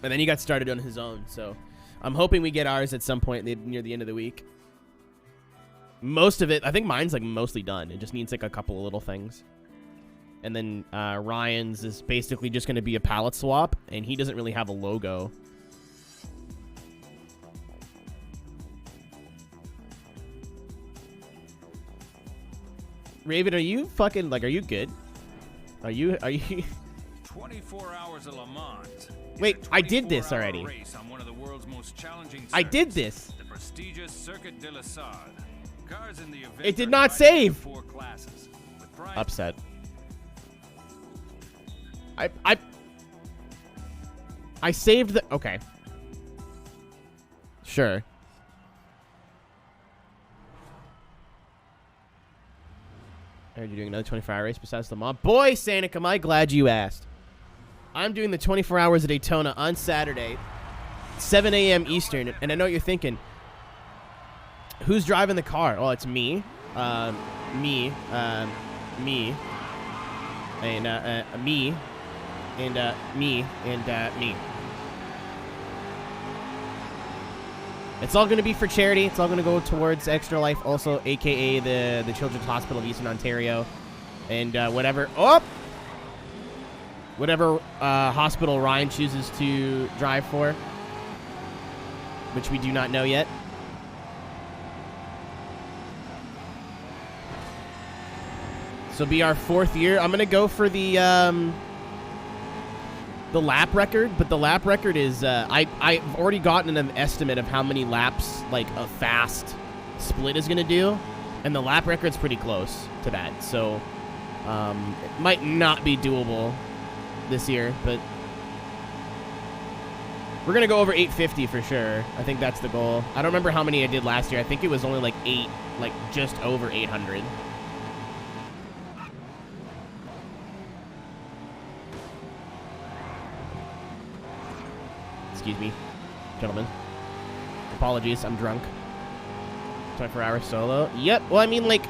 And then he got started on his own. So I'm hoping we get ours at some point near the end of the week. Most of it, I think mine's like mostly done. It just needs like a couple of little things. And then Ryan's is basically just going to be a palette swap, and he doesn't really have a logo. Raven, are you fucking, like, are you good? Are you 24 hours of Le Mans. Wait, I did this already. Race on one of the world's most challenging I did this. The prestigious Circuit de la Sarthe. Cars in the event It did not save. 4 classes. Upset. I saved the... Okay. Sure. Are you doing another 24-hour race besides Le Mans? Boy, Sanic, am I glad you asked. I'm doing the 24 hours of Daytona on Saturday, 7 a.m. Eastern. And I know what you're thinking. Who's driving the car? Oh, it's me. Me. And, me. It's all going to be for charity. It's all going to go towards Extra Life also, a.k.a. the Children's Hospital of Eastern Ontario. And whatever hospital Ryan chooses to drive for, which we do not know yet. So it'll be our 4th year. I'm going to go for the lap record, but the lap record is, I've already gotten an estimate of how many laps, like, a fast split is going to do, and the lap record's pretty close to that, so it might not be doable this year, but we're going to go over 850 for sure. I think that's the goal. I don't remember how many I did last year. I think it was only, like just over 800. Excuse me, gentlemen. Apologies, I'm drunk. 24-hour solo. Yep. Well, I mean, like,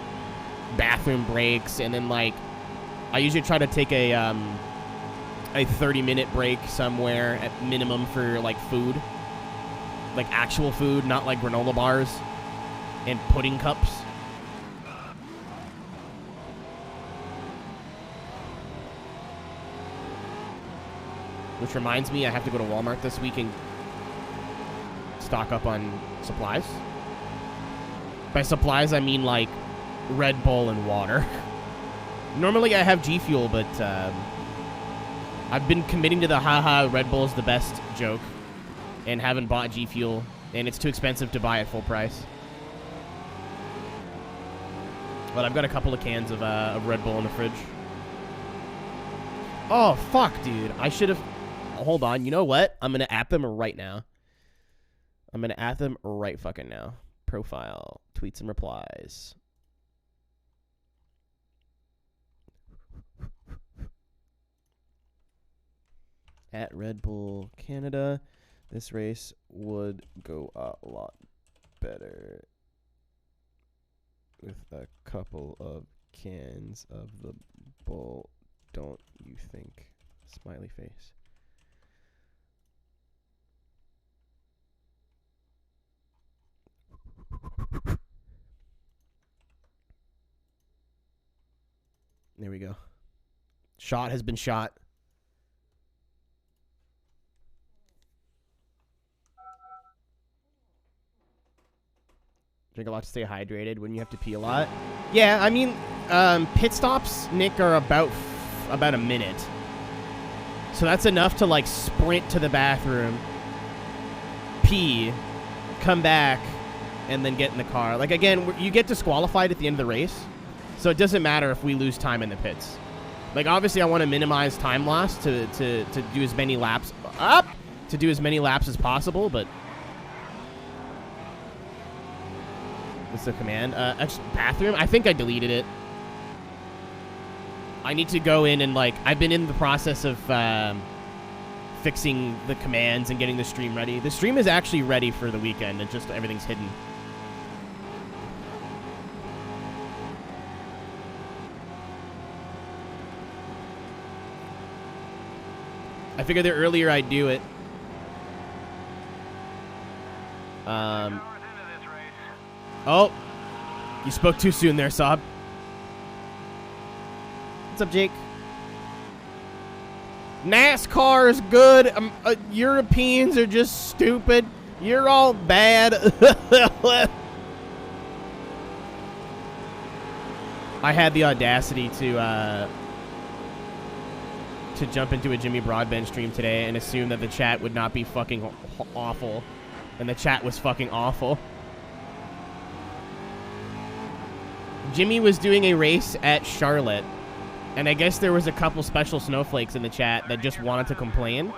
bathroom breaks, and then, like, I usually try to take a 30-minute break somewhere at minimum for, like, food. Like, actual food, not like granola bars and pudding cups. Which reminds me, I have to go to Walmart this week and stock up on supplies. By supplies, I mean, like, Red Bull and water. Normally, I have G Fuel, but I've been committing to the haha Red Bull's the best joke and haven't bought G Fuel, and it's too expensive to buy at full price. But I've got a couple of cans of Red Bull in the fridge. Oh, fuck, dude. I should have... Hold on. You know what? I'm going to at them right now. I'm going to at them right fucking now. Profile. Tweets and replies. At Red Bull Canada. This race would go a lot better with a couple of cans of the bull. Don't you think? Smiley face. There we go. Shot has been shot. Drink a lot to stay hydrated when you have to pee a lot. Yeah, I mean, pit stops, Nick, are about a minute. So that's enough to, like, sprint to the bathroom, pee, come back, and then get in the car. Like, again, you get disqualified at the end of the race, so it doesn't matter if we lose time in the pits. Like, obviously, I want to minimize time loss to do as many laps as possible, but what's the command? Bathroom? I think I deleted it. I need to go in and, like, I've been in the process of fixing the commands and getting the stream ready. The stream is actually ready for the weekend. It's just everything's hidden. I figured the earlier I do it, Oh, you spoke too soon there, Saab. What's up, Jake? NASCAR is good. Europeans are just stupid. You're all bad. I had the audacity to jump into a Jimmy Broadbent stream today and assume that the chat would not be fucking awful. And the chat was fucking awful. Jimmy was doing a race at Charlotte. And I guess there was a couple special snowflakes in the chat that just wanted to complain.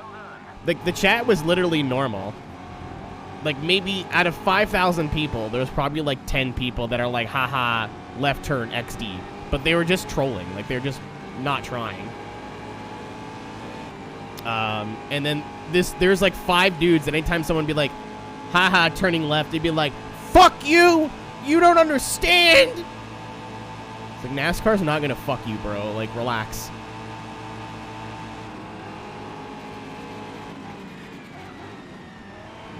Like, the chat was literally normal. Like, maybe out of 5,000 people, there was probably like 10 people that are like, haha, left turn XD. But they were just trolling. Like, they're just not trying. And then there's like 5 dudes that anytime someone would be like, haha, turning left, they'd be like, fuck you! You don't understand! It's like, NASCAR's not gonna fuck you, bro. Like, relax.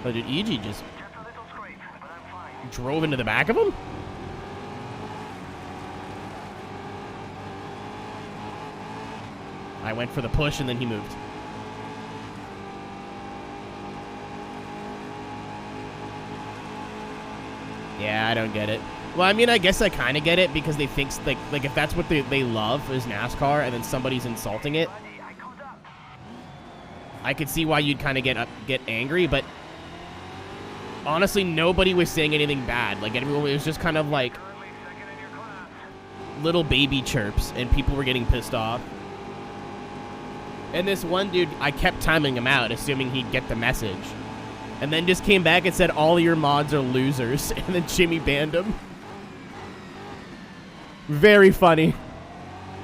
Oh, dude, EG just drove into the back of him? I went for the push and then he moved. Yeah, I don't get it. Well, I mean, I guess I kind of get it because they think, like if that's what they love is NASCAR and then somebody's insulting it, I could see why you'd kind of get angry, but honestly, nobody was saying anything bad. Like, everyone, it was just kind of like little baby chirps, and people were getting pissed off. And this one dude, I kept timing him out, assuming he'd get the message. And then just came back and said, all your mods are losers. And then Jimmy banned him. Very funny.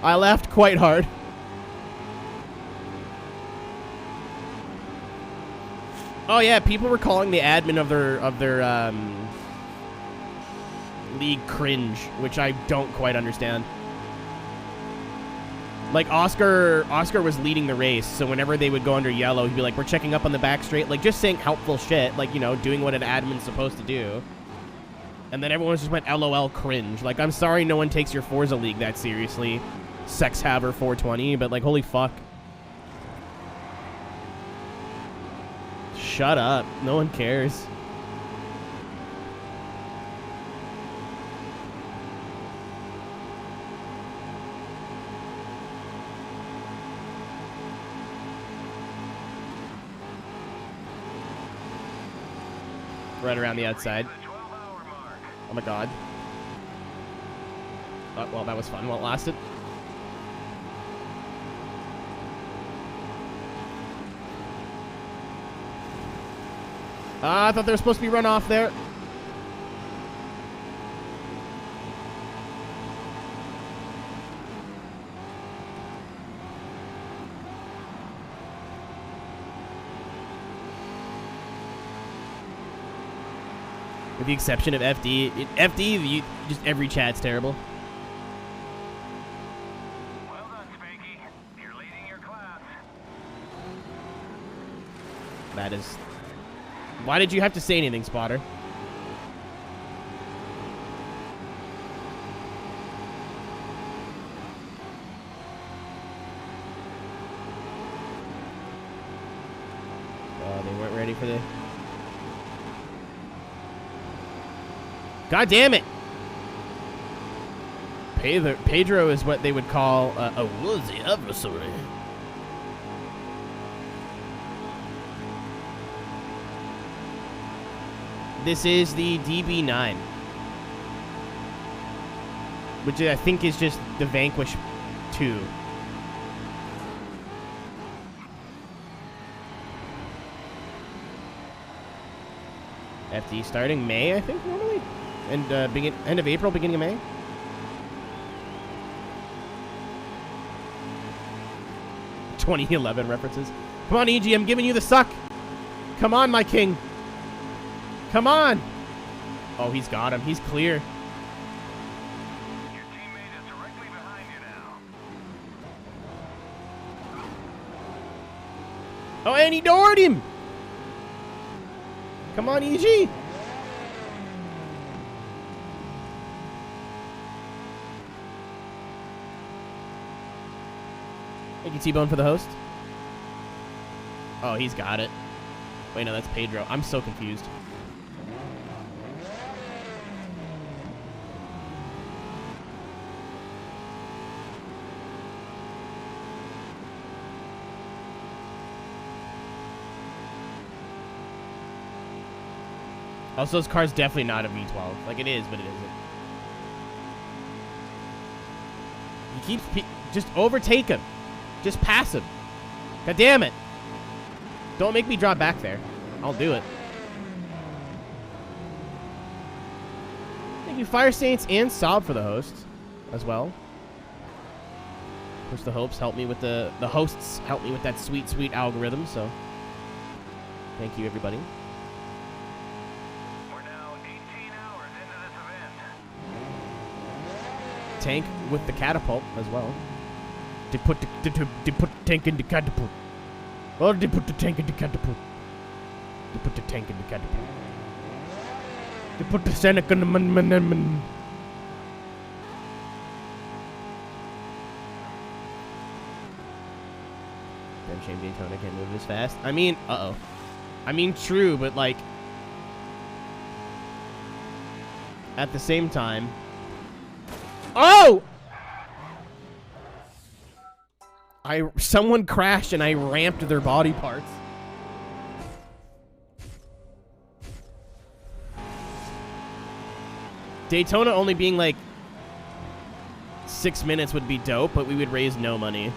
I laughed quite hard. Oh yeah, people were calling the admin of their league cringe, which I don't quite understand. Like, Oscar was leading the race, so whenever they would go under yellow, he'd be like, we're checking up on the back straight. Like, just saying helpful shit, like, you know, doing what an admin's supposed to do. And then everyone just went LOL cringe. Like, I'm sorry no one takes your Forza League that seriously, Sex Haver 420, but, like, holy fuck. Shut up. No one cares. Right around the outside. Oh my god. Oh, well, that was fun while it lasted. I thought there was supposed to be runoff there. With the exception of FD. FD, just every chat's terrible. Well done, Spanky. You're leading your class. That is... Why did you have to say anything, Spotter? Oh, they weren't ready for the... God damn it! Pedro is what they would call a woozy adversary. This is the DB9, which I think is just the Vanquish 2. FD starting May, I think, normally? And end of April, beginning of May? ...2011 references. Come on, EG, I'm giving you the suck. Come on, my king. Come on. Oh, he's got him. He's clear. Your teammate is directly behind you now. Oh, and he doored him. Come on, EG. Thank you, T-Bone, for the host. Oh, he's got it. Wait, no, that's Pedro. I'm so confused. Also, this car's definitely not a V12. Like, it is, but it isn't. He keeps... Just overtake him. Just pass him. God damn it. Don't make me drop back there. I'll do it. Thank you, Fire Saints and Sob, for the hosts as well. Of course, the hosts help me with the hosts help me with that sweet, sweet algorithm, so thank you, everybody. We're now 18 hours into this event. Tank with the catapult as well. They put the tank in the catapult. Oh, they put the tank in the catapult. They put the tank in the catapult. They put the Seneca in the man. Damn shame Daytona can't move this fast. I mean, I mean, true, but like, at the same time. Oh! Someone crashed and I ramped their body parts. Daytona only being like 6 minutes would be dope, but we would raise no money.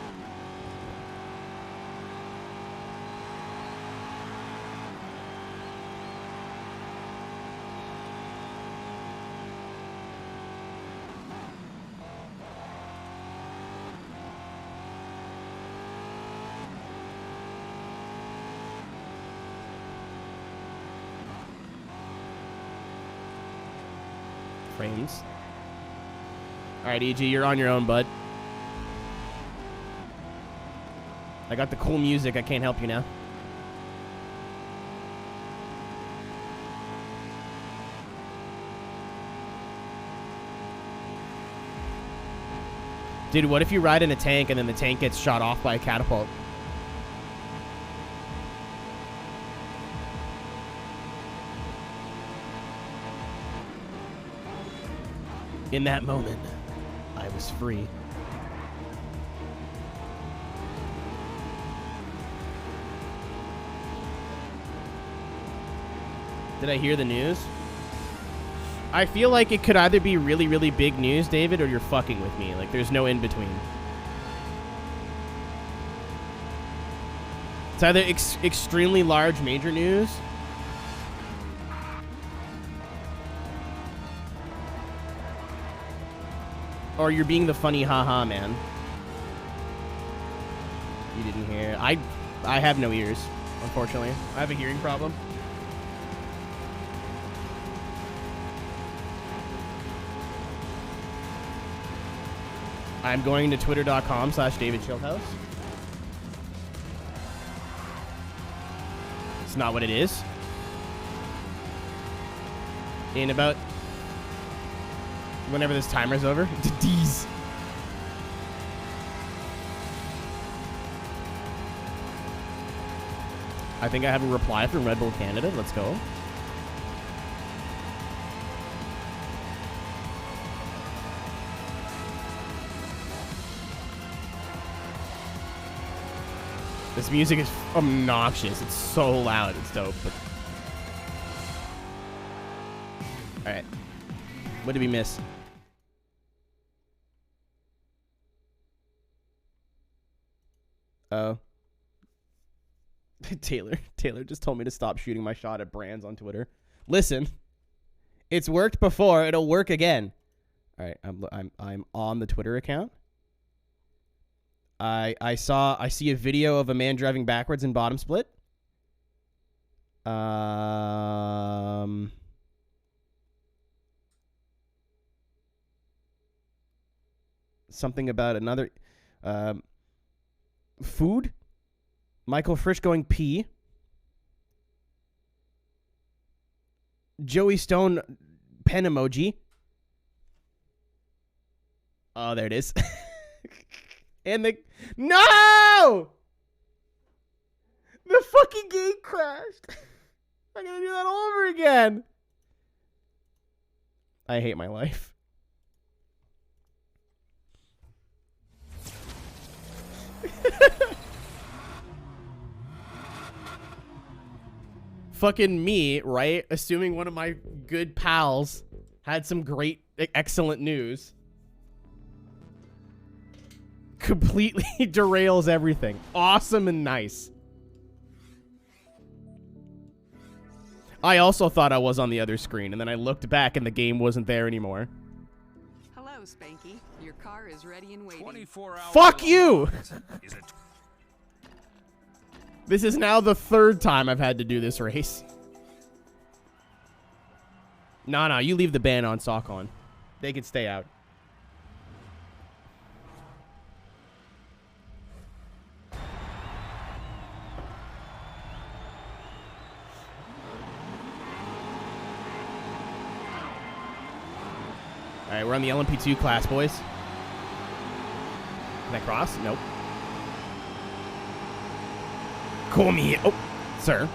Frames. Alright, EG, you're on your own, bud. I got the cool music. I can't help you now. Dude, what if you ride in a tank and then the tank gets shot off by a catapult? In that moment, I was free. Did I hear the news? I feel like it could either be really, really big news, David, or you're fucking with me. Like, there's no in between. It's either extremely large major news, or you're being the funny haha man. You didn't hear. I have no ears, unfortunately. I have a hearing problem. I'm going to twitter.com/DavidShieldhouse. It's not what it is. In about whenever this timer's over. D's. I think I have a reply from Red Bull Canada. Let's go. This music is obnoxious. It's so loud. It's dope. But... all right. What did we miss? Oh. Taylor just told me to stop shooting my shot at brands on Twitter. Listen, it's worked before. It'll work again. All right, I'm on the Twitter account. I see a video of a man driving backwards in bottom split. Something about another food. Michael Frisch going pee. Joey Stone pen emoji. Oh, there it is. And No! The fucking game crashed. I'm gonna do that all over again. I hate my life. Fucking me, right? Assuming one of my good pals had some great, excellent news. Completely derails everything. Awesome and nice. I also thought I was on the other screen, and then I looked back and the game wasn't there anymore. Hello, Spanky. Your car is ready and waiting. 24 hours. Fuck you! Is it This is now the third time I've had to do this race. No, you leave the ban on, sock on. They can stay out. All right, we're on the LMP2 class, boys. Can I cross? Nope. Call me. Oh, sir.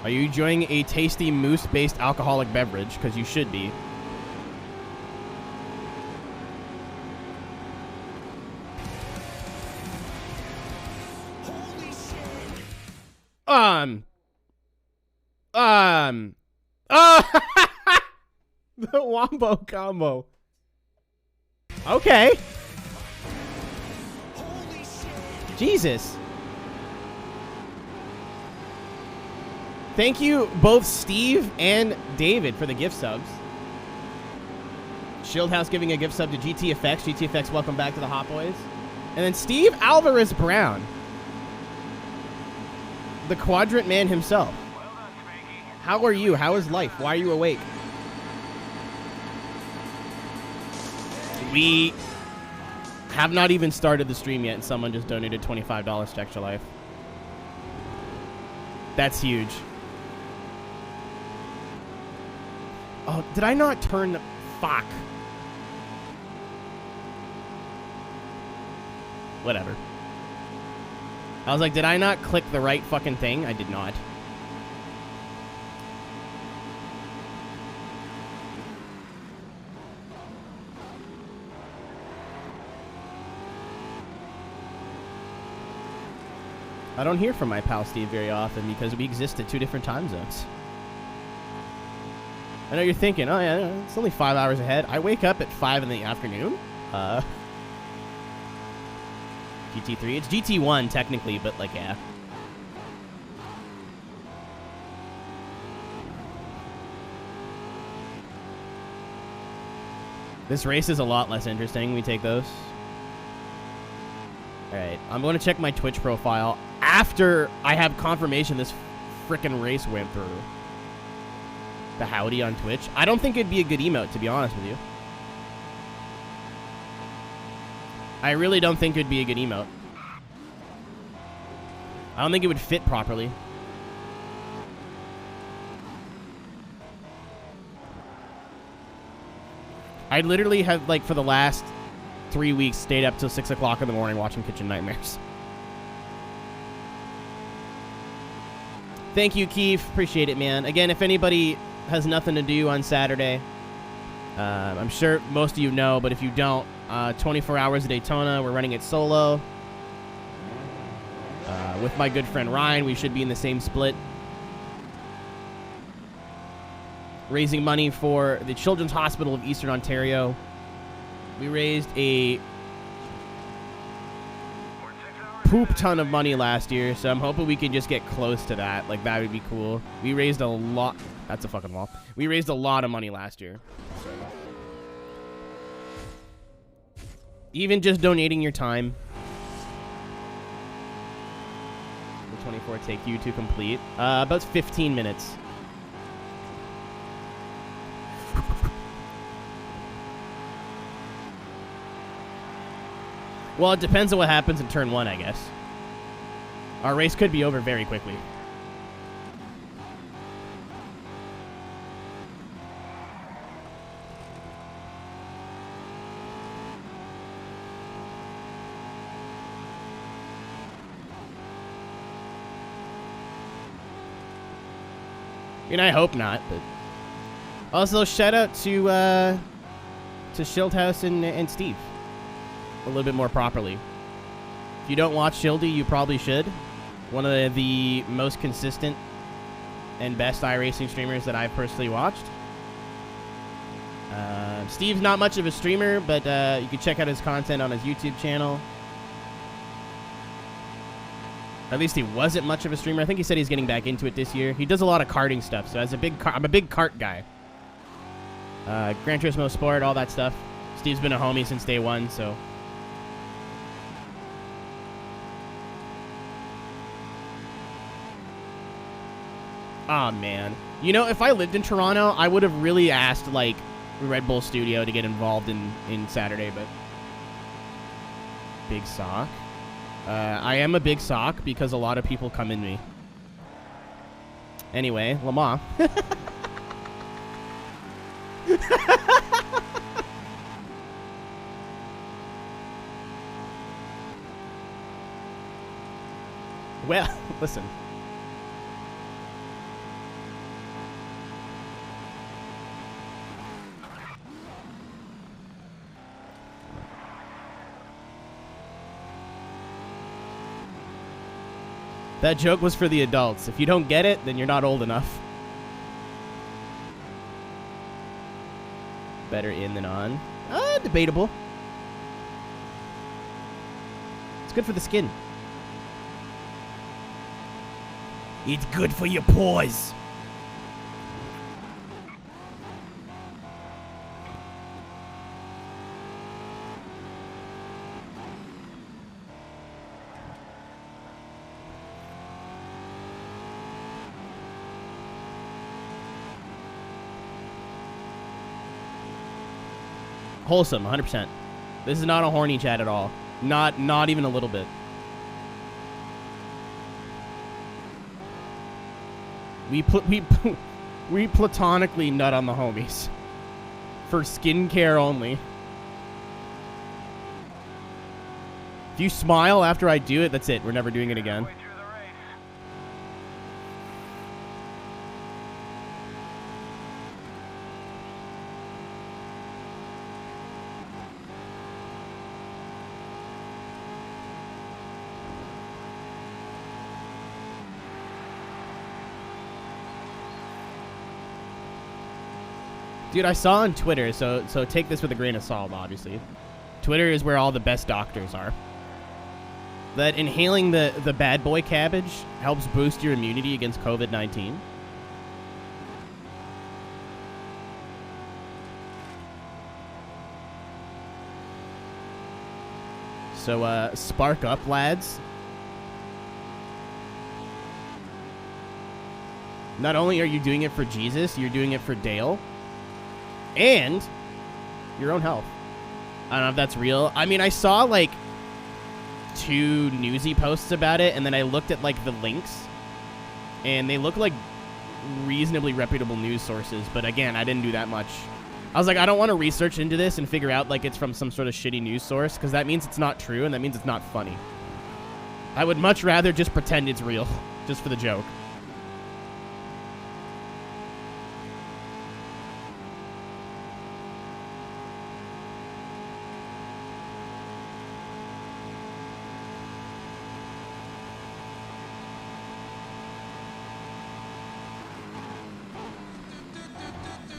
Are you enjoying a tasty moose-based alcoholic beverage? Because you should be. Holy shit! The wombo combo. Okay. Holy shit! Jesus. Thank you, both Steve and David, for the gift subs. Shieldhouse giving a gift sub to GTFX. GTFX, welcome back to the Hot Boys. And then Steve Alvarez Brown. The Quadrant Man himself. Well done, Spanky. How are you? How is life? Why are you awake? We have not even started the stream yet, and someone just donated $25 to Extra Life. That's huge. Oh, did I not turn the... Fuck. Whatever. I was like, did I not click the right fucking thing? I did not. I don't hear from my pal Steve very often because we exist at 2 different time zones. I know you're thinking, oh yeah, it's only 5 hours ahead. I wake up at 5 in the afternoon. GT3. It's GT1 technically, but like, yeah. This race is a lot less interesting. We take those. Alright, I'm going to check my Twitch profile after I have confirmation this frickin' race went through. The howdy on Twitch. I don't think it'd be a good emote, to be honest with you. I really don't think it'd be a good emote. I don't think it would fit properly. I literally have, like, for the last 3 weeks, stayed up till 6 o'clock in the morning watching Kitchen Nightmares. Thank you, Keith. Appreciate it, man. Again, if anybody has nothing to do on Saturday, I'm sure most of you know, but if you don't, 24 hours of Daytona, we're running it solo. With my good friend Ryan, we should be in the same split. Raising money for the Children's Hospital of Eastern Ontario. We raised a poop ton of money last year, so I'm hoping we can just get close to that. Like, that would be cool. We raised a lot. That's a fucking wall. We raised a lot of money last year. Even just donating your time. The 24 take you to complete. About 15 minutes. Well, it depends on what happens in turn 1, I guess. Our race could be over very quickly. I mean, I hope not, but... Also, shout out to Schildhouse and Steve. A little bit more properly. If you don't watch Shildy, you probably should. One of the most consistent and best iRacing streamers that I've personally watched. Steve's not much of a streamer, but you can check out his content on his YouTube channel. At least he wasn't much of a streamer. I think he said he's getting back into it this year. He does a lot of karting stuff, so I'm a big kart guy. Gran Turismo Sport, all that stuff. Steve's been a homie since day one, so... Aw, man. You know, if I lived in Toronto, I would have really asked, like, Red Bull Studio to get involved in Saturday, but... Big sock. I am a big sock because a lot of people come in me. Anyway, Lamar. Well, listen. That joke was for the adults. If you don't get it, then you're not old enough. Better in than on. Debatable. It's good for the skin. It's good for your paws. Wholesome, 100%. This is not a horny chat at all. Not even a little bit. We platonically nut on the homies. For skincare only. If you smile after I do it, that's it. We're never doing it again. Halfway through the race. Dude, I saw on Twitter, so take this with a grain of salt, obviously. Twitter is where all the best doctors are. That inhaling the bad boy cabbage helps boost your immunity against COVID-19. So, spark up, lads. Not only are you doing it for Jesus, you're doing it for Dale. And your own health. I don't know if that's real. I mean, I saw, like, 2 newsy posts about it, and then I looked at, like, the links, and they look like reasonably reputable news sources, but again, I didn't do that much. I was like, I don't want to research into this and figure out, like, it's from some sort of shitty news source, because that means it's not true, and that means it's not funny. I would much rather just pretend it's real, just for the joke.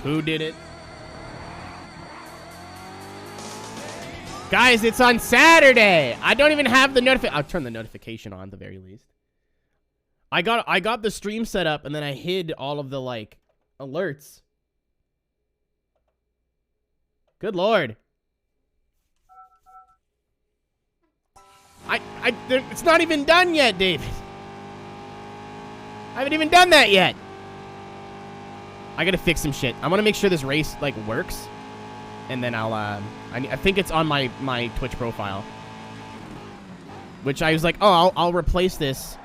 Who did it? Guys, it's on Saturday. I don't even have the notification. I'll turn the notification on at the very least. I got the stream set up and then I hid all of the like alerts. Good Lord. It's not even done yet, David. I haven't even done that yet. I gotta fix some shit. I want to make sure this race like works, and then I'll I think it's on my Twitch profile, which I was like, oh, I'll replace this.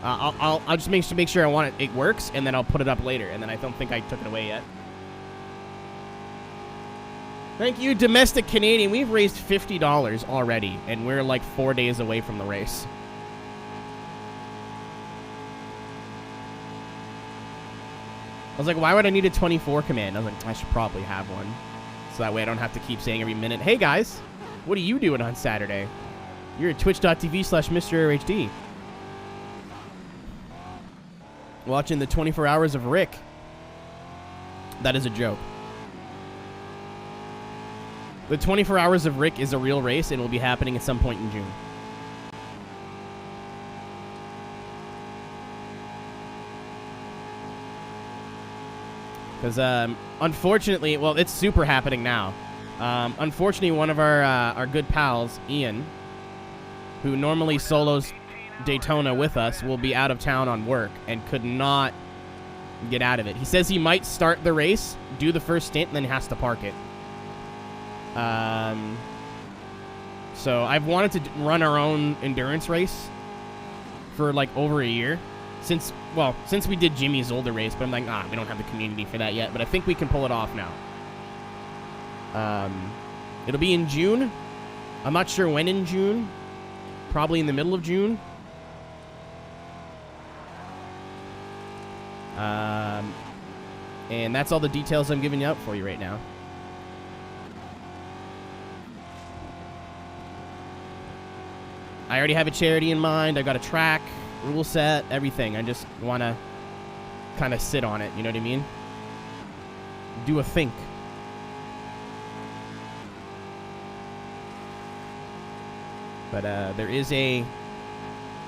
I'll just make sure I want it works, and then I'll put it up later. And then I don't think I took it away yet. Thank you, domestic Canadian. We've raised $50 already, and we're like 4 days away from the race. I was like, why would I need a 24 command? I was like, I should probably have one. So that way I don't have to keep saying every minute, hey guys, what are you doing on Saturday? You're at twitch.tv/MrAeroHD. Watching the 24 hours of Rick. That is a joke. The 24 hours of Rick is a real race and will be happening at some point in June. Because, unfortunately, well, it's super happening now. Unfortunately, one of our good pals, Ian, who normally solos Daytona with us, will be out of town on work and could not get out of it. He says he might start the race, do the first stint, and then he has to park it. So I've wanted to run our own endurance race for, like, over a year. Since we did Jimmy's older race, but I'm like, we don't have the community for that yet. But I think we can pull it off now. It'll be in June. I'm not sure when in June. Probably in the middle of June. And that's all the details I'm giving you out for you right now. I already have a charity in mind. I got a track, rule set, everything. I just want to kind of sit on it. You know what I mean? Do a think. But there is a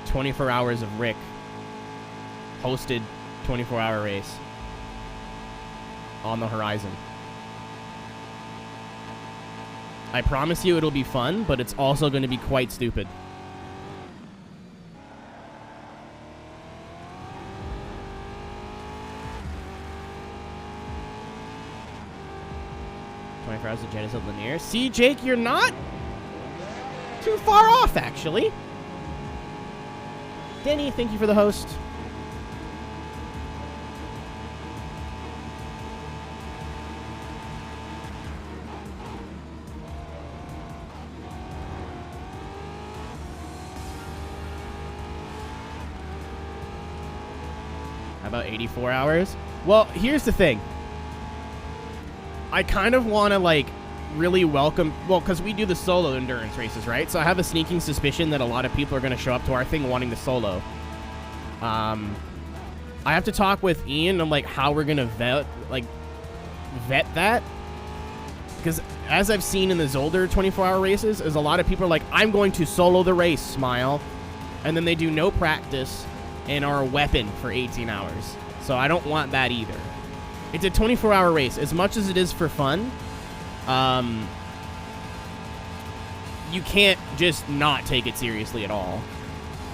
24 Hours of Rick hosted 24-hour race on the horizon. I promise you it'll be fun, but it's also going to be quite stupid. Hours of Genesis Linear. See, Jake, you're not too far off, actually. Denny, thank you for the host. How about 84 hours? Well, here's the thing. I kind of want to, like, really welcome... Well, because we do the solo endurance races, right? So I have a sneaking suspicion that a lot of people are going to show up to our thing wanting the solo. I have to talk with Ian on, like, how we're going to vet that. Because as I've seen in the Zolder 24-hour races, is a lot of people are like, I'm going to solo the race, smile. And then they do no practice and are a weapon for 18 hours. So I don't want that either. It's a 24-hour race. As much as it is for fun, you can't just not take it seriously at all.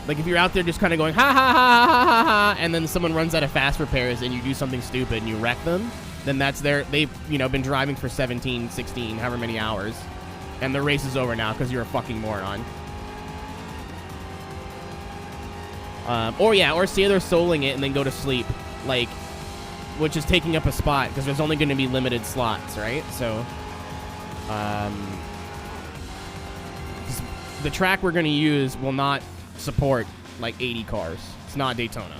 Like, if you're out there just kind of going, ha, ha, ha, ha, ha, ha, ha, and then someone runs out of fast repairs and you do something stupid and you wreck them, then that's they've, been driving for 17, 16, however many hours, and the race is over now because you're a fucking moron. Or say they're soloing it and then go to sleep, like... which is taking up a spot, because there's only going to be limited slots, right? So, the track we're going to use will not support, like, 80 cars. It's not Daytona.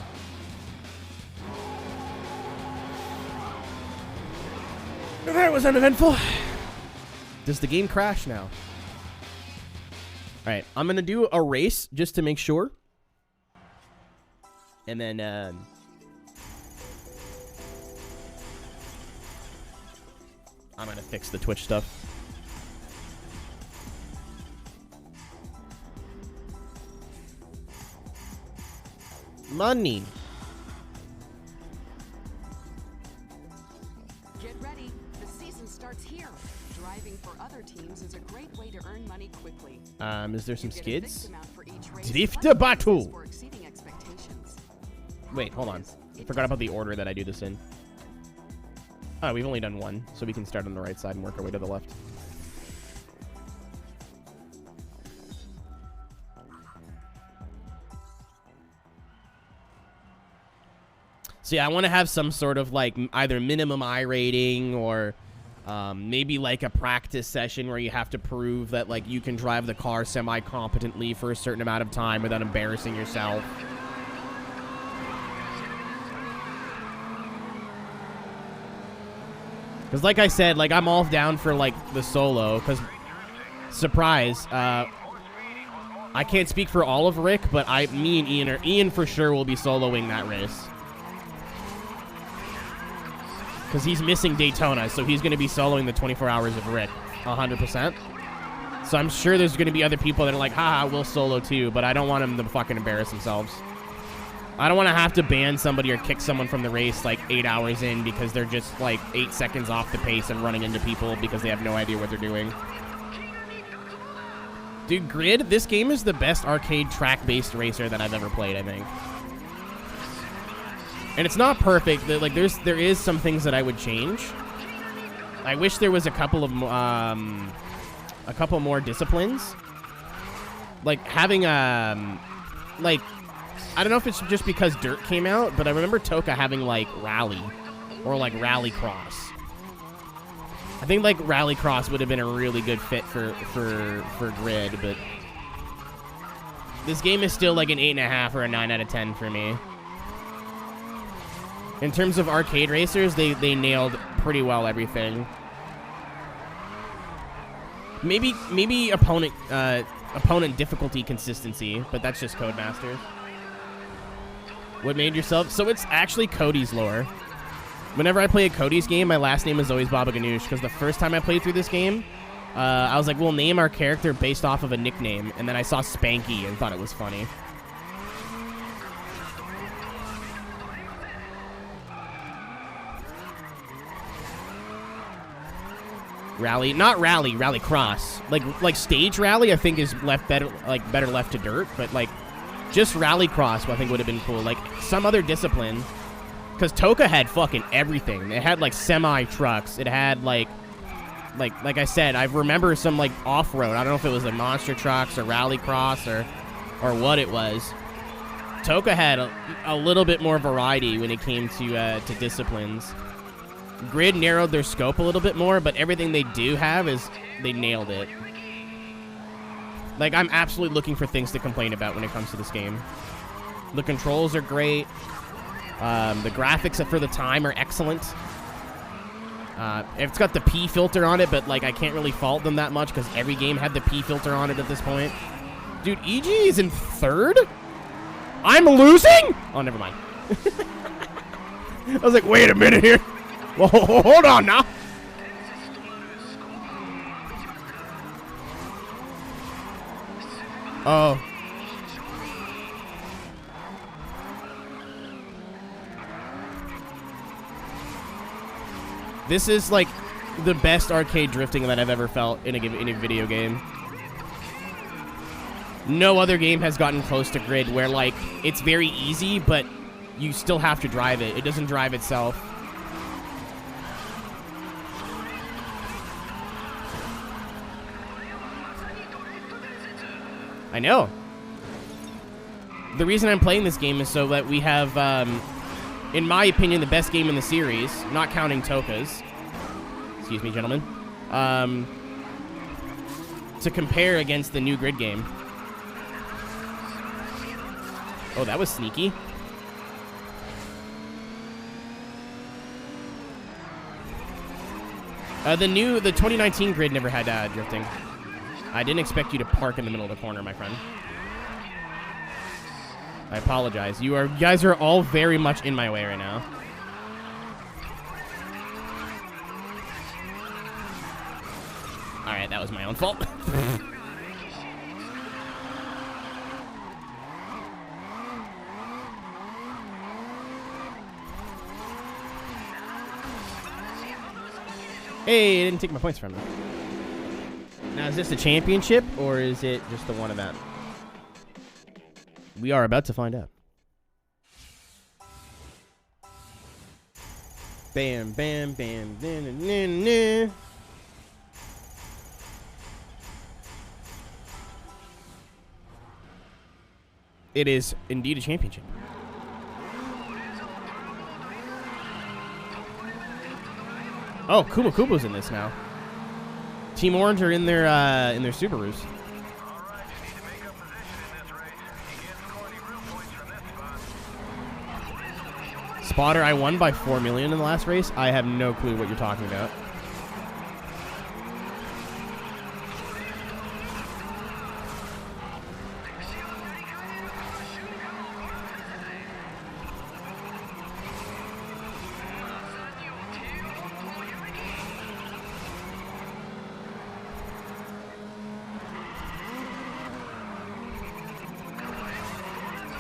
That was uneventful. Does the game crash now? Alright, I'm going to do a race, just to make sure. And then, I'm gonna fix the Twitch stuff. Money. Get ready. The season starts here. Driving for other teams is a great way to earn money quickly. Is there some You get a skids? fixed amount for each race, Drift plus battle. bonuses for exceeding expectations. Wait, hold on. I forgot about the order that I do this in. Oh, we've only done one, so we can start on the right side and work our way to the left. So yeah, I want to have some sort of, like, either minimum I rating or maybe like a practice session where you have to prove that, like, you can drive the car semi-competently for a certain amount of time without embarrassing yourself. Because like I said, like I'm all down for like the solo. Because surprise, I can't speak for all of Rick, but me and Ian for sure will be soloing that race. Because he's missing Daytona, so he's going to be soloing the 24 hours of Rick, 100%. So I'm sure there's going to be other people that are like, haha, we'll solo too, but I don't want them to fucking embarrass themselves. I don't want to have to ban somebody or kick someone from the race like 8 hours in because they're just like 8 seconds off the pace and running into people because they have no idea what they're doing. Dude, Grid, this game is the best arcade track-based racer that I've ever played, I think. And it's not perfect. Like there is some things that I would change. I wish there was a couple more disciplines. Like having like I don't know if it's just because Dirt came out, but I remember Toka having like Rally or like Rally Cross. I think like Rally Cross would have been a really good fit for Grid, but this game is still like an 8.5 or a 9 out of 10 for me. In terms of arcade racers, they nailed pretty well everything. Maybe opponent difficulty consistency, but that's just Codemasters. What made yourself? So it's actually Cody's lore. Whenever I play a Cody's game, my last name is always Baba Ganoush, because the first time I played through this game, I was like, we'll name our character based off of a nickname, and then I saw Spanky and thought it was funny. Rally, not Rally, Rally Cross. Like stage Rally, I think is better left to Dirt, but like just Rally Cross, I think would have been cool. Like some other discipline, because Toka had fucking everything. It had like semi trucks. It had like I said, I remember some like off road. I don't know if it was like monster trucks or Rally Cross or what it was. Toka had a little bit more variety when it came to disciplines. Grid narrowed their scope a little bit more, but everything they do have is they nailed it. Like, I'm absolutely looking for things to complain about when it comes to this game. The controls are great. The graphics for the time are excellent. It's got the P filter on it, but like I can't really fault them that much because every game had the P filter on it at this point. Dude, EG is in third? I'm losing? Oh, never mind. I was like, wait a minute here. Whoa, hold on now. Oh. This is like the best arcade drifting that I've ever felt in a video game. No other game has gotten close to Grid where like it's very easy, but you still have to drive it. It doesn't drive itself. I know. The reason I'm playing this game is so that we have, in my opinion, the best game in the series, not counting Toka's. Excuse me, gentlemen. To compare against the new Grid game. Oh, that was sneaky. The 2019 Grid never had drifting. I didn't expect you to park in the middle of the corner, my friend. I apologize. You guys are all very much in my way right now. Alright, that was my own fault. Hey, it didn't take my points from me. Now, is this a championship, or is it just the one event? We are about to find out. Bam, bam, bam, na, na, na, na. It is indeed a championship. Oh, Kuma Kubo's in this now. Team Orange are in their Subarus. All right, you need to make up position in this race. You can't score any real points from this spot. Spotter, I won by 4 million in the last race. I have no clue what you're talking about.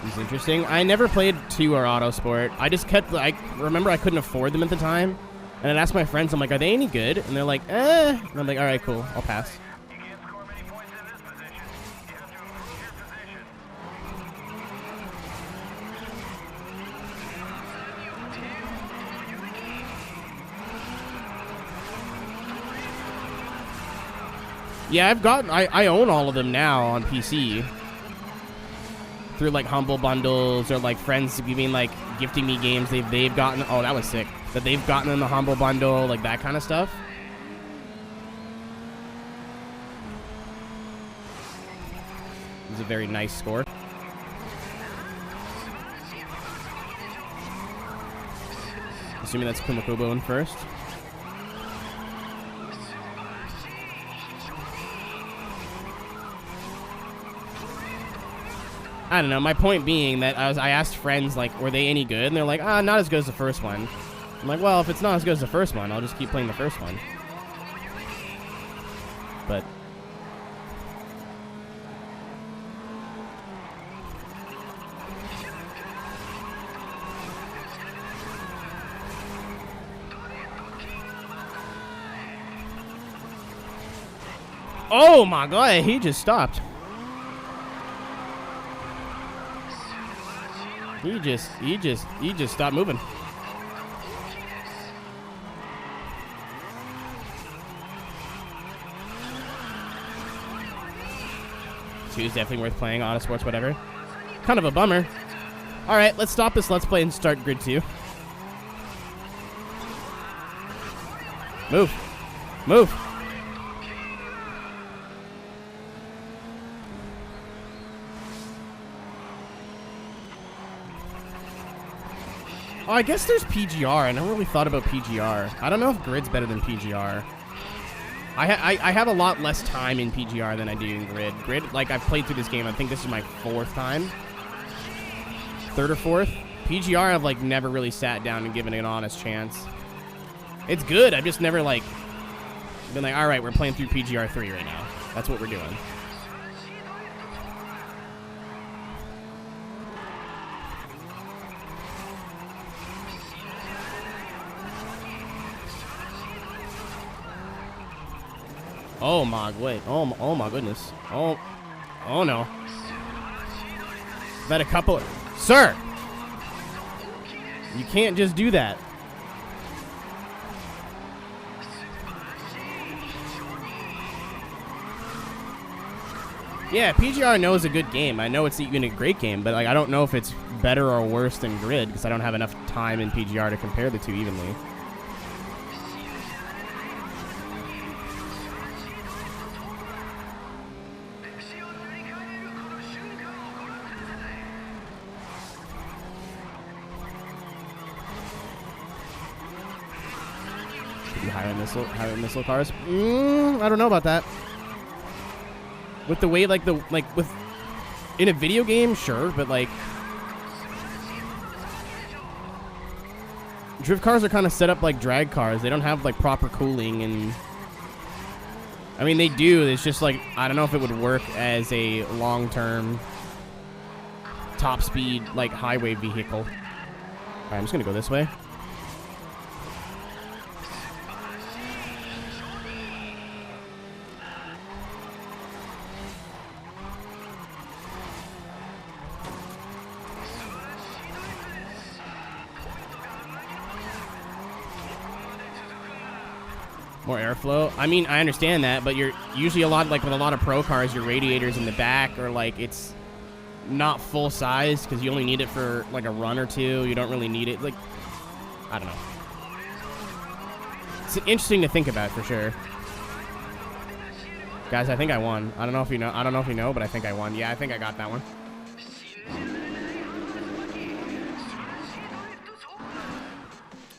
It's interesting. I never played 2 or Autosport. I just kept, I remember I couldn't afford them at the time. And I'd ask my friends, I'm like, are they any good? And they're like, eh. And I'm like, all right, cool. I'll pass. You can't score many points in this position. You have to improve your position. Yeah, I own all of them now on PC. Through like Humble Bundles or like friends giving like gifting me games they've gotten. Oh, that was sick. That they've gotten in the Humble Bundle, like that kind of stuff. This is a very nice score. Assuming that's Kumakubo in first. I don't know. My point being that I asked friends, like, were they any good? And they're like, not as good as the first one. I'm like, well, if it's not as good as the first one, I'll just keep playing the first one. But oh my god, he just stopped. He just stopped moving. Two's definitely worth playing. Autosports, whatever. Kind of a bummer. All right, let's stop this Let's Play and start Grid 2. Move. Move. Oh, I guess there's PGR. I never really thought about PGR. I don't know if Grid's better than PGR. I have a lot less time in PGR than I do in Grid. Grid, like, I've played through this game. I think this is my 4th time. 3rd or 4th. PGR, I've, like, never really sat down and given it an honest chance. It's good. I've just never, like, been like, all right, we're playing through PGR 3 right now. That's what we're doing. Oh my wait. Oh my goodness. Oh no. That a couple. Sir, you can't just do that. Yeah, PGR I know is a good game. I know it's even a great game, but like I don't know if it's better or worse than Grid because I don't have enough time in PGR to compare the two evenly. Higher missile cars. I don't know about that. With the way, with in a video game, sure, but like drift cars are kind of set up like drag cars. They don't have like proper cooling, and I mean they do. It's just like I don't know if it would work as a long-term top speed like highway vehicle. All right, I'm just gonna go this way. More airflow. I mean, I understand that, but you're usually with a lot of pro cars, your radiators in the back are like, it's not full size because you only need it for like a run or two. You don't really need it. Like, I don't know. It's interesting to think about for sure. Guys, I think I won. I don't know if you know, but I think I won. Yeah, I think I got that one.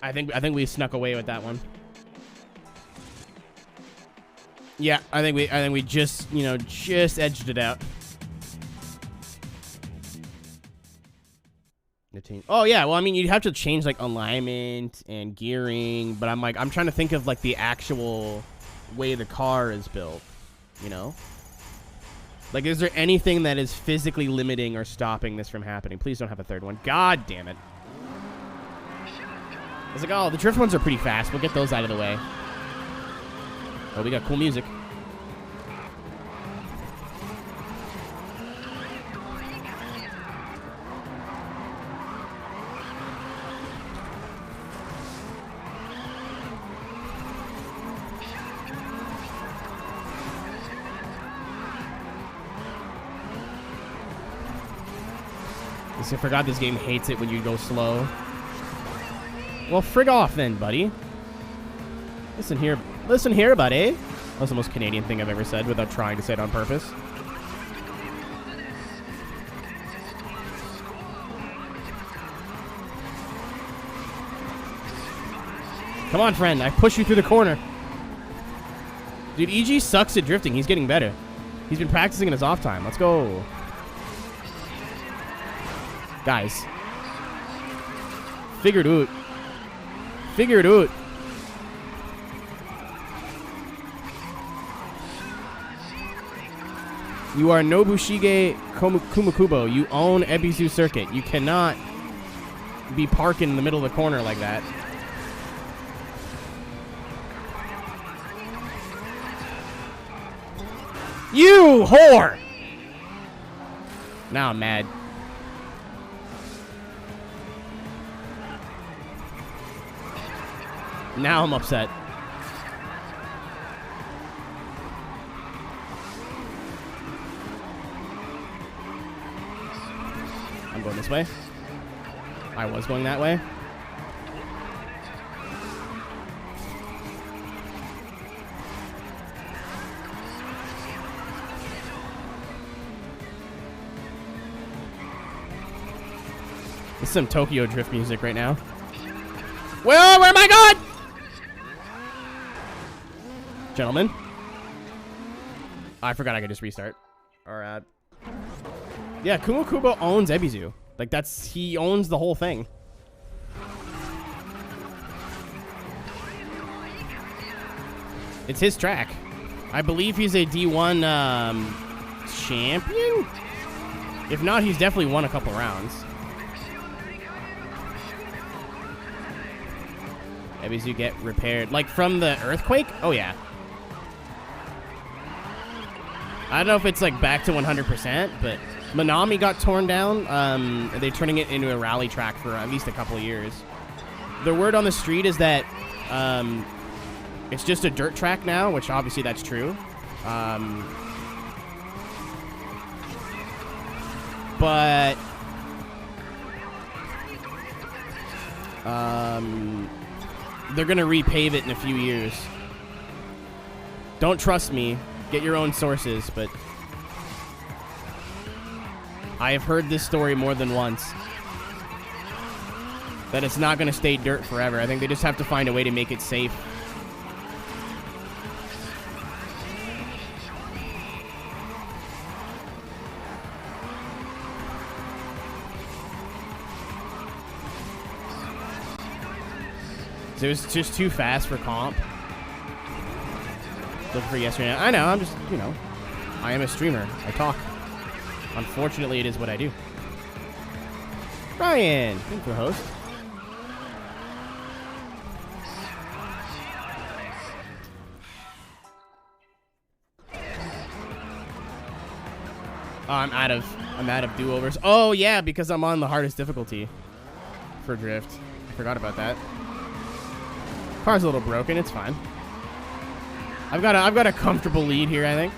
I think we snuck away with that one. Yeah, I think we just, just edged it out. Oh yeah, well I mean you'd have to change like alignment and gearing, but I'm trying to think of like the actual way the car is built, Like, is there anything that is physically limiting or stopping this from happening? Please don't have a third one. God damn it. I was like, oh, the drift ones are pretty fast. We'll get those out of the way. Oh, we got cool music. I forgot this game hates it when you go slow. Well, frig off then, buddy. Listen here, buddy. That was the most Canadian thing I've ever said without trying to say it on purpose. Come on, friend. I push you through the corner. Dude, EG sucks at drifting. He's getting better. He's been practicing in his off time. Let's go. Guys. Figure it out. Figure it out. You are Nobushige Kumakubo. You own Ebisu Circuit. You cannot be parking in the middle of the corner like that. You whore! Now I'm mad. Now I'm upset. I'm going this way. I was going that way. This is some Tokyo Drift music right now. Well, where am I going? Gentlemen. I forgot I could just restart. Alright. Yeah, Kumakubo owns Ebisu. Like, he owns the whole thing. It's his track. I believe he's a D1 champion? If not, he's definitely won a couple rounds. Ebisu get repaired. Like, from the earthquake? Oh, yeah. I don't know if it's like back to 100%, but Minami got torn down. They're turning it into a rally track for at least a couple of years. The word on the street is that it's just a dirt track now, which obviously that's true. But they're going to repave it in a few years. Don't trust me. Get your own sources, but I have heard this story more than once. That it's not going to stay dirt forever. I think they just have to find a way to make it safe. So it was just too fast for comp. Looking for yes or no. I know, I'm just, you know, I am a streamer. I talk. Unfortunately, it is what I do. Ryan, thank you for the host. Oh, I'm out of do-overs. Oh yeah, because I'm on the hardest difficulty for drift. I forgot about that. Car's a little broken. It's fine. I've got a comfortable lead here, I think.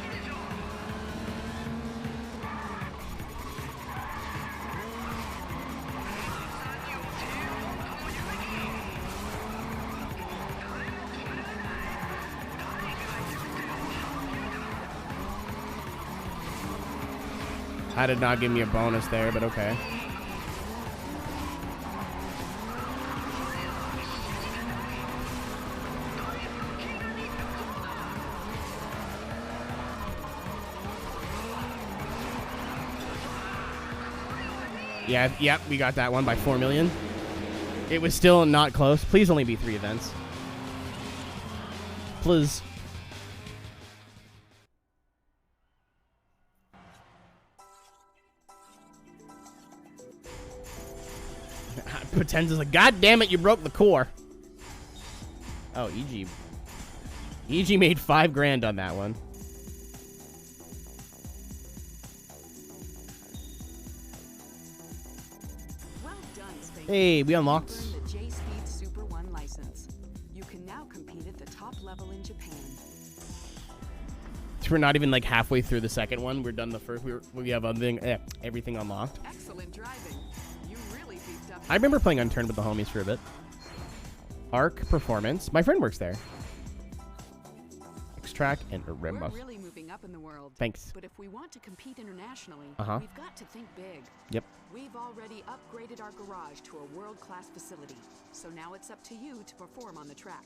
I did not give me a bonus there, but okay. Yeah, we got that one by 4 million. It was still not close. Please only be 3 events. Please. Pretends it's like, God damn it, you broke the core. Oh, EG. EG made 5 grand on that one. Well done, Spanky. Hey, we unlocked. You earned the J-Speed Super 1 license. You can now compete at the top level in Japan. We're not even like halfway through the second one. We're done the first. We have everything unlocked. Excellent driving. You really beefed up. I remember playing Unturned with the homies for a bit. Arc Performance. My friend works there. X-Track and We're Rimba. really moving up in the world. Thanks. But if we want to compete internationally, Uh-huh. we've got to think big. Yep. We've already upgraded our garage to a world-class facility, so now it's up to you to perform on the track.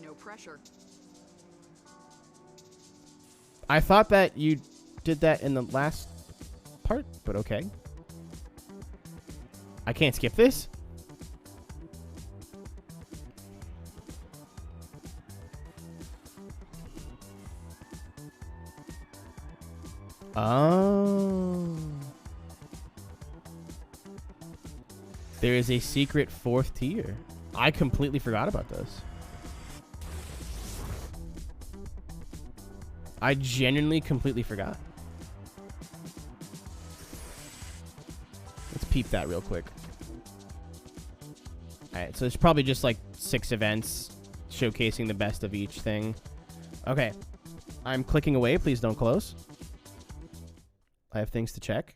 No pressure. I thought that you did that in the last part, but okay. I can't skip this? Oh. There is a secret 4th tier. I completely forgot about this. I genuinely completely forgot. Let's peep that real quick. Alright, so it's probably just like 6 events showcasing the best of each thing. Okay. I'm clicking away. Please don't close. I have things to check.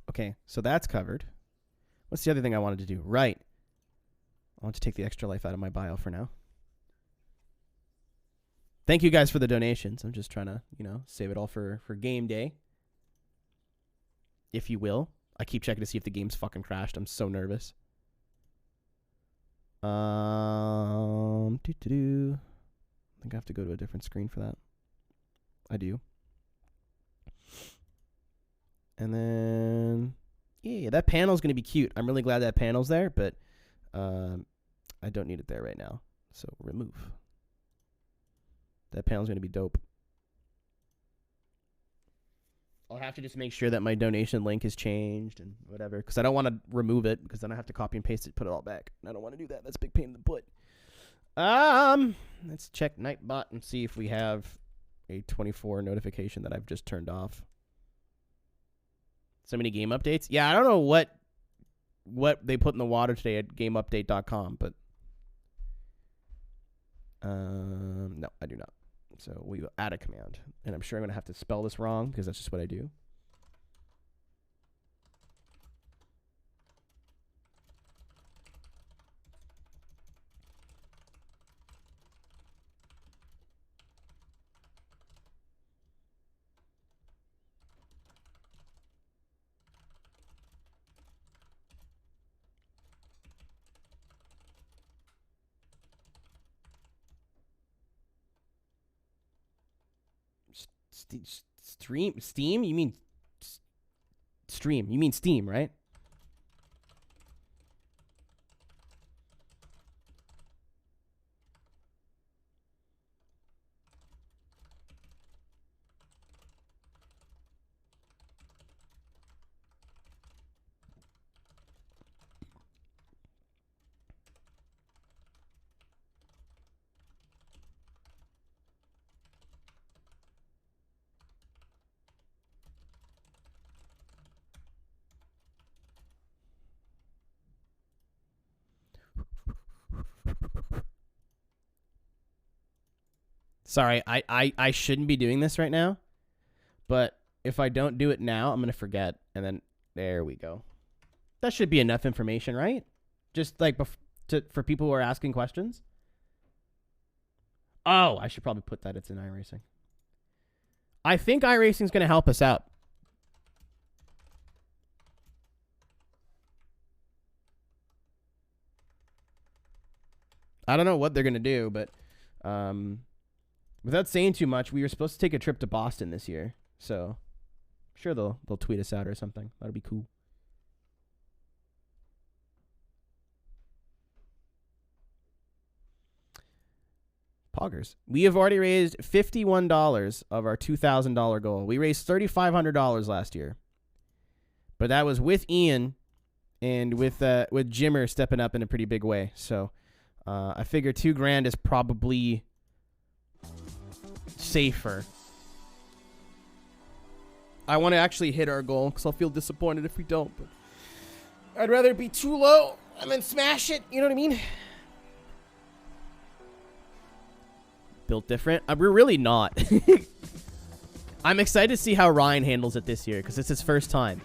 Okay, so that's covered. What's the other thing I wanted to do? Right. I want to take the extra life out of my bio for now. Thank you guys for the donations. I'm just trying to, save it all for game day. If you will. I keep checking to see if the game's fucking crashed. I'm so nervous. I think I have to go to a different screen for that. I do. And then, yeah, that panel's going to be cute. I'm really glad that panel's there, but I don't need it there right now. So remove. That panel's going to be dope. I'll have to just make sure that my donation link is changed and whatever, because I don't want to remove it, because then I have to copy and paste it, put it all back. And I don't want to do that. That's a big pain in the butt. Let's check Nightbot and see if we have a 24 notification that I've just turned off. So many game updates. Yeah, I don't know what they put in the water today at gameupdate.com, but no, I do not. So we will add a command, and I'm sure I'm going to have to spell this wrong because that's just what I do. Steam? You mean stream? You mean Steam, right? Sorry, I shouldn't be doing this right now, but if I don't do it now, I'm going to forget, and then there we go. That should be enough information, right? Just like for people who are asking questions. Oh, I should probably put that it's in iRacing. I think iRacing is going to help us out. I don't know what they're going to do, but Without saying too much, we were supposed to take a trip to Boston this year, so I'm sure they'll tweet us out or something. That'll be cool. Poggers. We have already raised $51 of our $2,000 goal. We raised $3,500 last year, but that was with Ian and with Jimmer stepping up in a pretty big way. So I figure $2,000 is probably safer. I want to actually hit our goal because I'll feel disappointed if we don't. But I'd rather it be too low and then smash it. You know what I mean? Built different. We're really not. I'm excited to see how Ryan handles it this year because it's his first time.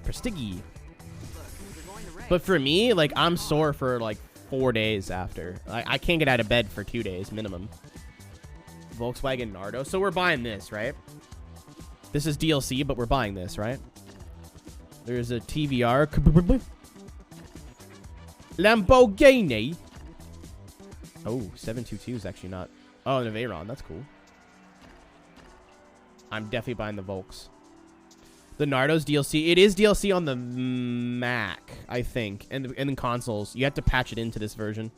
Prestiggy. But for me, like, I'm sore for like 4 days after. I can't get out of bed for 2 days minimum. Volkswagen Nardo. So we're buying this, right? This is DLC, but we're buying this, right? There's a TVR. Lamborghini. Oh, 722 is actually not. Oh, an Aveyron. That's cool. I'm definitely buying the Volks. The Nardo's DLC. It is DLC on the Mac, I think. And in consoles. You have to patch it into this version.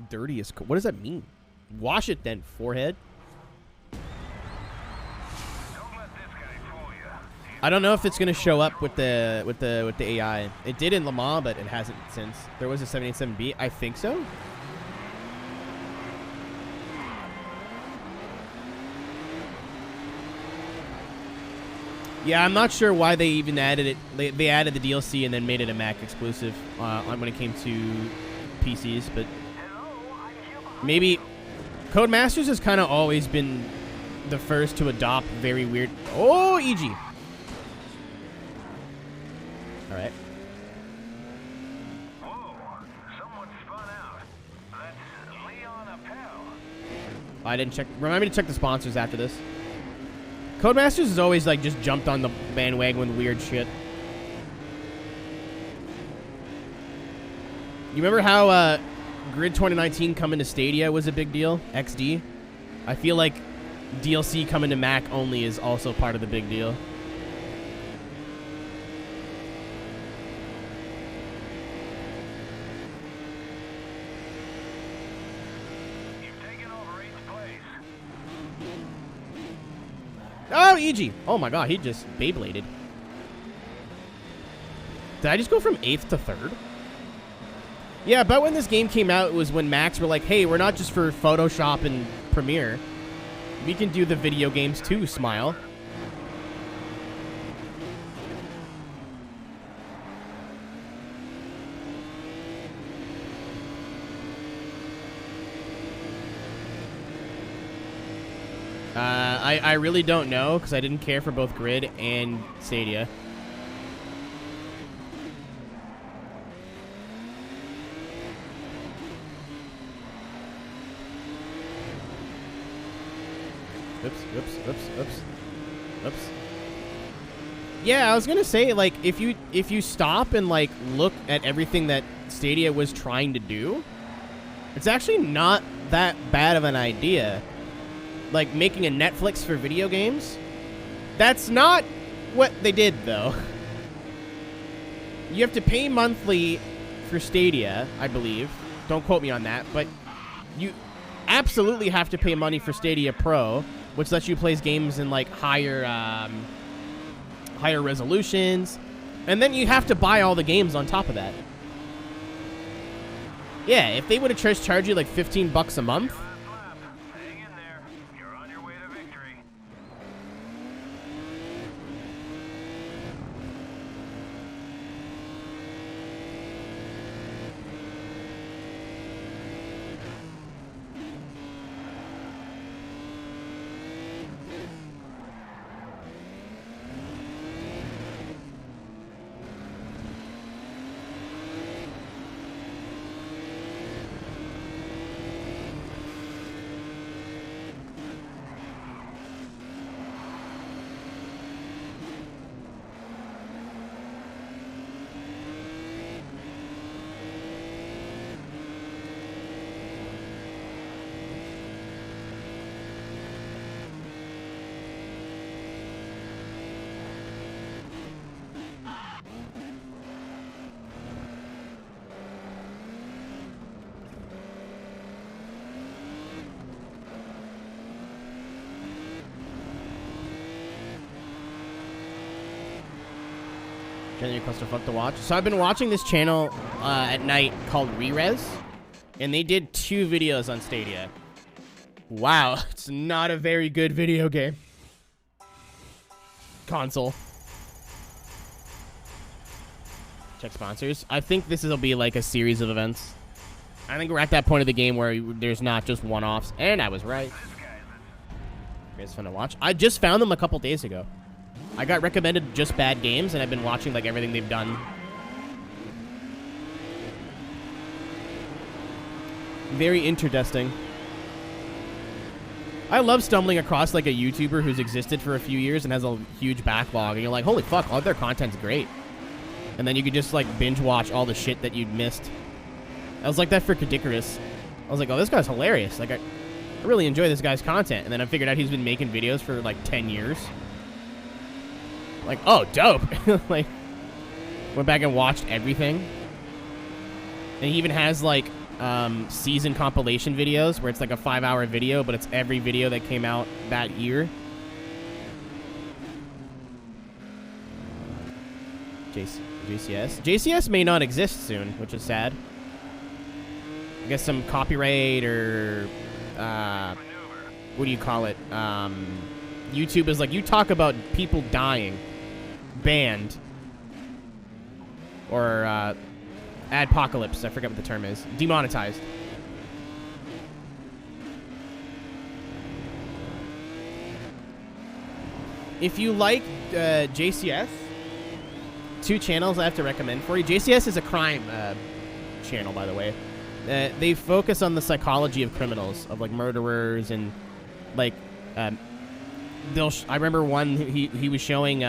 Dirty is cool. What does that mean? Wash it then, forehead. I don't know if it's gonna show up with the AI. It did in Le Mans, but it hasn't since. There was a 787B. I think so. Yeah, I'm not sure why they even added it. They added the DLC and then made it a Mac exclusive when it came to PCs, but maybe Codemasters has kind of always been the first to adopt very weird. Oh, EG. All right. Whoa, someone spun out. That's Leon Appel. I didn't check. Remind me to check the sponsors after this. Codemasters has always like just jumped on the bandwagon with weird shit. You remember how Grid 2019 coming to Stadia was a big deal? XD? I feel like DLC coming to Mac only is also part of the big deal. You've taken over 8th place. Oh, EG. Oh my god, he just Beybladed. Did I just go from 8th to 3rd? Yeah, about when this game came out, it was when Macs were like, hey, we're not just for Photoshop and Premiere. We can do the video games too, smile. I really don't know, because I didn't care for both Grid and Stadia. Oops. Yeah, I was gonna say, like, if you stop and like look at everything that Stadia was trying to do, it's actually not that bad of an idea. Like making a Netflix for video games. That's not what they did, though. You have to pay monthly for Stadia, I believe. Don't quote me on that, but you absolutely have to pay money for Stadia Pro, which lets you play games in like higher resolutions, and then you have to buy all the games on top of that. Yeah, if they would have just charged you like $15 a month. Hang in there. You're on your way to victory. Genuinely clusterfuck to watch. So I've been watching this channel at night called Re-Res, and they did 2 videos on Stadia. Wow, it's not a very good video game. Console. Check sponsors. I think this will be like a series of events. I think we're at that point of the game where there's not just one-offs, and I was right. It's fun to watch. I just found them a couple days ago. I got recommended Just Bad Games, and I've been watching like everything they've done. Very interesting. I love stumbling across like a YouTuber who's existed for a few years and has a huge backlog, and you're like, holy fuck, all their content's great. And then you could just like binge watch all the shit that you'd missed. I was like that for Kadikarus. I was like, oh, this guy's hilarious. Like, I really enjoy this guy's content. And then I figured out he's been making videos for like 10 years. Like, oh, dope. Like, went back and watched everything. And he even has like season compilation videos where it's like a 5-hour video, but it's every video that came out that year. JCS. JCS may not exist soon, which is sad. I guess some copyright or what do you call it? YouTube is like, you talk about people dying, banned, or adpocalypse. I forget what the term is. Demonetized. If you like JCS, 2 channels I have to recommend for you. JCS is a crime channel, by the way. They focus on the psychology of criminals, of like murderers, and like I remember one he was showing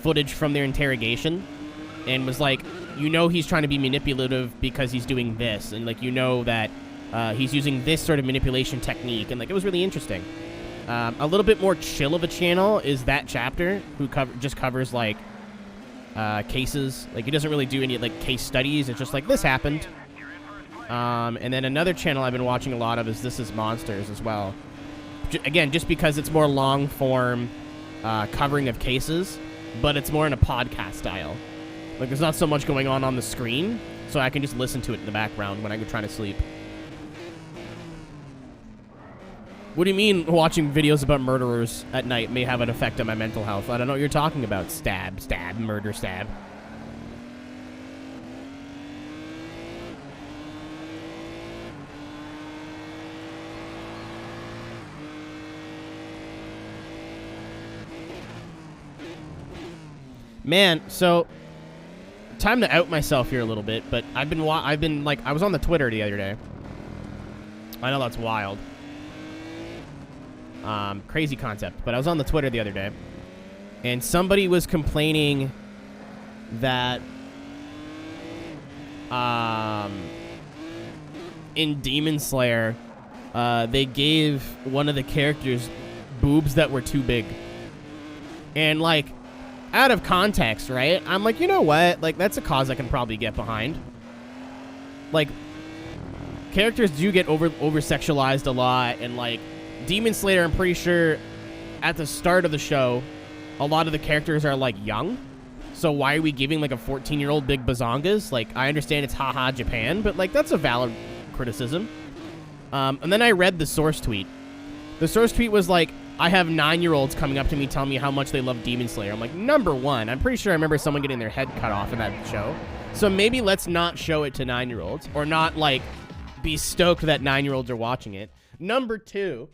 footage from their interrogation, and was like, you know, he's trying to be manipulative because he's doing this, and like, you know that he's using this sort of manipulation technique, and like, it was really interesting. A little bit more chill of a channel is That Chapter, who just covers like cases. Like, he doesn't really do any like case studies. It's just like, this happened. And then another channel I've been watching a lot of is This Is Monsters as well. Again, just because it's more long form covering of cases, but it's more in a podcast style. Like, there's not so much going on the screen, so I can just listen to it in the background when I'm trying to sleep. What do you mean watching videos about murderers at night may have an effect on my mental health? I don't know what you're talking about. Stab, stab, murder, stab. Man, so time to out myself here a little bit, but I've been like, I was on the Twitter the other day. I know that's wild. Crazy concept, but I was on the Twitter the other day, and somebody was complaining that in Demon Slayer they gave one of the characters boobs that were too big. And like, out of context, right? I'm like, you know what? Like, that's a cause I can probably get behind. Like, characters do get over-sexualized a lot, and like, Demon Slayer, I'm pretty sure at the start of the show, a lot of the characters are like young. So why are we giving like a 14-year-old big bazongas? Like, I understand it's haha Japan, but like, that's a valid criticism. And then I read the source tweet. The source tweet was like, I have 9-year-olds coming up to me telling me how much they love Demon Slayer. I'm like, number one, I'm pretty sure I remember someone getting their head cut off in that show. So maybe let's not show it to 9-year-olds, or not like be stoked that 9-year-olds are watching it. Number two,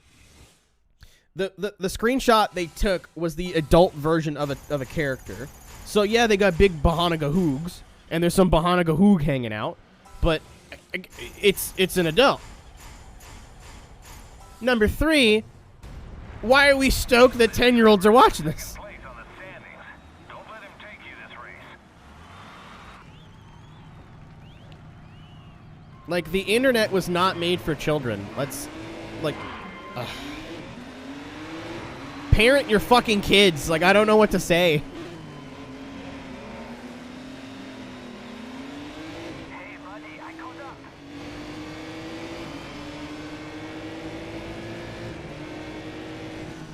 the screenshot they took was the adult version of a character. So yeah, they got big Bahana-Gahoogs, and there's some Bahana-Gahoog hanging out, but it's an adult. Number three, why are we stoked that 10-year-olds are watching this? Place on the standings. Don't let him take you this race. Like, the internet was not made for children. Let's, like, parent your fucking kids. Like, I don't know what to say. Hey, buddy, I caught up.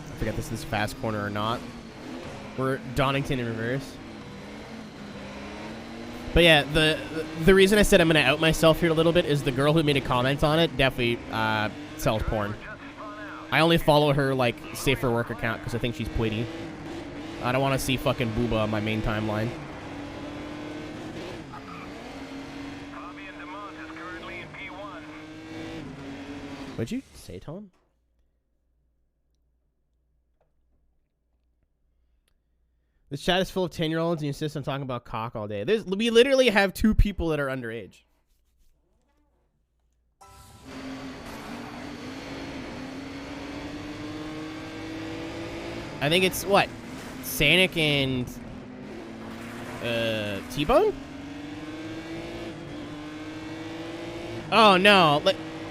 I forget this is fast corner or not. We're Donington in reverse. But yeah, the reason I said I'm gonna out myself here a little bit is the girl who made a comment on it definitely sells porn. I only follow her like safe for work account because I think she's pretty. I don't want to see fucking booba on my main timeline. What'd you say, Tom? This chat is full of 10-year-olds and you insist on talking about cock all day. We literally have 2 people that are underage. I think it's, what? Sanic and... T-Bone? Oh, no.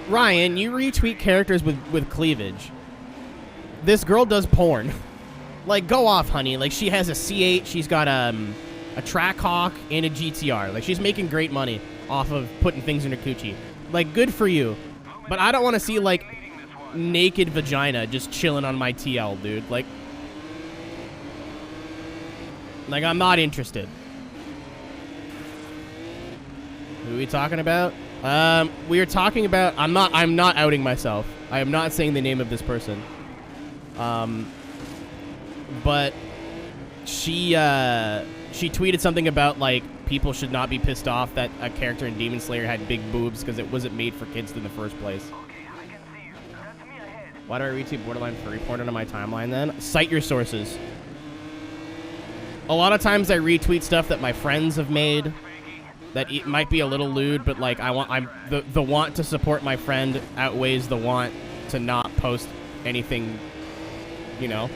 Ryan, you retweet characters with cleavage. This girl does porn. Like, go off, honey. Like, she has a C8, she's got a Trackhawk, and a GTR. Like, she's making great money off of putting things in her coochie. Like, good for you. But I don't want to see, like, naked vagina just chilling on my TL, dude. Like, I'm not interested. Who are we talking about? We are talking about... I'm not outing myself. I am not saying the name of this person. But she tweeted something about, like, people should not be pissed off that a character in Demon Slayer had big boobs because it wasn't made for kids in the first place. Why do I retweet Borderline Furry porn on my timeline then? Cite your sources. A lot of times I retweet stuff that my friends have made that it might be a little lewd, but like the want to support my friend outweighs the want to not post anything, you know.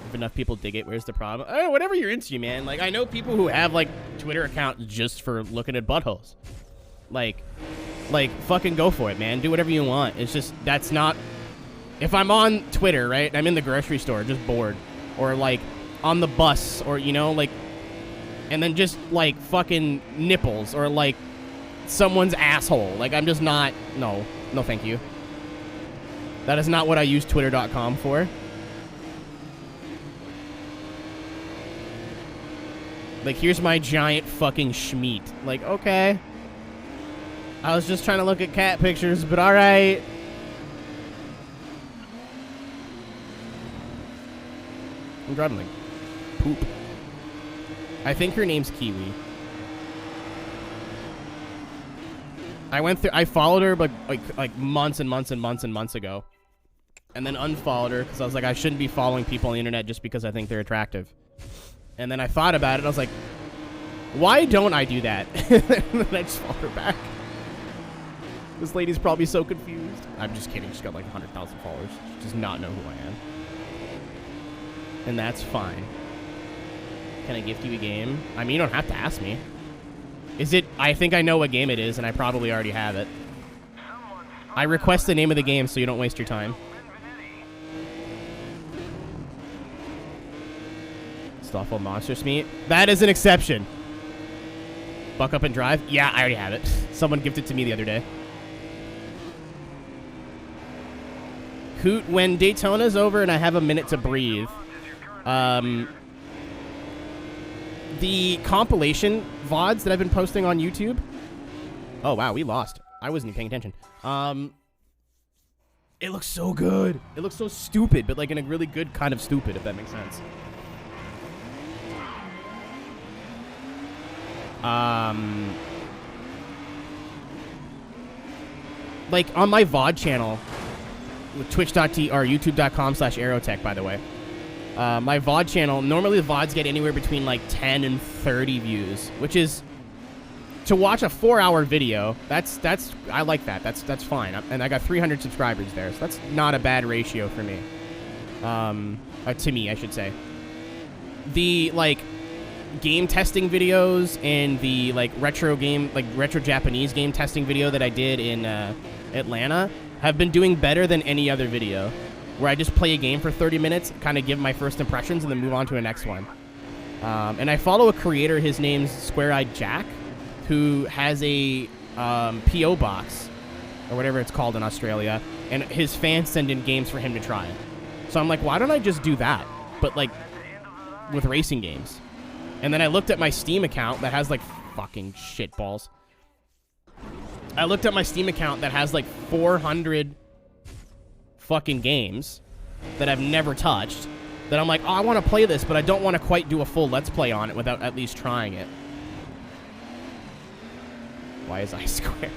If enough people dig it, where's the problem? Oh, whatever you're into, man. Like, I know people who have like Twitter accounts just for looking at buttholes. Like fucking go for it, man. Do whatever you want. It's just, that's not... If I'm on Twitter, right, I'm in the grocery store, just bored. Or, like, on the bus, or, you know, like... And then just, like, fucking nipples, or, like, someone's asshole. Like, I'm just not... No. No, thank you. That is not what I use Twitter.com for. Like, here's my giant fucking schmeat. Like, okay. I was just trying to look at cat pictures, but alright. I'm driving like poop. I think her name's Kiwi. I followed her but like months and months and months and months ago. And then unfollowed her because I was like, I shouldn't be following people on the internet just because I think they're attractive. And then I thought about it and I was like, why don't I do that? And then I just followed her back. This lady's probably so confused. I'm just kidding. She's got like 100,000 followers. She does not know who I am. And that's fine. Can I gift you a game? I mean, you don't have to ask me. Is it... I think I know what game it is, and I probably already have it. I request the name of the game so you don't waste your time. Stuffle Monsters Meat. That is an exception. Buck Up and Drive? Yeah, I already have it. Someone gifted it to me the other day. Hoot, when Daytona's over and I have a minute to breathe, the compilation VODs that I've been posting on YouTube. Oh, wow, we lost. I wasn't even paying attention. It looks so good. It looks so stupid, but like in a really good kind of stupid, if that makes sense. Like on my VOD channel, with twitch.tv or youtube.com/aeroteq, by the way. My VOD channel, normally the VODs get anywhere between like 10 and 30 views, which is, to watch a 4-hour video, that's I like that. That's fine. And I got 300 subscribers there, so that's not a bad ratio for me. To me, I should say. The like game testing videos and the like retro Japanese game testing video that I did in Atlanta have been doing better than any other video, where I just play a game for 30 minutes, kind of give my first impressions, and then move on to the next one. And I follow a creator, his name's Square-Eyed Jack, who has a P.O. box, or whatever it's called in Australia, and his fans send in games for him to try. So I'm like, why don't I just do that? But like with racing games. And then I looked at my Steam account that has like fucking shitballs. I looked at my Steam account that has like 400 fucking games that I've never touched. That I'm like, oh, I want to play this, but I don't want to quite do a full Let's Play on it without at least trying it. Why is I square?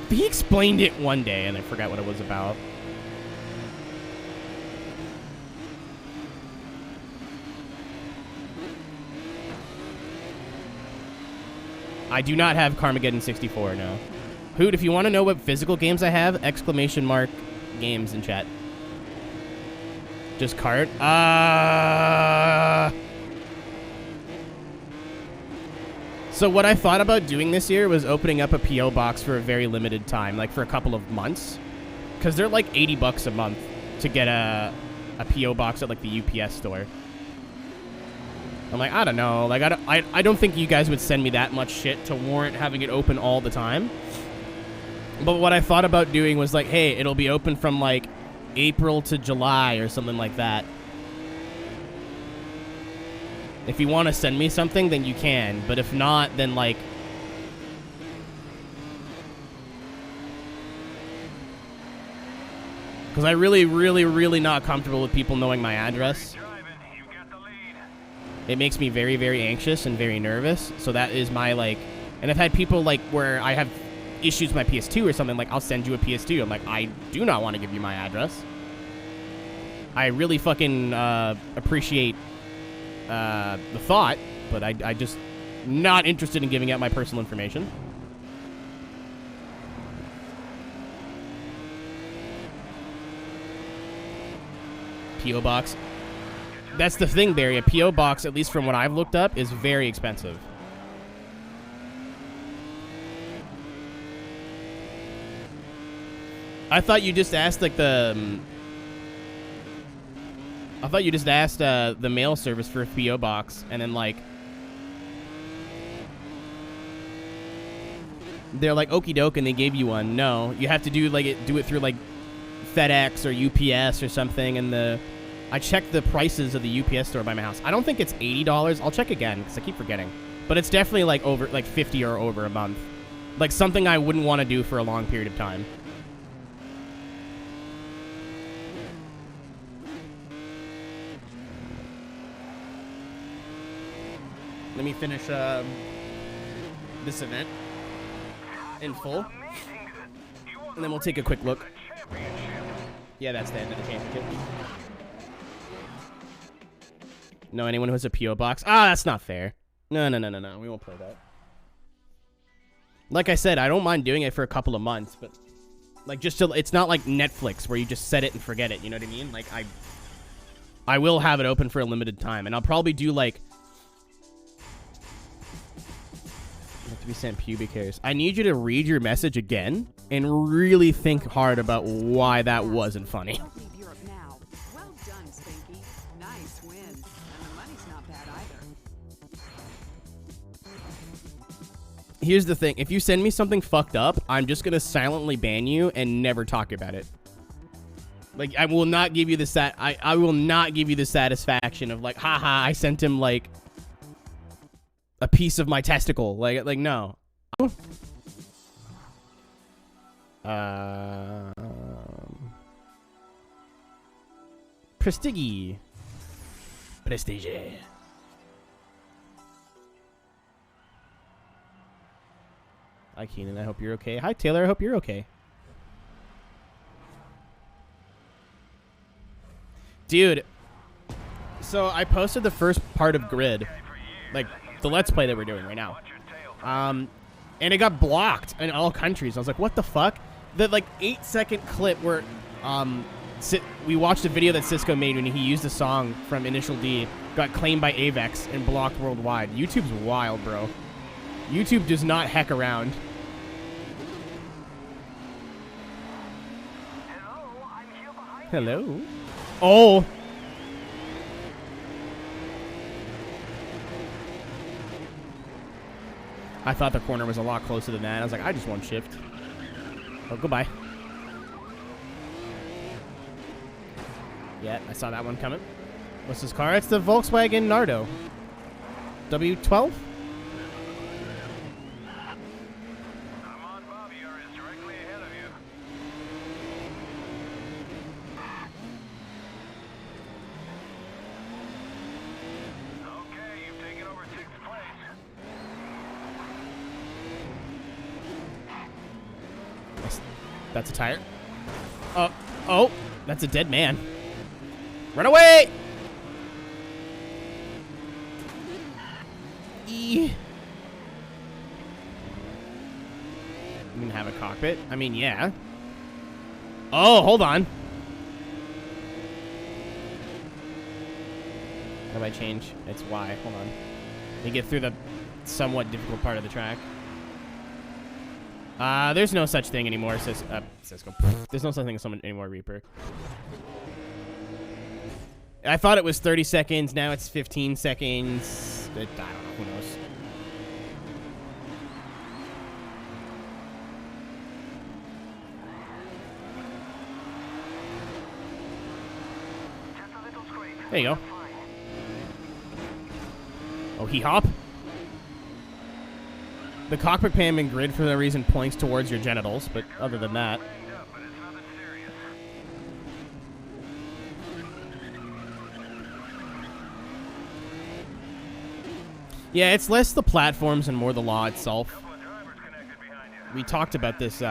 He explained it one day, and I forgot what it was about. I do not have Carmageddon 64, no. Hoot, if you want to know what physical games I have, exclamation mark games in chat. Just cart? So what I thought about doing this year was opening up a P.O. box for a very limited time, like for a couple of months. Because they're like $80 a month to get a P.O. box at like the UPS store. I'm like, I don't know. Like, I don't think you guys would send me that much shit to warrant having it open all the time. But what I thought about doing was like, hey, it'll be open from like April to July or something like that. If you want to send me something, then you can. But if not, then like... Because I really not comfortable with people knowing my address. It makes me very, very anxious and very nervous. So that is my, like... And I've had people, like, where I have issues with my PS2 or something, like, I'll send you a PS2. I'm like, I do not want to give you my address. I really fucking appreciate the thought, but I just not interested in giving out my personal information. P.O. box. That's the thing, Barry. A P.O. box, at least from what I've looked up, is very expensive. I thought you just asked, like, the... I thought you just asked the mail service for a P.O. box, and then, like... They're like, okie doke, and they gave you one. No, you have to do it through, like, FedEx or UPS or something, and I checked the prices of the UPS store by my house. I don't think it's $80. I'll check again, because I keep forgetting. But it's definitely, like, over, like, 50 or over a month. Like, something I wouldn't want to do for a long period of time. Let me finish this event in full, and then we'll take a quick look. Yeah, that's the end of the championship. No, anyone who has a P.O. box? Ah, that's not fair. No. We won't play that. Like I said, I don't mind doing it for a couple of months, but like it's not like Netflix where you just set it and forget it. You know what I mean? Like I will have it open for a limited time, and I'll probably do like. Have to be sent pubic hairs. I need you to read your message again and really think hard about why that wasn't funny. Don't leave Europe now. Well done, Spanky. Nice win. And the money's not bad either. Here's the thing. If you send me something fucked up, I'm just going to silently ban you and never talk about it. Like, I will not give you the I will not give you the satisfaction of like, haha, I sent him like a piece of my testicle. Like no. Prestige. Hi, Keenan. I hope you're okay. Hi, Taylor. I hope you're okay. Dude. So I posted the first part of Grid. Like, the Let's Play that we're doing right now. And it got blocked in all countries. I was like, what the fuck? The, like, 8-second clip where, we watched a video that Cisco made when he used a song from Initial D, got claimed by Avex and blocked worldwide. YouTube's wild, bro. YouTube does not heck around. Hello? Oh! I thought the corner was a lot closer than that. I was like, I just want shift. Oh, goodbye. Yeah, I saw that one coming. What's this car? It's the Volkswagen Nardo. W12? Come on, Bob. You're directly ahead of you. Okay, you've taken over 6th place. That's a tire. Oh, that's a dead man. Run away! You mean have a cockpit? I mean, yeah. Oh, hold on. How do I change? It's Y. Hold on. Let me get through the somewhat difficult part of the track. There's no such thing anymore, Cisco. There's no such thing as someone anymore, Reaper. I thought it was 30 seconds. Now it's 15 seconds. I don't know. Who knows? Just a little scrape. There you go. Fine. Oh, he hop? The cockpit pan and grid for no reason points towards your genitals, but other than that. Banged up, but it's nothing serious. Yeah, it's less the platforms and more the law itself. Couple of drivers connected behind you. We talked about this,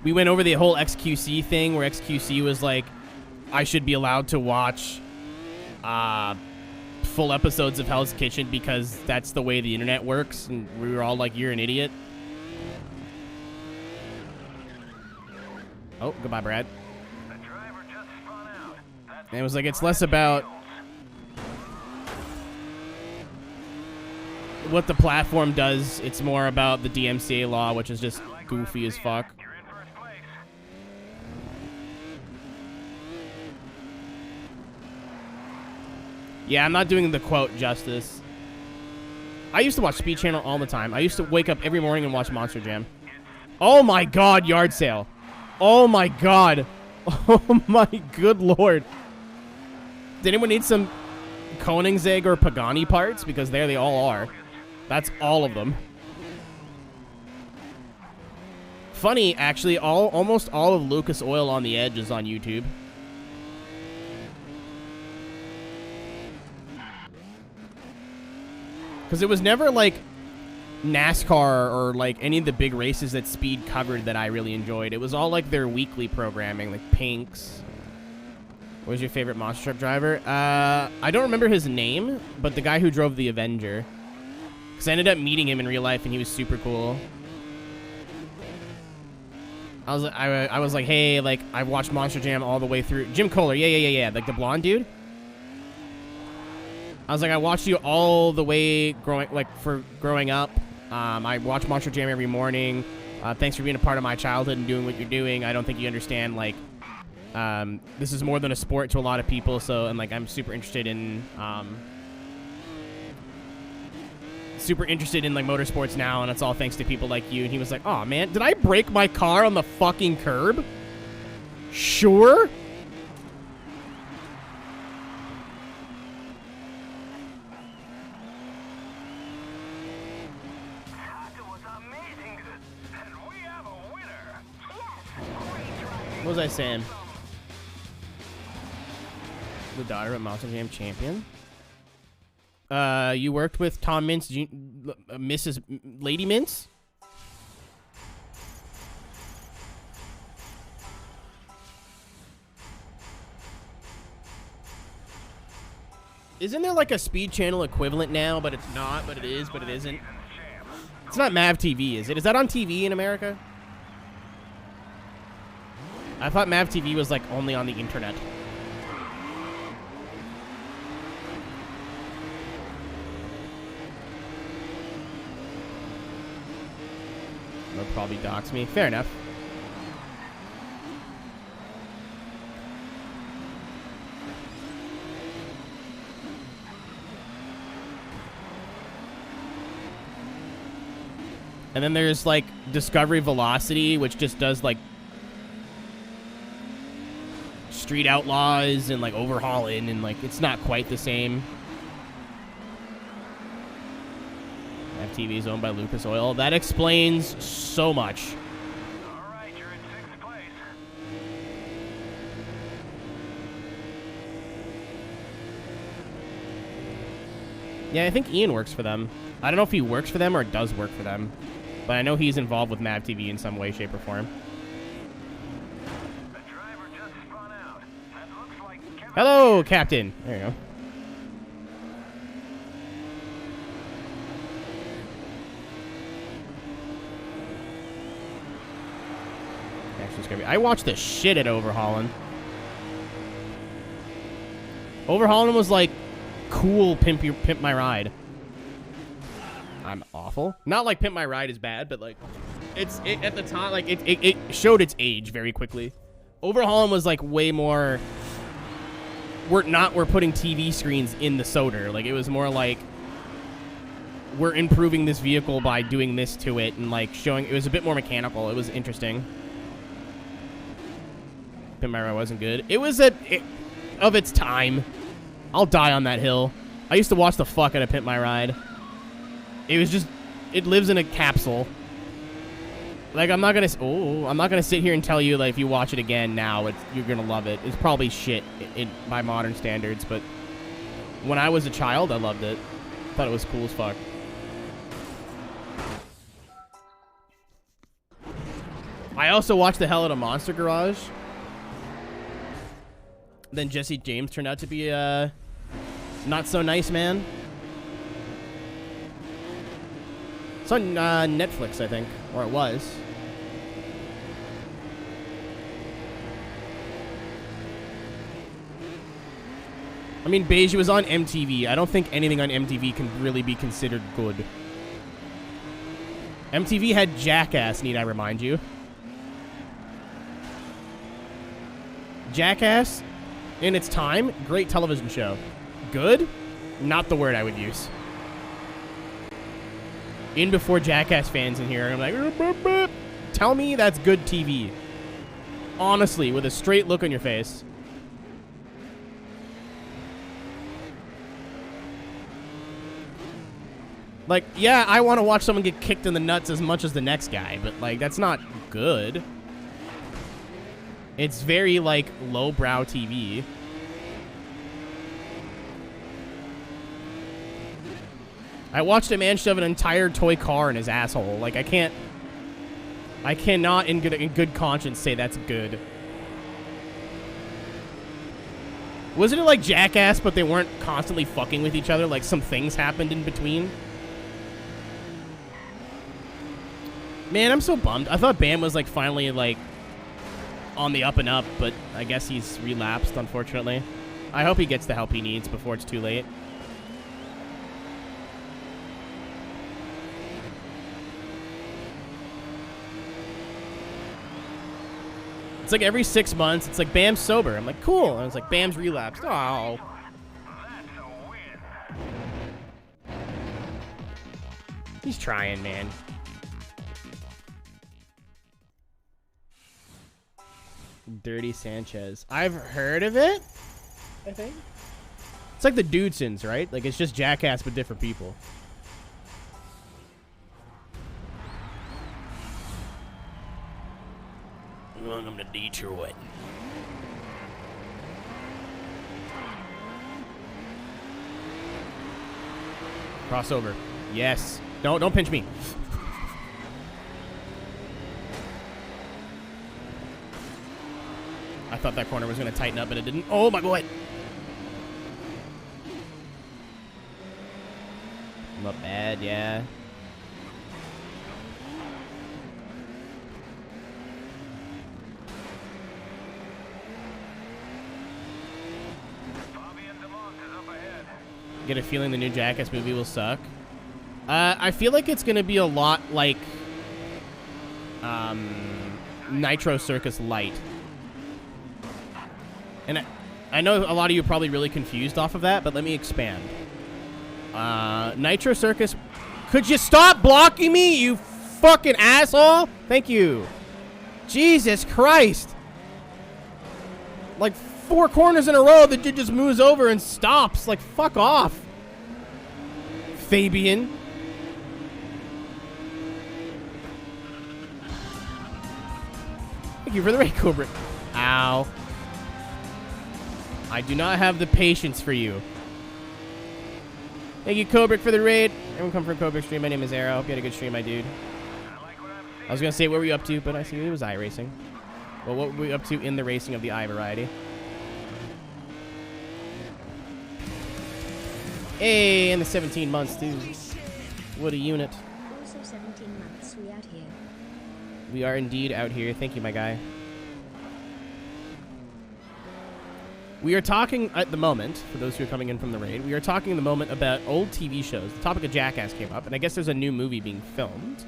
we went over the whole XQC thing where XQC was like, I should be allowed to watch, full episodes of Hell's Kitchen because that's the way the internet works, and we were all like, you're an idiot. Oh, goodbye, Brad. The driver just spun out. That's And it was like, it's less about what the platform does, it's more about the DMCA law, which is just goofy as fuck. You're in 1st place. Yeah, I'm not doing the quote justice. I used to watch Speed Channel all the time. I used to wake up every morning and watch Monster Jam. Oh my god, yard sale. Oh my god. Oh my good lord. Did anyone need some Koenigsegg or Pagani parts? Because there they all are. That's all of them. Funny, actually, almost all of Lucas Oil on the Edge is on YouTube. Because it was never like NASCAR or like any of the big races that Speed covered that I really enjoyed. It was all like their weekly programming, like Pinks. What was your favorite monster truck driver? I don't remember his name, but the guy who drove the Avenger. Because I ended up meeting him in real life and he was super cool. I was like, hey, like, I've watched Monster Jam all the way through. Jim Kohler, yeah. Like the blonde dude. I was like, I watched you all the way growing up. I watch Monster Jam every morning. Thanks for being a part of my childhood and doing what you're doing. I don't think you understand, like, this is more than a sport to a lot of people. So, and like, I'm super interested in like motorsports now, and it's all thanks to people like you. And he was like, oh man, did I break my car on the fucking curb? Sure. That was amazing. And we have a winner. Yes. Great driving. What was I saying? The daughter of Monster Jam champion. You worked with Tom Mintz, Mrs. Lady Mintz? Isn't there like a Speed Channel equivalent now, but it's not, but it is, but it isn't? It's not Mav TV, is it? Is that on TV in America? I thought Mav TV was like only on the internet. They'll probably dox me. Fair enough. And then there's like Discovery Velocity, which just does like Street Outlaws and like Overhauling, and like it's not quite the same. FTV is owned by Lucas Oil. That explains so much. All right, you're in 6th place. Yeah, I think Ian works for them. I don't know if he works for them or does work for them, but I know he's involved with Mav TV in some way, shape, or form. The driver just spun out. That looks like Kevin. Hello, Captain. There you go. I watched the shit at Overhauling. Overhauling was like cool Pimp My Ride. I'm awful. Not like Pimp My Ride is bad, but like at the time, like it showed its age very quickly. Overhauling was like way more. We're putting TV screens in the Soder. Like it was more like we're improving this vehicle by doing this to it and like showing. It was a bit more mechanical. It was interesting. Pimp My Ride wasn't good. It was of its time. I'll die on that hill. I used to watch the fuck out of Pimp My Ride. It was just, it lives in a capsule. Like I'm not gonna sit here and tell you like if you watch it again now, you're gonna love it. It's probably shit by modern standards, but when I was a child, I loved it. Thought it was cool as fuck. I also watched the hell out of Monster Garage. Then Jesse James turned out to be a not so nice man. It's on Netflix, I think, or it was. I mean, Beige was on MTV. I don't think anything on MTV can really be considered good. MTV had Jackass, need I remind you. Jackass, in its time, great television show. Good? Not the word I would use. In before Jackass fans in here, I'm like, "Boop, boop." Tell me that's good TV. Honestly, with a straight look on your face. Like, yeah, I want to watch someone get kicked in the nuts as much as the next guy, but like, that's not good. It's very, like, lowbrow TV. I watched a man shove an entire toy car in his asshole. Like, I cannot in good conscience say that's good. Wasn't it like Jackass, but they weren't constantly fucking with each other? Like, some things happened in between? Man, I'm so bummed. I thought Bam was, like, finally, like, on the up and up, but I guess he's relapsed, unfortunately. I hope he gets the help he needs before it's too late. It's like every 6 months, it's like, Bam's sober. I'm like, cool. And it's like, Bam's relapsed. Oh. That's a win. He's trying, man. Dirty Sanchez. I've heard of it, I think. It's like the Dudesons, right? Like, it's just Jackass, but different people. Welcome to Detroit. Crossover. Yes. Don't pinch me. I thought that corner was going to tighten up, but it didn't. Oh, my God. Not bad, yeah. Get a feeling the new Jackass movie will suck. I feel like it's going to be a lot like Nitro Circus Light. And I know a lot of you are probably really confused off of that, but let me expand. Nitro Circus... Could you stop blocking me, you fucking asshole? Thank you. Jesus Christ. Like, 4 corners in a row, the dude just moves over and stops. Like, fuck off. Fabian. Thank you for the raid, Cobra. Ow. I do not have the patience for you. Thank you, Kubrick, for the raid. Everyone come from Kubrick stream. My name is Arrow. Hope you had a good stream, my dude. I was going to say, what were you up to? But I see it was iRacing. Well, what were we up to in the racing of the I variety? Hey, in the 17 months, too. What a unit. Also 17 months, we out here. We are indeed out here. Thank you, my guy. We are talking at the moment, for those who are coming in from the raid, we are talking at the moment about old TV shows. The topic of Jackass came up, and I guess there's a new movie being filmed.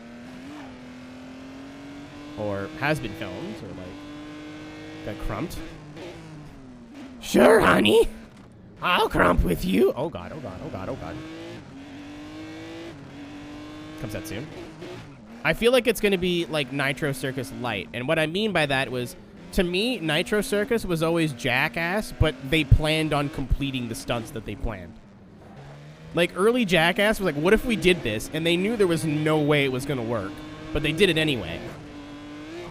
Or has been filmed, or like, got crumped. Sure, honey. I'll crump with you. Oh, God, oh, God, oh, God, oh, God. Comes out soon. I feel like it's going to be like Nitro Circus Light. And what I mean by that was, to me, Nitro Circus was always Jackass, but they planned on completing the stunts that they planned. Like, early Jackass was like, what if we did this? And they knew there was no way it was going to work, but they did it anyway.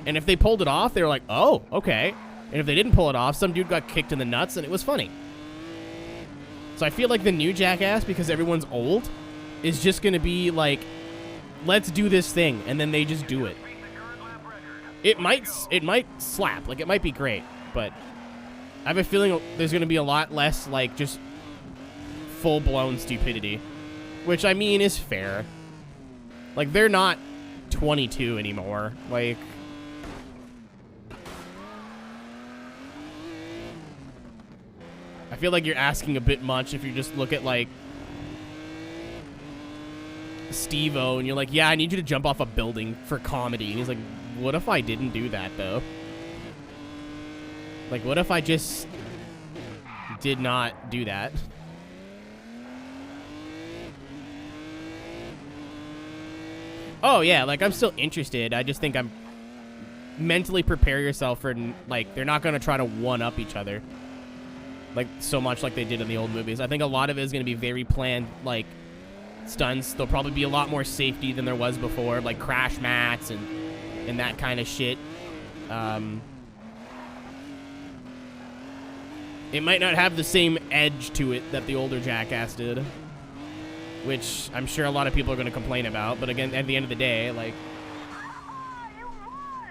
And if they pulled it off, they were like, oh, okay. And if they didn't pull it off, some dude got kicked in the nuts, and it was funny. So I feel like the new Jackass, because everyone's old, is just going to be like, let's do this thing, and then they just do it. It might slap, like it might be great, but I have a feeling there's going to be a lot less like just full-blown stupidity, which I mean is fair. Like, they're not 22 anymore. Like, I feel like you're asking a bit much if you just look at like Steve-O and you're like, yeah, I need you to jump off a building for comedy. And he's like, what if I didn't do that, though? Like, what if I just did not do that? Oh, yeah, like, I'm still interested. I just think I'm... Mentally prepare yourself for, like, they're not going to try to one-up each other. Like, so much like they did in the old movies. I think a lot of it is going to be very planned, like, stunts. There'll probably be a lot more safety than there was before, like crash mats and that kind of shit. It might not have the same edge to it that the older Jackass did, which I'm sure a lot of people are going to complain about. But again, at the end of the day, like,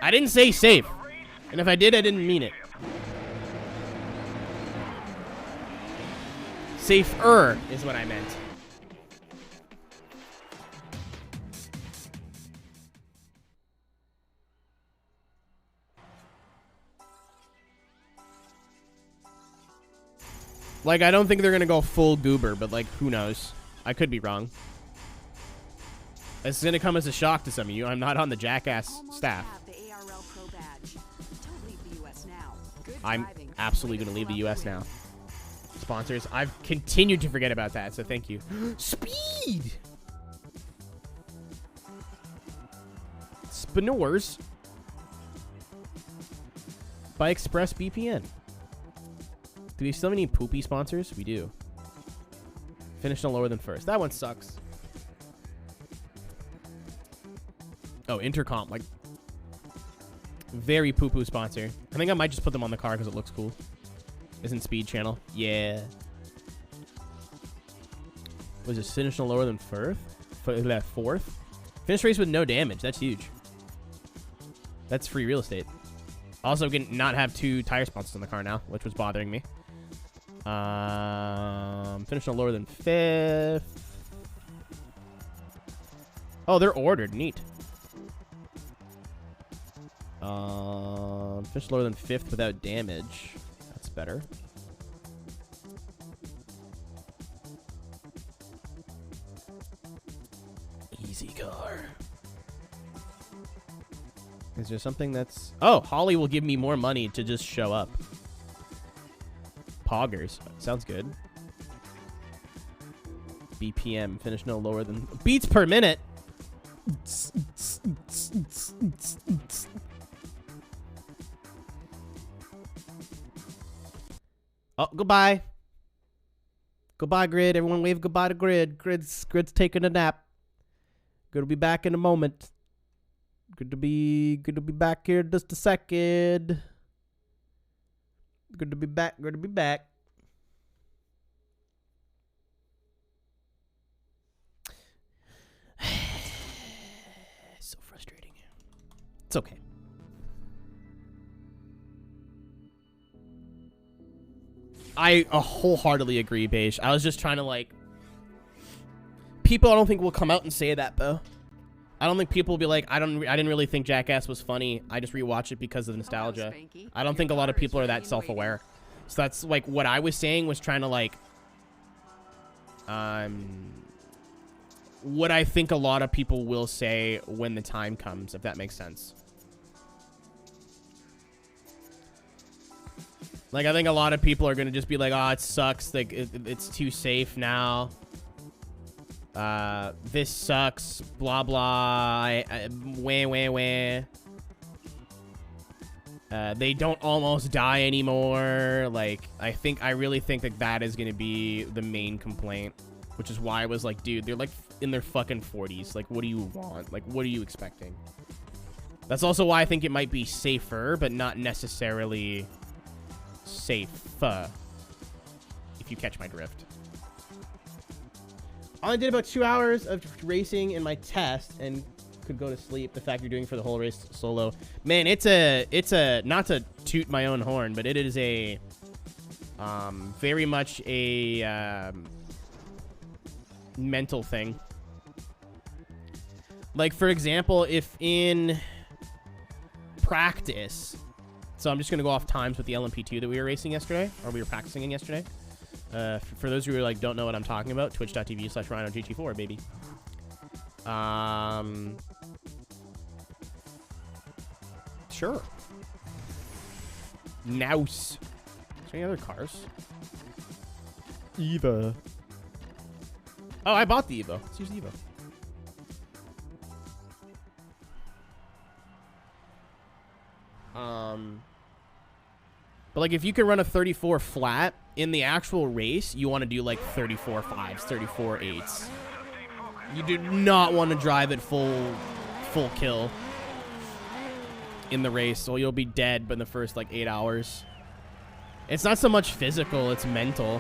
I didn't say safe, and if I did, I didn't mean it. Safer is what I meant. Like, I don't think they're going to go full goober, but, like, who knows? I could be wrong. It's going to come as a shock to some of you. I'm not on the Jackass staff. I'm absolutely going to leave the U.S. now. Sponsors, I've continued to forget about that, so thank you. Speed! Spinors by ExpressVPN. Do we still have any poopy sponsors? We do. Finish no lower than first. That one sucks. Oh, Intercom. Like, very poo-poo sponsor. I think I might just put them on the car because it looks cool. Isn't Speed Channel? Yeah. Was it finish no lower than fourth? Finish race with no damage. That's huge. That's free real estate. Also, can not have 2 tire sponsors on the car now, which was bothering me. Finish no lower than 5th. Oh, they're ordered. Neat. Finish lower than 5th without damage. That's better. Easy car. Is there something that's... Oh, Holly will give me more money to just show up. Poggers. Sounds good. BPM. Finish no lower than... Beats per minute! Oh, goodbye. Goodbye, Grid. Everyone wave goodbye to Grid. Grid's taking a nap. Good to be back in a moment. Good to be back here in just a second. Good to be back. Good to be back. So frustrating. It's okay. I wholeheartedly agree, Beige. I was just trying to, like... People, I don't think will come out and say that, though. I don't think people will be like, I didn't really think Jackass was funny. I just rewatched it because of nostalgia. I don't think a lot of people are that self-aware. So that's, like, what I was saying was trying to, like... what I think a lot of people will say when the time comes, if that makes sense. Like, I think a lot of people are going to just be like, oh, it sucks. Like, it's too safe now. This sucks. Blah, blah. Wah. They don't almost die anymore. Like, I really think that is going to be the main complaint. Which is why I was like, dude, they're like in their fucking 40s. Like, what do you want? Like, what are you expecting? That's also why I think it might be safer, but not necessarily... safe, if you catch my drift. I only did about 2 hours of racing in my test and could go to sleep. The fact you're doing for the whole race solo, man, it's a not to toot my own horn, but it is a very much a mental thing. Like, for example, if in practice, so I'm just going to go off times with the LMP2 that we were racing yesterday, or we were practicing in yesterday. For those of you who like don't know what I'm talking about, twitch.tv/RhinoGT4, baby. Sure. Nouse. Is there any other cars? Eva. Oh, I bought the Evo. Let's use the Evo. But like, if you can run a 34 flat in the actual race, you want to do like 34 5s, 34 8s. You do not want to drive it full kill in the race, so you'll be dead in the first like 8 hours. It's not so much physical, it's mental.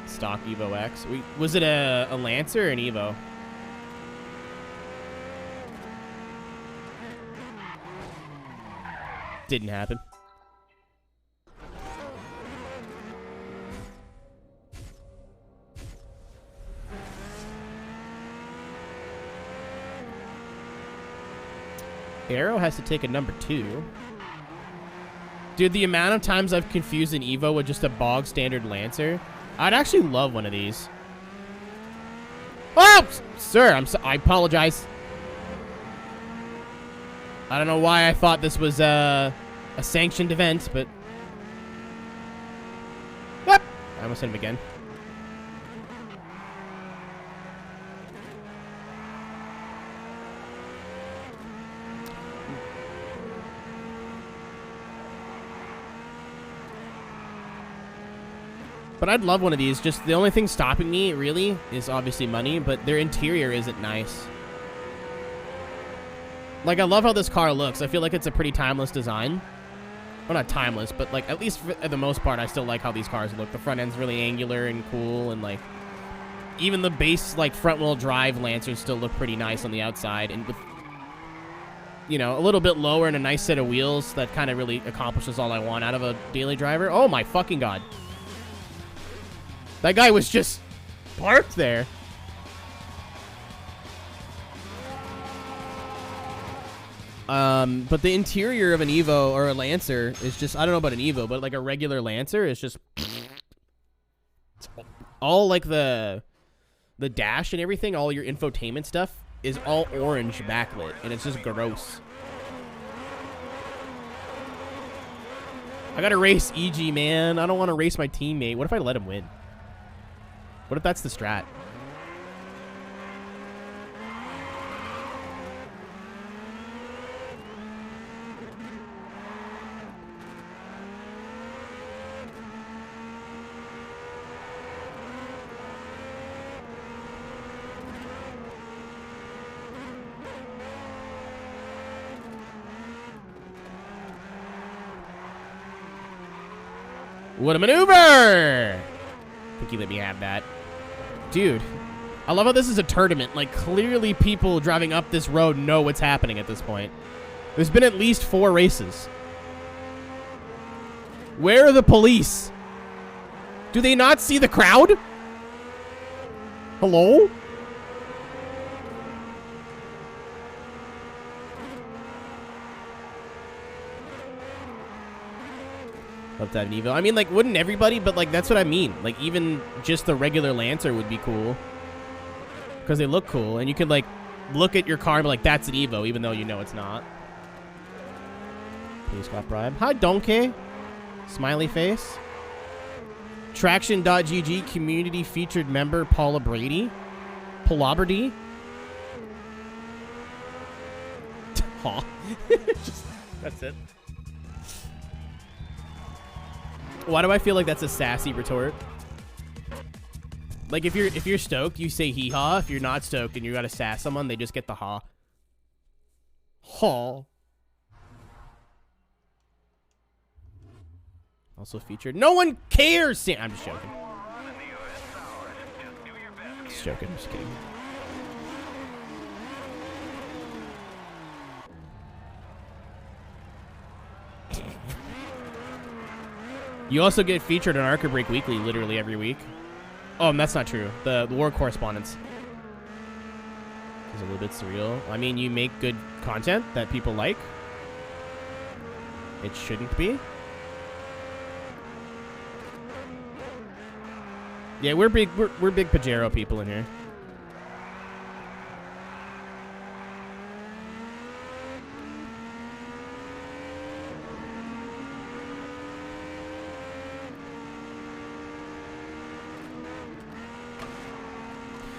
Stock Evo X. Was it a Lancer or an Evo? Didn't happen. Aero has to take a number 2. Dude, the amount of times I've confused an Evo with just a bog standard Lancer, I'd actually love one of these. Oh, sir, I apologize. I don't know why I thought this was a sanctioned event, but... Whoop! I almost hit him again. But I'd love one of these. Just the only thing stopping me, really, is obviously money, but their interior isn't nice. Like, I love how this car looks. I feel like it's a pretty timeless design. Well, not timeless, but, like, at least for the most part, I still like how these cars look. The front end's really angular and cool, and, like, even the base, like, front-wheel drive Lancers still look pretty nice on the outside. And with, you know, a little bit lower and a nice set of wheels, that kind of really accomplishes all I want out of a daily driver. Oh, my fucking God. That guy was just parked there. But the interior of an Evo or a Lancer is just, I don't know about an Evo, but like a regular Lancer is just all like the dash and everything, all your infotainment stuff is all orange backlit, and it's just gross. I gotta race EG, man. I don't want to race my teammate. What if I let him win? What if that's the strat? What a maneuver! I think he let me have that. Dude, I love how this is a tournament. Like, clearly people driving up this road know what's happening at this point. There's been at least 4 races. Where are the police? Do they not see the crowd? Hello? Love to have an Evo. I mean, like, wouldn't everybody? But, like, that's what I mean. Like, even just the regular Lancer would be cool. Because they look cool. And you could, like, look at your car and be like, that's an Evo, even though you know it's not. Please got bribe. Hi, Donkey. Smiley face. Traction.gg community featured member Paula Brady. Palabrady. Aw. That's it. Why do I feel like that's a sassy retort? Like, if you're stoked, you say hee-haw. If you're not stoked and you gotta sass someone, they just get the ha. Ha. Also featured. No one cares! I'm just joking. Just joking, just kidding. You also get featured on Arca Break Weekly literally every week. Oh, and that's not true. The war correspondence is a little bit surreal. I mean, you make good content that people like. It shouldn't be. Yeah, we're big Pajero people in here.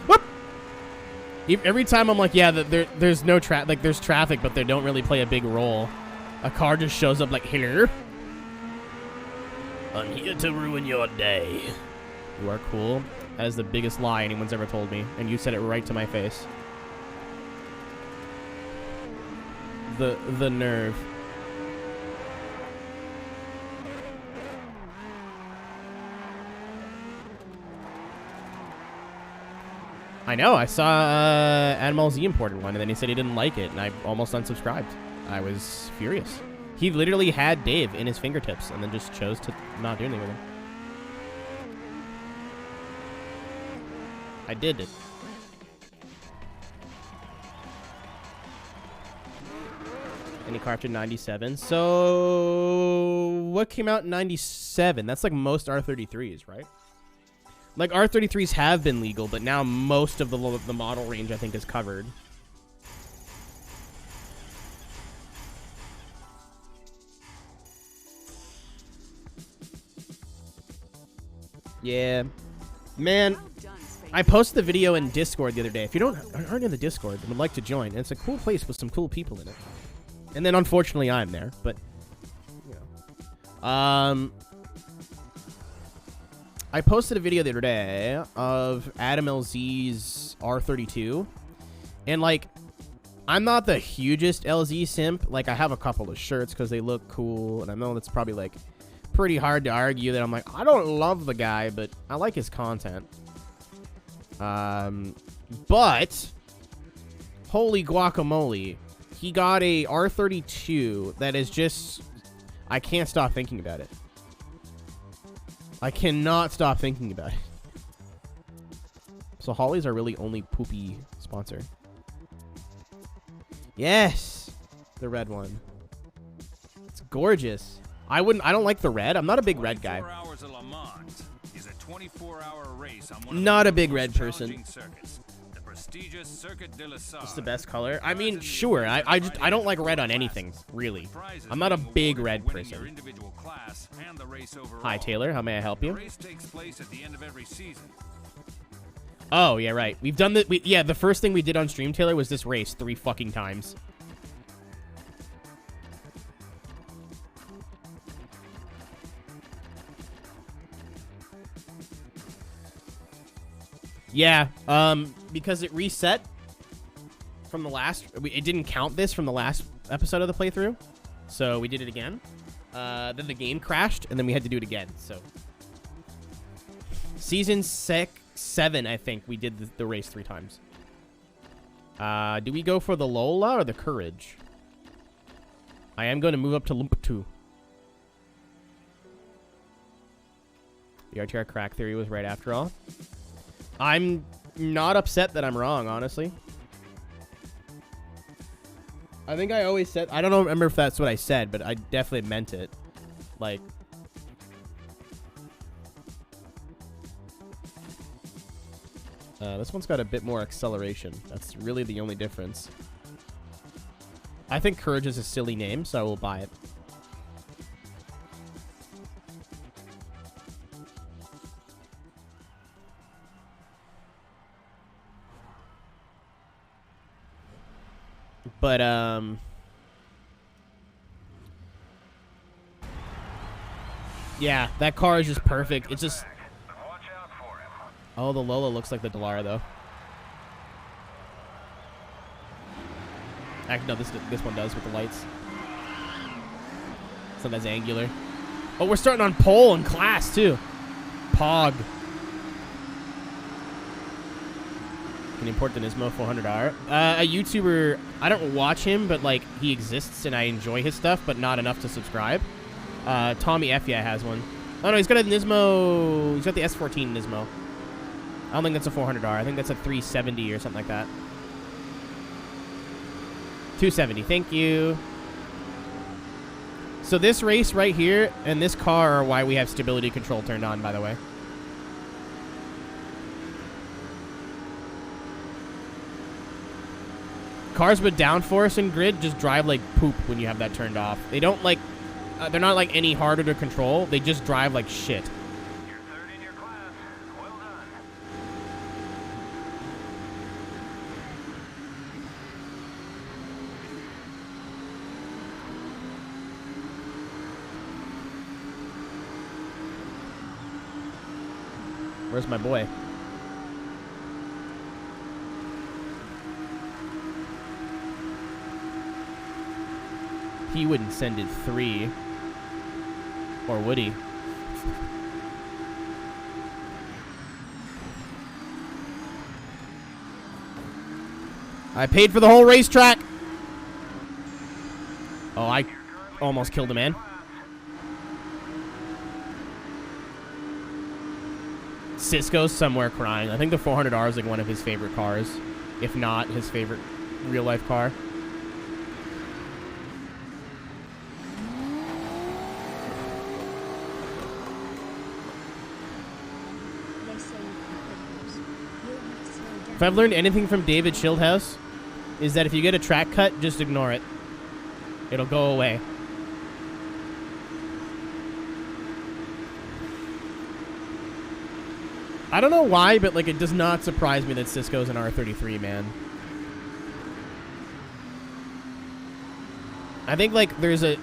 Whoop! Every time I'm like, yeah, there's no there's traffic, but they don't really play a big role. A car just shows up like, hello. I'm here to ruin your day. You are cool. That is the biggest lie anyone's ever told me, and you said it right to my face. The nerve. I know. I saw Animal Z imported one, and then he said he didn't like it, and I almost unsubscribed. I was furious. He literally had Dave in his fingertips, and then just chose to not do anything with him. I did it. Any car after 97. So what came out in 97? That's like most R33s, right? Like R33s have been legal, but now most of the model range I think is covered. Yeah. Man, I posted the video in Discord the other day. If you aren't in the Discord and would like to join, it's a cool place with some cool people in it. And then unfortunately I'm there, but you know. I posted a video the other day of Adam LZ's R32. And like, I'm not the hugest LZ simp. Like, I have a couple of shirts because they look cool, and I know that's probably like pretty hard to argue that I'm like, I don't love the guy, but I like his content. But holy guacamole, he got a R32 that is just, I can't stop thinking about it. I cannot stop thinking about it. So Holly's our really only poopy sponsor. Yes, the red one. It's gorgeous. I don't like the red. I'm not a big red guy. Not a big red person. It's the best color. I mean, sure. I don't like red on anything, really. I'm not a big red person. Hi, Taylor. How may I help you? Oh, yeah, right. We've done the... yeah, the first thing we did on stream, Taylor, was this race 3 fucking times. Yeah, because it reset from the last... It didn't count this from the last episode of the playthrough. So we did it again. Then the game crashed, and then we had to do it again. So season 7, I think we did the race 3 times. Do we go for the Lola or the Courage? I am going to move up to Loop 2. The RTR crack theory was right after all. I'm not upset that I'm wrong, honestly. I think I always said... I don't remember if that's what I said, but I definitely meant it. Like... this one's got a bit more acceleration. That's really the only difference. I think Courage is a silly name, so I will buy it. But, yeah, that car is just perfect. It's just... Oh, the Lola looks like the Dallara, though. Actually, no, this one does with the lights. It's not as angular. Oh, we're starting on pole in class, too. Pog. Can you import the Nismo 400R? A YouTuber, I don't watch him, but, like, he exists, and I enjoy his stuff, but not enough to subscribe. Tommy F, yeah, has one. Oh, no, he's got a Nismo... He's got the S14 Nismo. I don't think that's a 400R. I think that's a 370 or something like that. 270. Thank you. So this race right here and this car are why we have stability control turned on, by the way. Cars with downforce and grid just drive like poop when you have that turned off. They don't like... they're not like any harder to control. They just drive like shit. You're third in your class. Well done. Where's my boy? He wouldn't send it 3. Or would he? I paid for the whole racetrack. Oh, I almost killed a man. Cisco's somewhere crying. I think the 400R is like one of his favorite cars, if not his favorite real-life car. They say you can put you'll have to slow down. If I've learned anything from David Schildhouse, is that if you get a track cut, just ignore it. It'll go away. I don't know why, but like it does not surprise me that Cisco's an R33, man. I think like there's a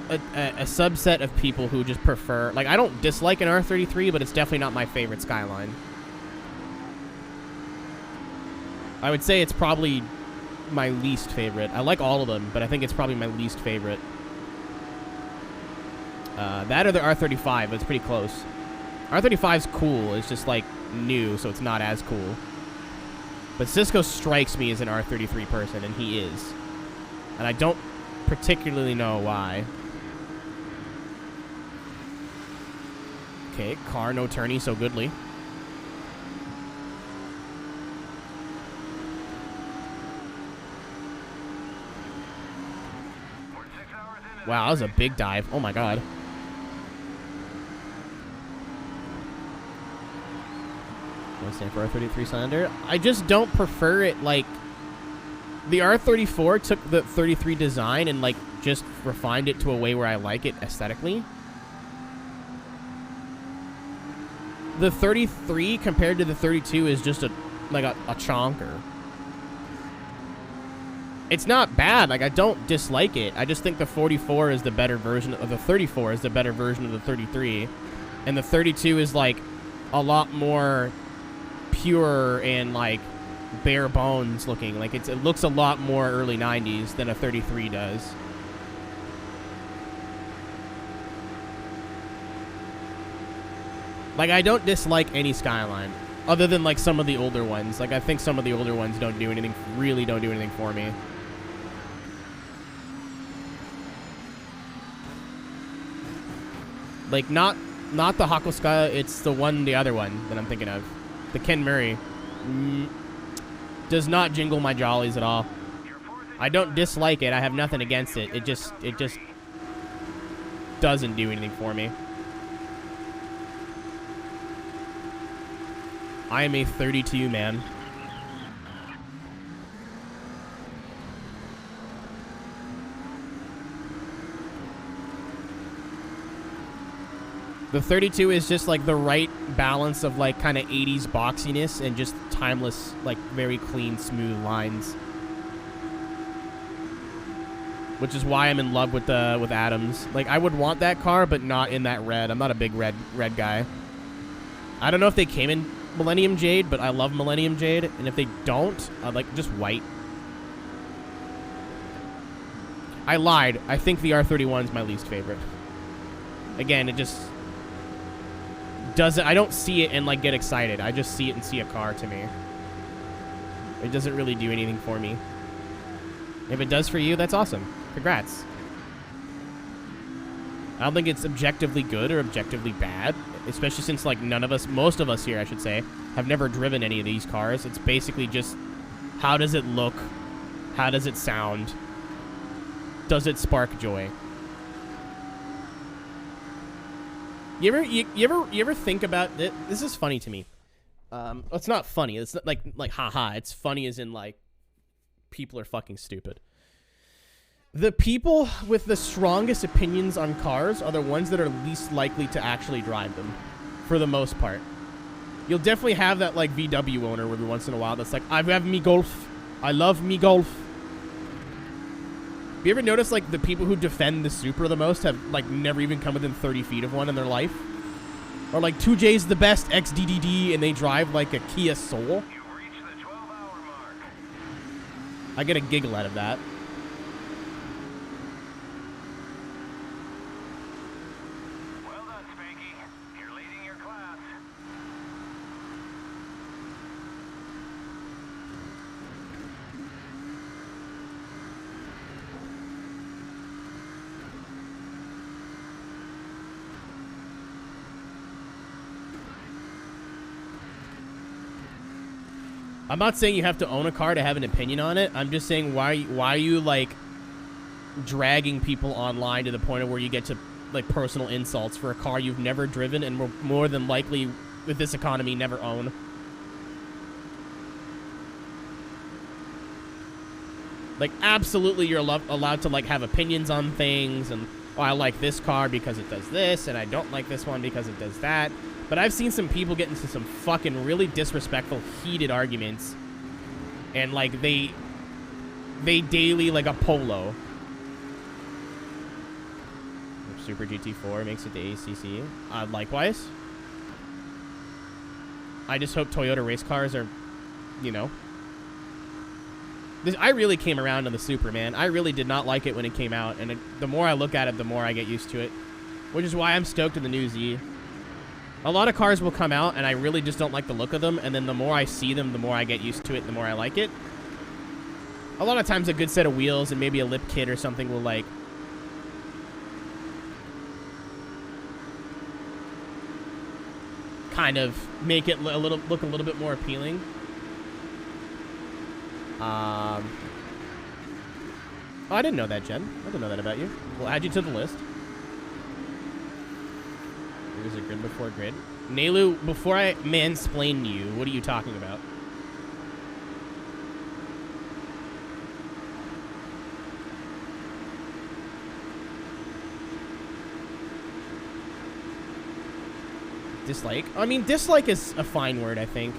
subset of people who just prefer... Like, I don't dislike an R33, but it's definitely not my favorite Skyline. I would say it's probably my least favorite. I like all of them, but I think it's probably my least favorite. That or the R35, but it's pretty close. R35's cool. It's just, like, new, so it's not as cool. But Cisco strikes me as an R33 person, and he is. And I don't particularly know why. Okay, car, no tourney, so goodly. Wow, that was a big dive. Oh my god. No stand for R33 cylinder. I just don't prefer it. Like, the R34 took the 33 design and like just refined it to a way where I like it aesthetically. The 33 compared to the 32 is just a chonker. It's not bad. Like, I don't dislike it. I just think the 44 is the better version of the 34 is the better version of the 33, and the 32 is like a lot more pure and like bare bones looking. Like it looks a lot more early 90s than a 33 does. Like, I don't dislike any Skyline, other than, like, some of the older ones. Like, I think some of the older ones don't do anything, really don't do anything for me. Like, not the Hakosuka, it's the other one that I'm thinking of. The Ken Murray. Does not jingle my jollies at all. I don't dislike it. I have nothing against it. It just doesn't do anything for me. I am a 32 man. The 32 is just like the right balance of like kind of 80s boxiness and just timeless, like very clean, smooth lines. Which is why I'm in love with Adams. Like, I would want that car, but not in that red. I'm not a big red guy. I don't know if they came in Millennium Jade, but I love Millennium Jade. And if they don't, I'd like just white. I lied. I think the R31 is my least favorite. Again, it just doesn't. I don't see it and like get excited. I just see it and see a car to me. It doesn't really do anything for me. If it does for you, that's awesome. Congrats. I don't think it's objectively good or objectively bad, especially since like most of us here, I should say, have never driven any of these cars. It's basically just, how does it look? How does it sound? Does it spark joy? You ever think about it? This is funny to me. It's not funny. It's not like haha. It's funny as in like people are fucking stupid. The people with the strongest opinions on cars are the ones that are least likely to actually drive them, for the most part. You'll definitely have that like VW owner every once in a while that's like, I have me Golf. I love me Golf. Have you ever noticed like the people who defend the Supra the most have like never even come within 30 feet of one in their life? Or like 2J's the best XDDD and they drive like a Kia Soul? You've reached the 12-hour mark. I get a giggle out of that. Well done, Spanky. You're leading your class. I'm not saying you have to own a car to have an opinion on it. I'm just saying why are you like dragging people online to the point of where you get to like personal insults for a car you've never driven and will more than likely with this economy never own. Like absolutely you're allowed to like have opinions on things and oh, I like this car because it does this and I don't like this one because it does that. But I've seen some people get into some fucking really disrespectful, heated arguments. And, like, they daily, like, a Polo. Super GT4 makes it to ACC. Likewise. I just hope Toyota race cars are, you know. I really came around to the Supra, man. I really did not like it when it came out. And the more I look at it, the more I get used to it. Which is why I'm stoked in the new Z. A lot of cars will come out, and I really just don't like the look of them, and then the more I see them, the more I get used to it, the more I like it. A lot of times a good set of wheels and maybe a lip kit or something will, like, kind of make it look a little bit more appealing. Oh, I didn't know that, Jen. I didn't know that about you. We'll add you to the list. There's a grid before grid. Nelu, before I mansplain you, what are you talking about? Dislike? I mean, dislike is a fine word, I think.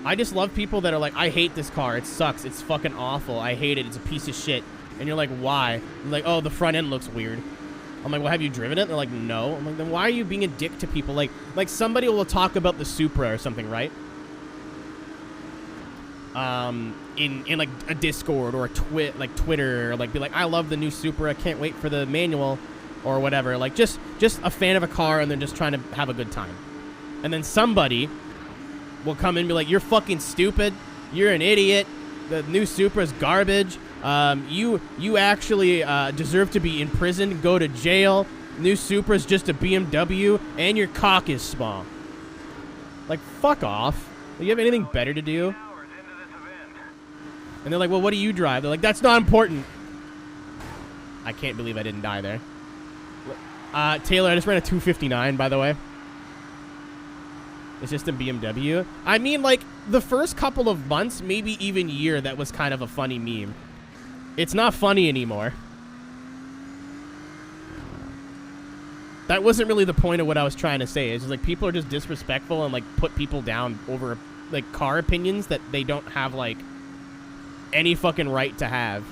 I just love people that are like, I hate this car. It sucks. It's fucking awful. I hate it. It's a piece of shit. And you're like, why? You're like, oh, the front end looks weird. I'm like, well, have you driven it? They're like, no. I'm like, then why are you being a dick to people? Like somebody will talk about the Supra or something, right? In like a Discord or a Twitter, or like be like, I love the new Supra. I can't wait for the manual. or whatever. Like, just a fan of a car and they're just trying to have a good time. And then somebody will come in and be like, you're fucking stupid. You're an idiot. The new Supra is garbage. You actually deserve to be in prison, go to jail. New Supra is just a BMW, and your cock is small. Like, fuck off. Do you have anything better to do? And they're like, well, what do you drive? They're like, that's not important. I can't believe I didn't die there. Taylor, I just ran a 259, by the way. It's just a BMW. I mean, like, the first couple of months, maybe even year, that was kind of a funny meme. It's not funny anymore. That wasn't really the point of what I was trying to say. It's just like people are just disrespectful and like put people down over like car opinions that they don't have like any fucking right to have.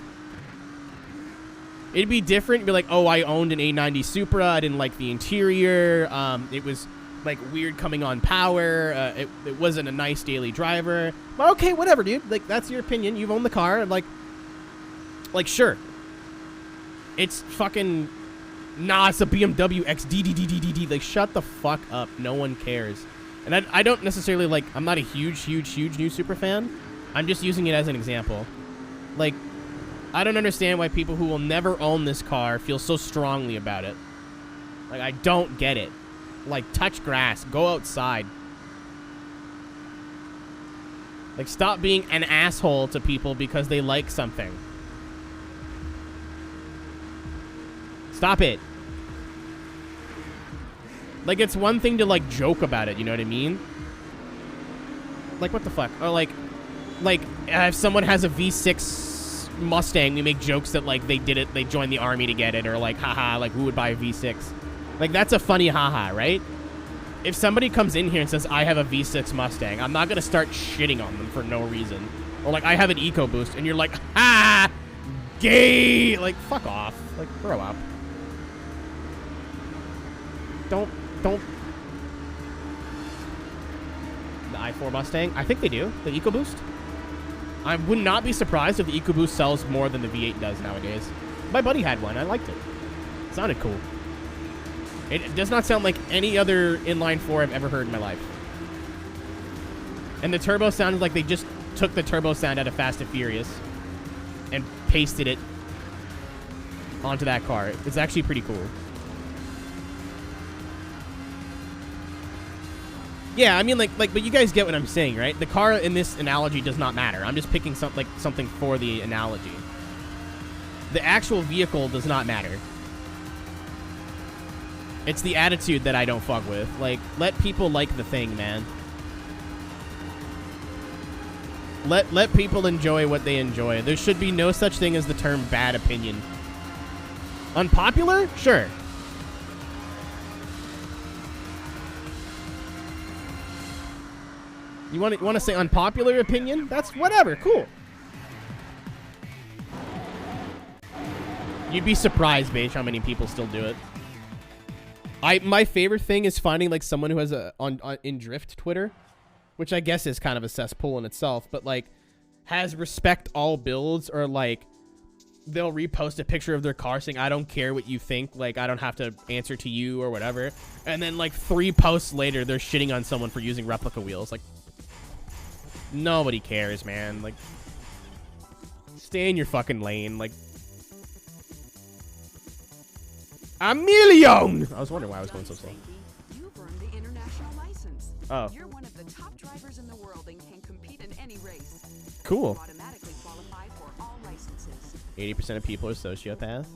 It'd be different. It'd be like, oh, I owned an A90 Supra. I didn't like the interior. It was like weird coming on power. It wasn't a nice daily driver. Well, okay, whatever, dude. Like, that's your opinion. You've owned the car. Like sure. It's fucking, nah, it's a BMW XDDDDD. Like, shut the fuck up. No one cares. And I don't necessarily, like, I'm not a huge new Supra fan. I'm just using it as an example. Like, I don't understand why people who will never own this car feel so strongly about it. Like, I don't get it. Like, touch grass. Go outside. Like, stop being an asshole to people because they like something. Stop it. Like, it's one thing to, like, joke about it, you know what I mean? Like, what the fuck? Or, like, if someone has a V6 Mustang, we make jokes that, like, they joined the army to get it, or, like, haha, like, who would buy a V6? Like, that's a funny haha, right? If somebody comes in here and says, I have a V6 Mustang, I'm not gonna start shitting on them for no reason. Or, like, I have an EcoBoost, and you're like, ha! Gay! Like, fuck off. Like, grow up. Don't. The i4 Mustang? I think they do. The EcoBoost? I would not be surprised if the EcoBoost sells more than the V8 does nowadays. My buddy had one. I liked it. It sounded cool. It does not sound like any other inline-4 I've ever heard in my life. And the turbo sounded like they just took the turbo sound out of Fast and Furious and pasted it onto that car. It's actually pretty cool. Yeah, I mean, but you guys get what I'm saying, right? The car in this analogy does not matter. I'm just picking something for the analogy. The actual vehicle does not matter. It's the attitude that I don't fuck with. Like, let people like the thing, man. Let people enjoy what they enjoy. There should be no such thing as the term bad opinion. Unpopular? Sure. You want to say unpopular opinion? That's whatever. Cool. You'd be surprised, Beige, how many people still do it. My favorite thing is finding like someone who has in Drift Twitter, which I guess is kind of a cesspool in itself, but like has respect all builds, or like they'll repost a picture of their car saying, I don't care what you think, like I don't have to answer to you or whatever. And then like 3 posts later, they're shitting on someone for using replica wheels. Like, nobody cares, man. Like, stay in your fucking lane. Like, a million! I was wondering why I was going so slow. You've earned the international license. Oh. You're one of the top drivers in the world and can compete in any race. Cool. You automatically qualify for all licenses. 80% of people are sociopaths.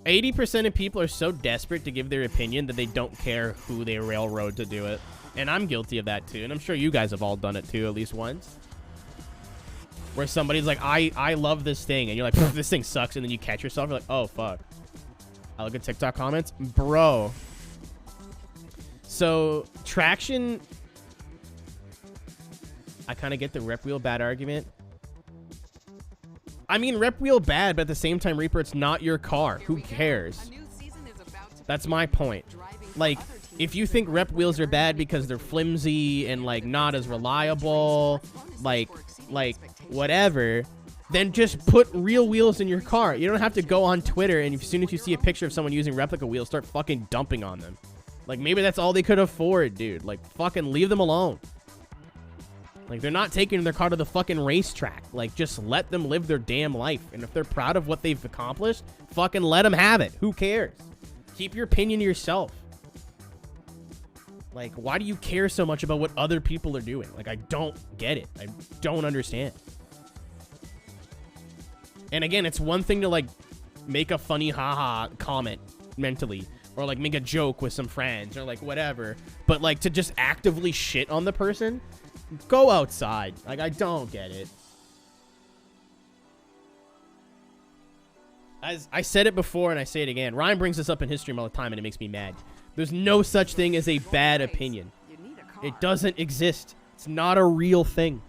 80% of people are so desperate to give their opinion that they don't care who they railroad to do it. And I'm guilty of that too, and I'm sure you guys have all done it too, at least once. Where somebody's like, I love this thing, and you're like, this thing sucks, and then you catch yourself, you're like, oh, fuck. I look at TikTok comments. Bro. So, traction... I kind of get the rep wheel bad argument. I mean, rep wheel bad, but at the same time, Reaper, it's not your car. Who cares? That's my point. Like, if you think rep wheels are bad because they're flimsy and, like, not as reliable, like, whatever, then just put real wheels in your car. You don't have to go on Twitter and as soon as you see a picture of someone using replica wheels, start fucking dumping on them. Like, maybe that's all they could afford, dude. Like, fucking leave them alone. Like, they're not taking their car to the fucking racetrack. Like, just let them live their damn life. And if they're proud of what they've accomplished, fucking let them have it. Who cares? Keep your opinion to yourself. Like, why do you care so much about what other people are doing? Like, I don't get it. I don't understand. And again, it's one thing to, like, make a funny haha comment mentally. Or, like, make a joke with some friends. Or, like, whatever. But, like, to just actively shit on the person? Go outside. Like, I don't get it. As I said it before and I say it again. Ryan brings this up in his stream all the time and it makes me mad. There's no such thing as a bad opinion. It doesn't exist. It's not a real thing.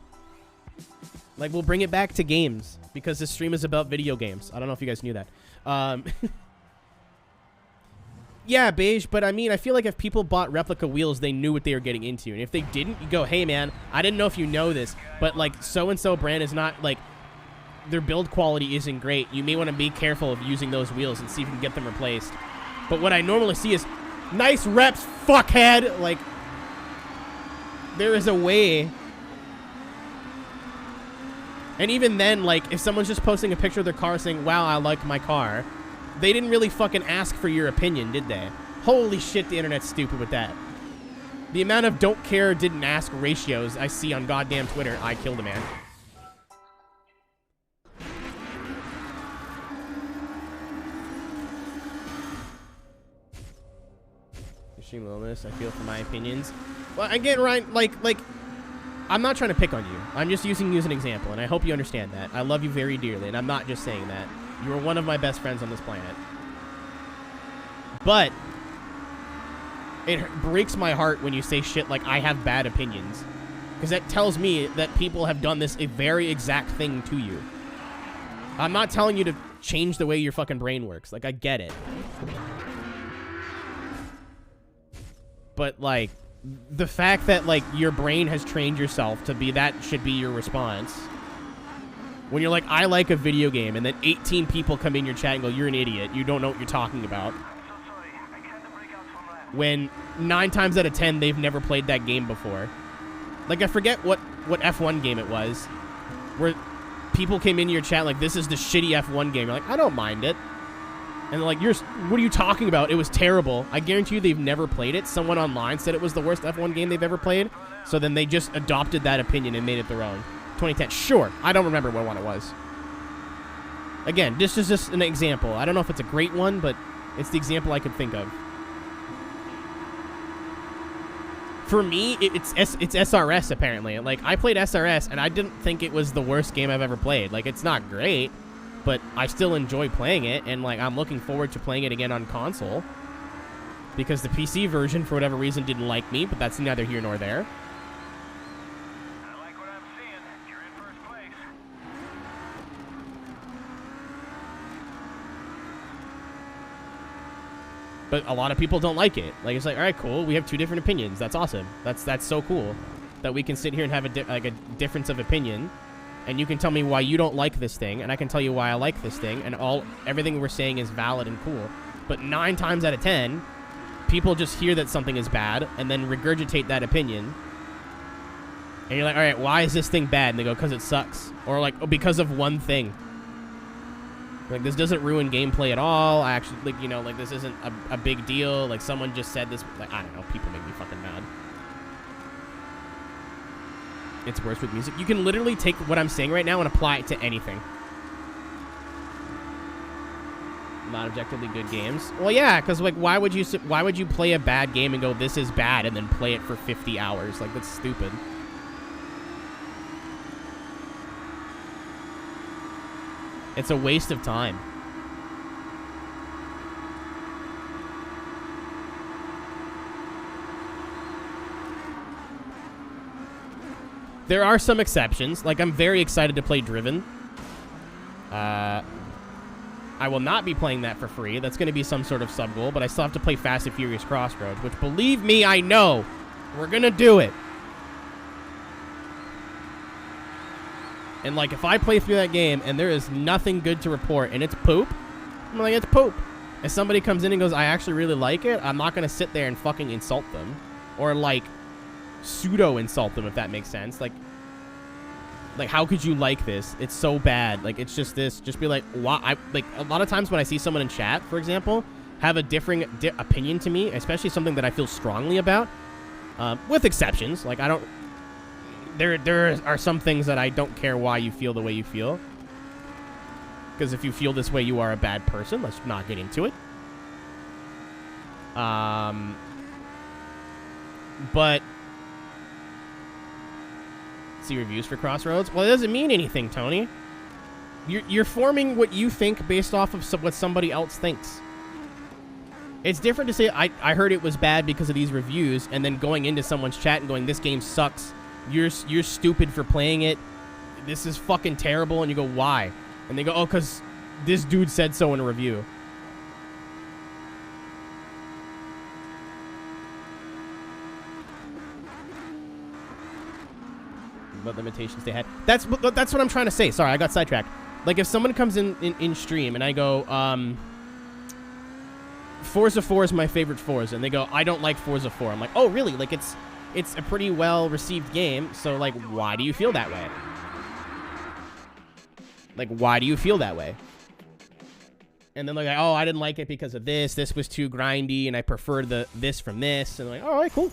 Like, we'll bring it back to games. Because this stream is about video games. I don't know if you guys knew that. Yeah, Beige, but I mean, I feel like if people bought replica wheels, they knew what they were getting into. And if they didn't, you go, hey, man, I didn't know if you know this, but, like, so-and-so brand is not, like, their build quality isn't great. You may want to be careful of using those wheels and see if you can get them replaced. But what I normally see is, nice reps, fuckhead! Like, there is a way. And even then, like, if someone's just posting a picture of their car saying, wow, I like my car, they didn't really fucking ask for your opinion, did they? Holy shit, the internet's stupid with that. The amount of don't care, didn't ask ratios I see on goddamn Twitter, I killed a man. Extreme lowness, I feel for my opinions. Well, again, Ryan, like, I'm not trying to pick on you. I'm just using you as an example, and I hope you understand that. I love you very dearly, and I'm not just saying that. You are one of my best friends on this planet. But it breaks my heart when you say shit like I have bad opinions. Because that tells me that people have done this a very exact thing to you. I'm not telling you to change the way your fucking brain works. Like, I get it. But, like, the fact that, like, your brain has trained yourself to be that should be your response. When you're like, I like a video game, and then 18 people come in your chat and go, you're an idiot. You don't know what you're talking about. When 9 times out of 10, they've never played that game before. Like, I forget what F1 game it was, where people came in your chat like, this is the shitty F1 game. You're like, I don't mind it. And they're like, what are you talking about? It was terrible. I guarantee you they've never played it. Someone online said it was the worst F1 game they've ever played. So then they just adopted that opinion and made it their own. 2010. Sure. I don't remember what one it was. Again, this is just an example. I don't know if it's a great one, but it's the example I could think of. For me, it's SRS, apparently. Like, I played SRS, and I didn't think it was the worst game I've ever played. Like, it's not great, but I still enjoy playing it, and, like, I'm looking forward to playing it again on console. Because the PC version, for whatever reason, didn't like me, but that's neither here nor there. But a lot of people don't like it. Like, it's like, all right, cool. We have 2 different opinions. That's awesome. That's so cool that we can sit here and have a difference of opinion, and you can tell me why you don't like this thing, and I can tell you why I like this thing, and everything we're saying is valid and cool. But 9 times out of 10, people just hear that something is bad and then regurgitate that opinion. And you're like, all right, why is this thing bad? And they go, because it sucks. Or like, oh, because of one thing. Like, this doesn't ruin gameplay at all. I actually, like, you know, like, this isn't a big deal. Like, someone just said this. Like, I don't know. People make me fucking mad. It's worse with music. You can literally take what I'm saying right now and apply it to anything. Not objectively good games. Well, yeah, because, like, why would you play a bad game and go, this is bad, and then play it for 50 hours? Like, that's stupid. It's a waste of time. There are some exceptions. Like, I'm very excited to play Driven. I will not be playing that for free. That's going to be some sort of sub-goal, but I still have to play Fast and Furious Crossroads, which, believe me, I know. We're going to do it. And, like, if I play through that game and there is nothing good to report and it's poop, I'm like, it's poop. If somebody comes in and goes, I actually really like it, I'm not going to sit there and fucking insult them. Or, like, pseudo-insult them, if that makes sense. Like, how could you like this? It's so bad. Like, it's just this. Just be like, why? Like, a lot of times when I see someone in chat, for example, have a differing opinion to me, especially something that I feel strongly about, with exceptions. Like, I don't... There are some things that I don't care why you feel the way you feel. Because if you feel this way, you are a bad person. Let's not get into it. But... See reviews for Crossroads? Well, it doesn't mean anything, Tony. You're forming what you think based off of what somebody else thinks. It's different to say, I heard it was bad because of these reviews, and then going into someone's chat and going, this game sucks. You're stupid for playing it. This is fucking terrible. And you go, why? And they go, oh, because this dude said so in a review. What limitations they had. That's what I'm trying to say. Sorry, I got sidetracked. Like, if someone comes in stream and I go, Forza 4 is my favorite Forza, and they go, I don't like Forza 4. I'm like, oh, really? Like, it's a pretty well-received game, so, like, why do you feel that way? Like, why do you feel that way? And then they're like, oh, I didn't like it because of this. This was too grindy, and I prefer this from this. And they're like, all right, cool.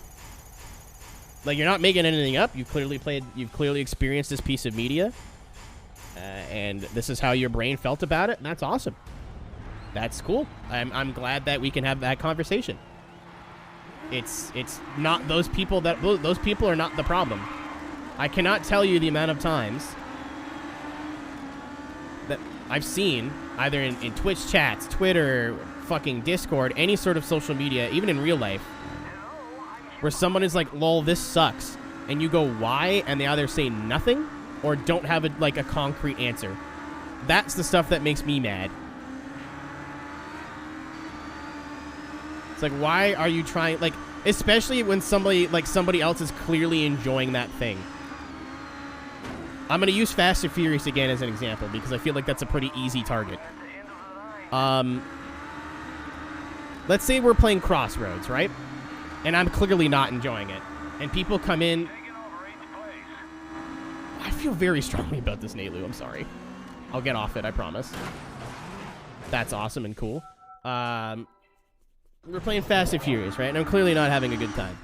Like, you're not making anything up. You've clearly experienced this piece of media. And this is how your brain felt about it, and that's awesome. That's cool. I'm glad that we can have that conversation. It's not those people those people are not the problem. I cannot tell you the amount of times that I've seen, either in Twitch chats, Twitter, fucking Discord, any sort of social media, even in real life, where someone is like, lol, this sucks. And you go, why? And they either say nothing or don't have a concrete answer. That's the stuff that makes me mad. It's like, why are you trying, like, especially when somebody else is clearly enjoying that thing. I'm going to use Fast and Furious again as an example because I feel like that's a pretty easy target. Let's say we're playing Crossroads, right? And I'm clearly not enjoying it. And people come in. I feel very strongly about this, Nailu. I'm sorry. I'll get off it, I promise. That's awesome and cool. We're playing Fast and Furious, right? And I'm clearly not having a good time.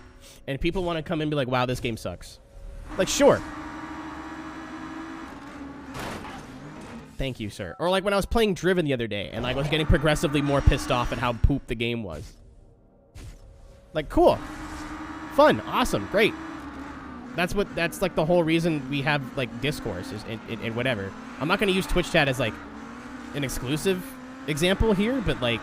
And people want to come in and be like, wow, this game sucks. Like, sure. Thank you, sir. Or like when I was playing Driven the other day, and I was getting progressively more pissed off at how poop the game was. Like, cool. Fun. Awesome. Great. That's like the whole reason we have, like, discourse and whatever. I'm not going to use Twitch chat as, like, an exclusive example here, but, like,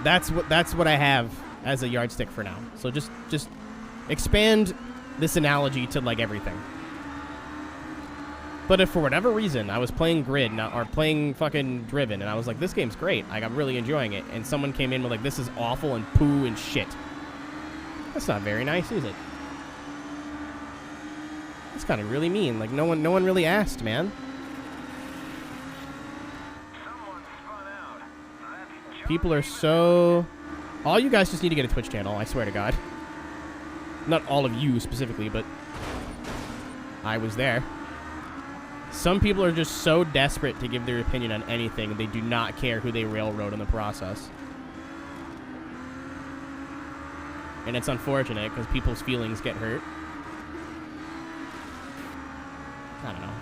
that's what I have as a yardstick for now. So just expand this analogy to, like, everything. But if for whatever reason I was playing Grid or playing fucking Driven and I was like, this game's great, like, I'm really enjoying it, and someone came in with like, this is awful and poo and shit, that's not very nice, is it? That's kind of really mean. Like, no one really asked, man. People are so... All you guys just need to get a Twitch channel, I swear to God. Not all of you specifically, but I was there. Some people are just so desperate to give their opinion on anything, they do not care who they railroad in the process. And it's unfortunate, because people's feelings get hurt. I don't know.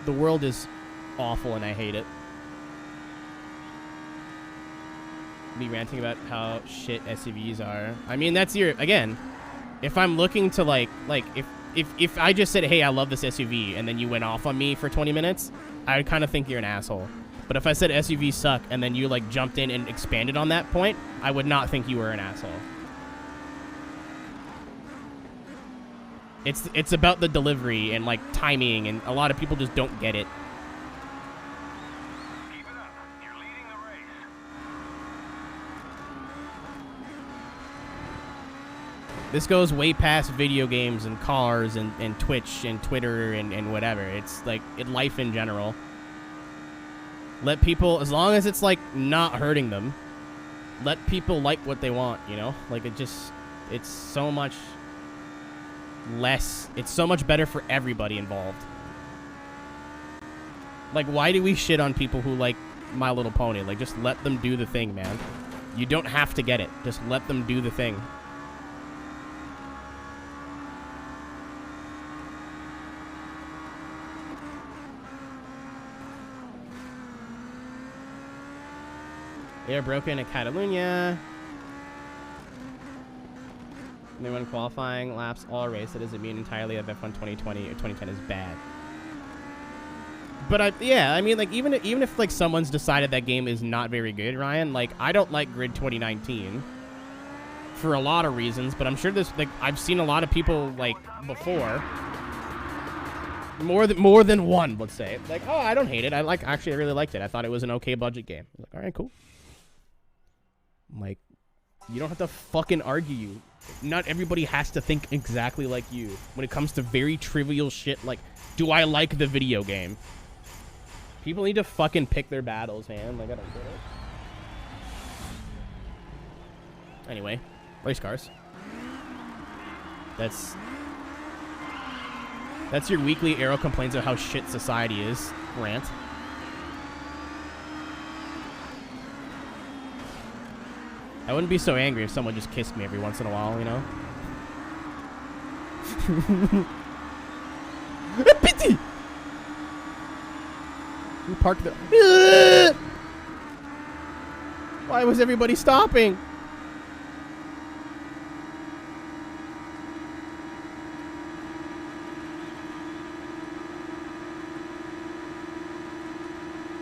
The world is awful, and I hate it. Me ranting about how shit SUVs are. I mean, that's your... Again, if I'm looking to, like if I just said, hey, I love this SUV, and then you went off on me for 20 minutes, I would kind of think you're an asshole. But if I said SUVs suck, and then you, like, jumped in and expanded on that point, I would not think you were an asshole. It's about the delivery and, like, timing, and a lot of people just don't get it. Keep it up. You're leading the race. This goes way past video games and cars and Twitch and Twitter and whatever. It's like life in general. Let people, as long as it's like not hurting them, let people like what they want, you know? Like it's so much less, it's so much better for everybody involved. Like, why do we shit on people who like My Little Pony? Like, just let them do the thing, man. You don't have to get it. Just let them do the thing. They are broken in Catalonia. They won qualifying laps all race. That doesn't mean entirely that F1 2020 or 2010 is bad. But yeah, I mean, like, even if like someone's decided that game is not very good, Ryan, like, I don't like Grid 2019 for a lot of reasons, but I'm sure this, like, I've seen a lot of people, like, before, more than one, let's say, like, oh, I don't hate it. I really liked it. I thought it was an okay budget game. I was like, all right, cool. Like, you don't have to fucking argue. Not everybody has to think exactly like you when it comes to very trivial shit like, do I like the video game? People need to fucking pick their battles, man. Like, I don't get it. Anyway, race cars. That's your weekly Aero complaints of how shit society is rant. I wouldn't be so angry if someone just kissed me every once in a while, you know? Pity! We parked there. Why was everybody stopping?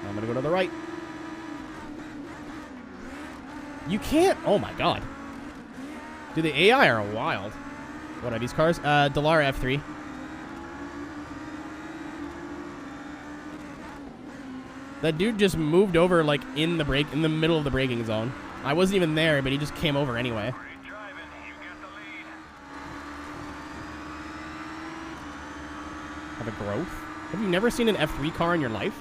I'm gonna go to the right. You can't. Oh my god. Dude, the AI are wild. What are these cars? Dallara F3. That dude just moved over like in the middle of the braking zone. I wasn't even there, but he just came over anyway. Great driving. You get the lead. Have a growth? Have you never seen an F3 car in your life?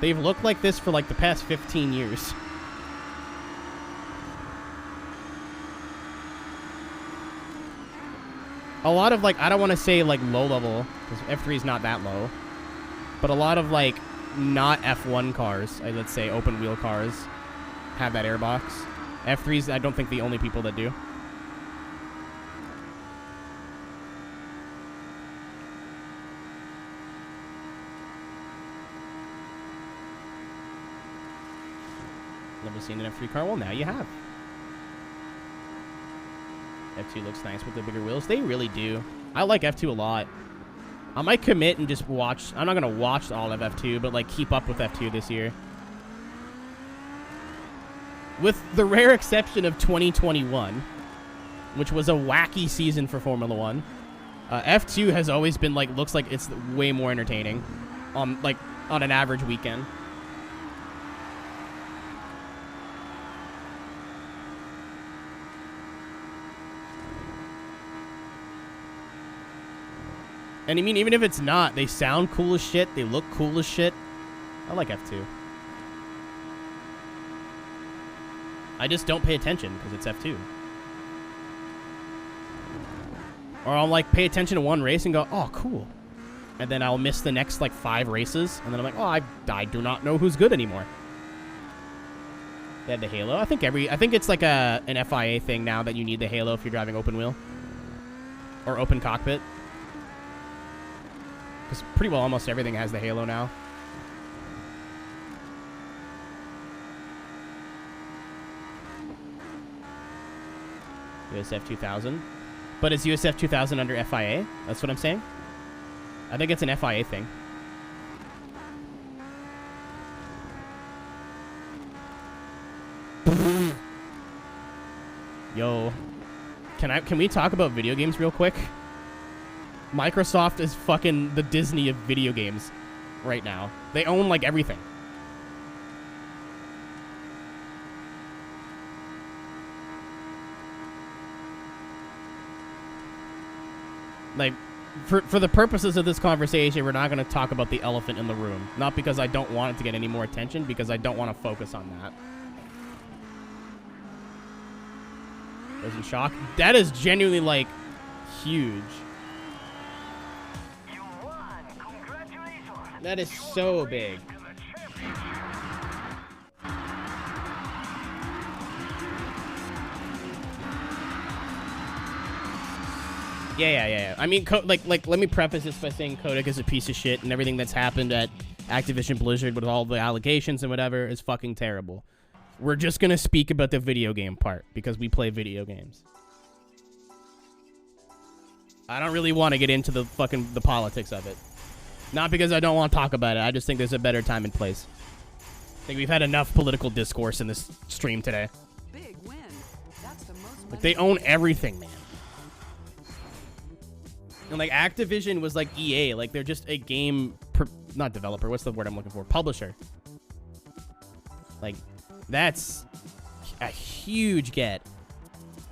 They've looked like this for like the past 15 years. A lot of, like, I don't want to say, like, low level, because F3 is not that low, but a lot of, like, not F1 cars, let's say open wheel cars, have that airbox. F3's, I don't think, the only people that do. Never seen an F3 car? Well, now you have. F2 looks nice with the bigger wheels. They really do. I like F2 a lot. I might commit and just watch. I'm not going to watch all of F2, but, like, keep up with F2 this year. With the rare exception of 2021, which was a wacky season for Formula 1, F2 has always been, like, looks like it's way more entertaining on an average weekend. And I mean, even if it's not, they sound cool as shit. They look cool as shit. I like F2. I just don't pay attention because it's F2. Or I'll, like, pay attention to one race and go, oh, cool. And then I'll miss the next, like, 5 races. And then I'm like, oh, I do not know who's good anymore. They had the halo. I think it's like an FIA thing now that you need the halo if you're driving open wheel. Or open cockpit. Because pretty well almost everything has the halo now. USF 2000. But is USF 2000 under FIA? That's what I'm saying? I think it's an FIA thing. Yo. Can we talk about video games real quick? Microsoft is fucking the Disney of video games right now. They own, like, everything. Like, for the purposes of this conversation, we're not going to talk about the elephant in the room. Not because I don't want it to get any more attention, because I don't want to focus on that. Was in shock. That is genuinely, like, huge. You won. Congratulations. That is so big. Yeah. I mean, like, let me preface this by saying Kotick is a piece of shit, and everything that's happened at Activision Blizzard with all the allegations and whatever is fucking terrible. We're just gonna speak about the video game part, because we play video games. I don't really want to get into the politics of it. Not because I don't want to talk about it, I just think there's a better time and place. I think we've had enough political discourse in this stream today. Big win. That's the most Like, they own everything, man. And, like, Activision was like EA. Like, they're just a game... not developer. What's the word I'm looking for? Publisher. Like, that's a huge get.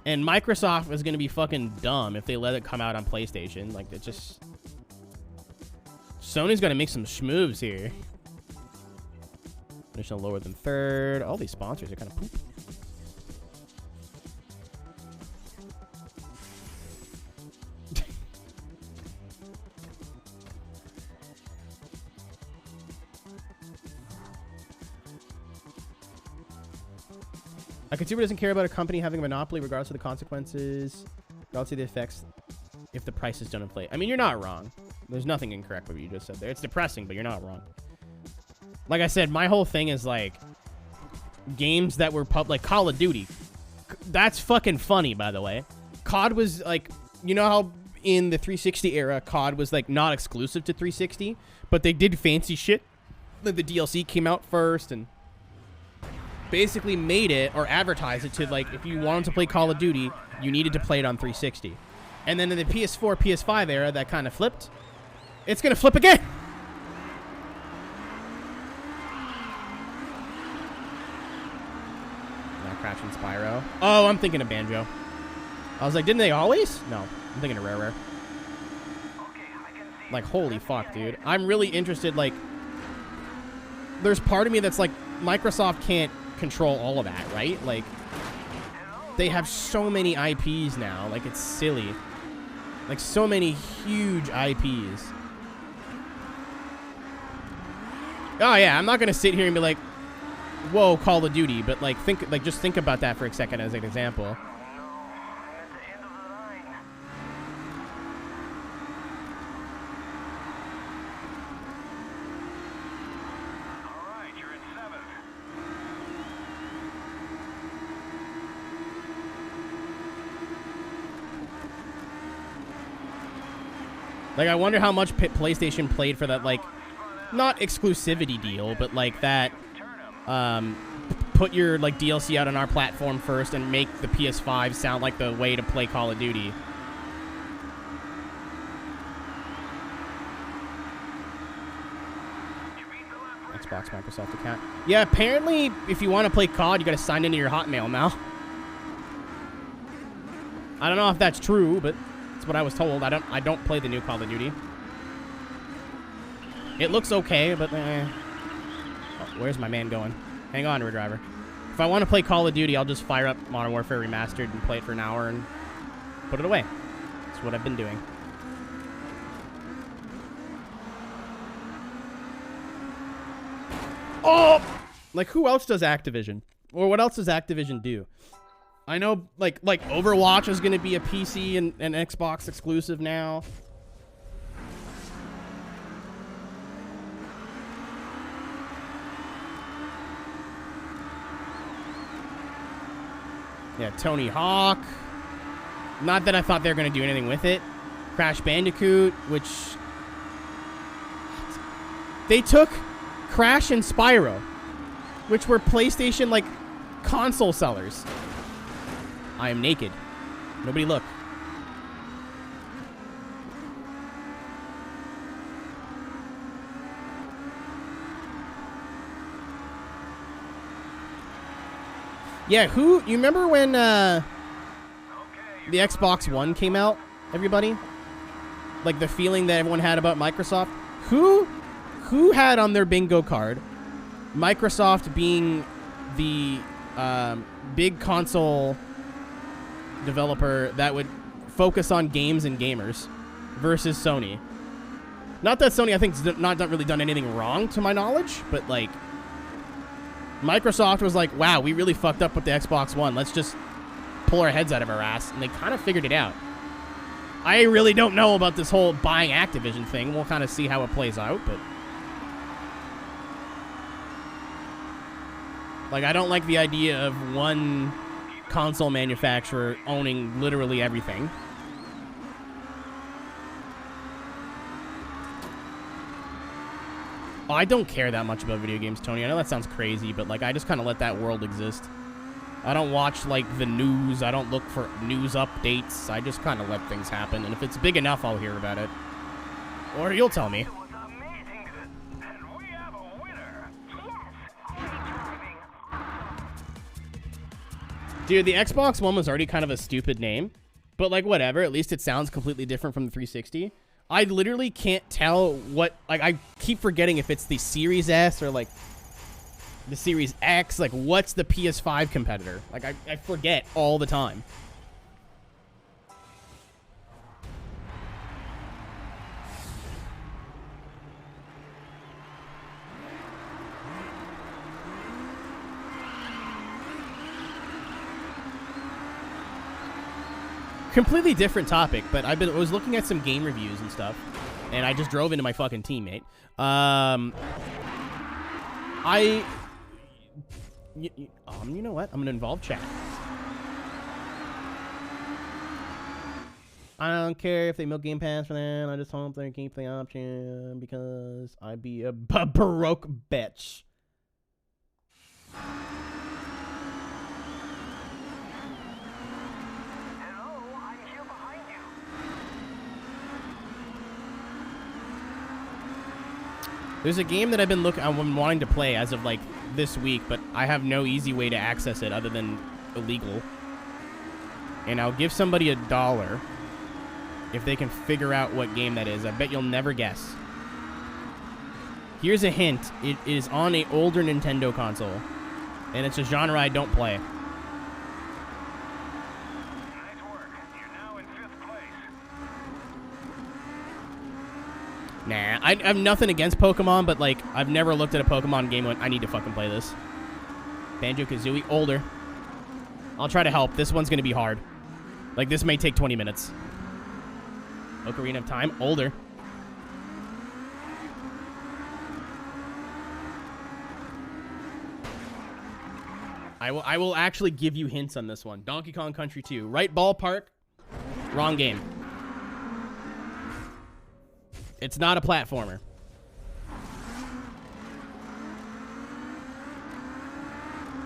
And Microsoft is going to be fucking dumb if they let it come out on PlayStation. Like, it just... Sony's going to make some schmoves here. Additional lower than third. All these sponsors are kind of poop. A consumer doesn't care about a company having a monopoly regardless of the consequences, regardless of the effects, if the prices don't inflate. I mean, you're not wrong. There's nothing incorrect with what you just said there. It's depressing, but you're not wrong. Like I said, my whole thing is, like, games that were like Call of Duty. That's fucking funny, by the way. COD was, like, you know how in the 360 era, COD was, like, not exclusive to 360, but they did fancy shit. Like, the DLC came out first, and basically made it or advertised it to, like, if you wanted to play Call of Duty, you needed to play it on 360. And then in the PS4, PS5 era, that kind of flipped. It's gonna flip again. Not crashing Spyro. Oh, I'm thinking of Banjo. I was like, didn't they always? No, I'm thinking of Rare. Like, holy fuck, dude. I'm really interested, like, there's part of me that's like, Microsoft can't control all of that, right? Like, they have so many IPs now. Like, it's silly. Like, so many huge IPs. Oh yeah, I'm not gonna sit here and be like, whoa, Call of Duty, but like, just think about that for a second as an example. Like, I wonder how much PlayStation played for that, like, not exclusivity deal, but, like, that, put your, like, DLC out on our platform first and make the PS5 sound like the way to play Call of Duty. Xbox, Microsoft account. Yeah, apparently, if you want to play COD, you gotta sign into your Hotmail now. I don't know if that's true, but what I was told. I don't play the new Call of Duty. It looks okay, but oh, where's my man going? Hang on, driver. If I want to play Call of Duty, I'll just fire up Modern Warfare Remastered and play it for an hour and put it away. That's what I've been doing. Oh! Like, who else does Activision? Or what else does Activision do? I know, like Overwatch is going to be a PC and Xbox exclusive now. Yeah, Tony Hawk. Not that I thought they were going to do anything with it. Crash Bandicoot, which... They took Crash and Spyro, which were PlayStation, like, console sellers. I am naked. Nobody look. Yeah, you remember when the Xbox One came out, everybody? like the feeling that everyone had about Microsoft. Who had on their bingo card Microsoft being the big console developer that would focus on games and gamers versus Sony? Not that Sony, I think, has not really done anything wrong to my knowledge, but like Microsoft was like, wow, we really fucked up with the Xbox One. Let's just pull our heads out of our ass, and they kind of figured it out. I really don't know about this whole buying Activision thing. We'll kind of see how it plays out, but like, I don't like the idea of one console manufacturer owning literally everything. Oh, I don't care that much about video games, Tony. I know that sounds crazy, but like, I just kind of let that world exist. I don't watch like the news. I don't look for news updates. I just kind of let things happen, and if it's big enough, I'll hear about it. Or you'll tell me. It was amazing, and we have a winner. Yes, great driving. Dude, the Xbox One was already kind of a stupid name, but like, whatever. At least it sounds completely different from the 360. I literally can't tell what, like, I keep forgetting if it's the Series S or like the Series X. Like, what's the PS5 competitor? Like, I forget all the time. Completely different topic, but I was looking at some game reviews and stuff, and I just drove into my fucking teammate. You know what? I'm gonna involve chat. I don't care if they milk Game Pass for that. I just hope they keep the option because I'd be a baroque bitch. There's a game that I've been wanting to play as of like this week, but I have no easy way to access it other than illegal. And I'll give somebody $1 if they can figure out what game that is. I bet you'll never guess. Here's a hint. It is on an older Nintendo console, and it's a genre I don't play. Nice work. You're now in 5th place. Nah, I have nothing against Pokemon, but like, I've never looked at a Pokemon game and went, I need to fucking play this. Banjo-Kazooie, older. I'll try to help. This one's gonna be hard. Like, this may take 20 minutes. Ocarina of Time, older. I will actually give you hints on this one. Donkey Kong Country 2. Right ballpark, wrong game. It's not a platformer.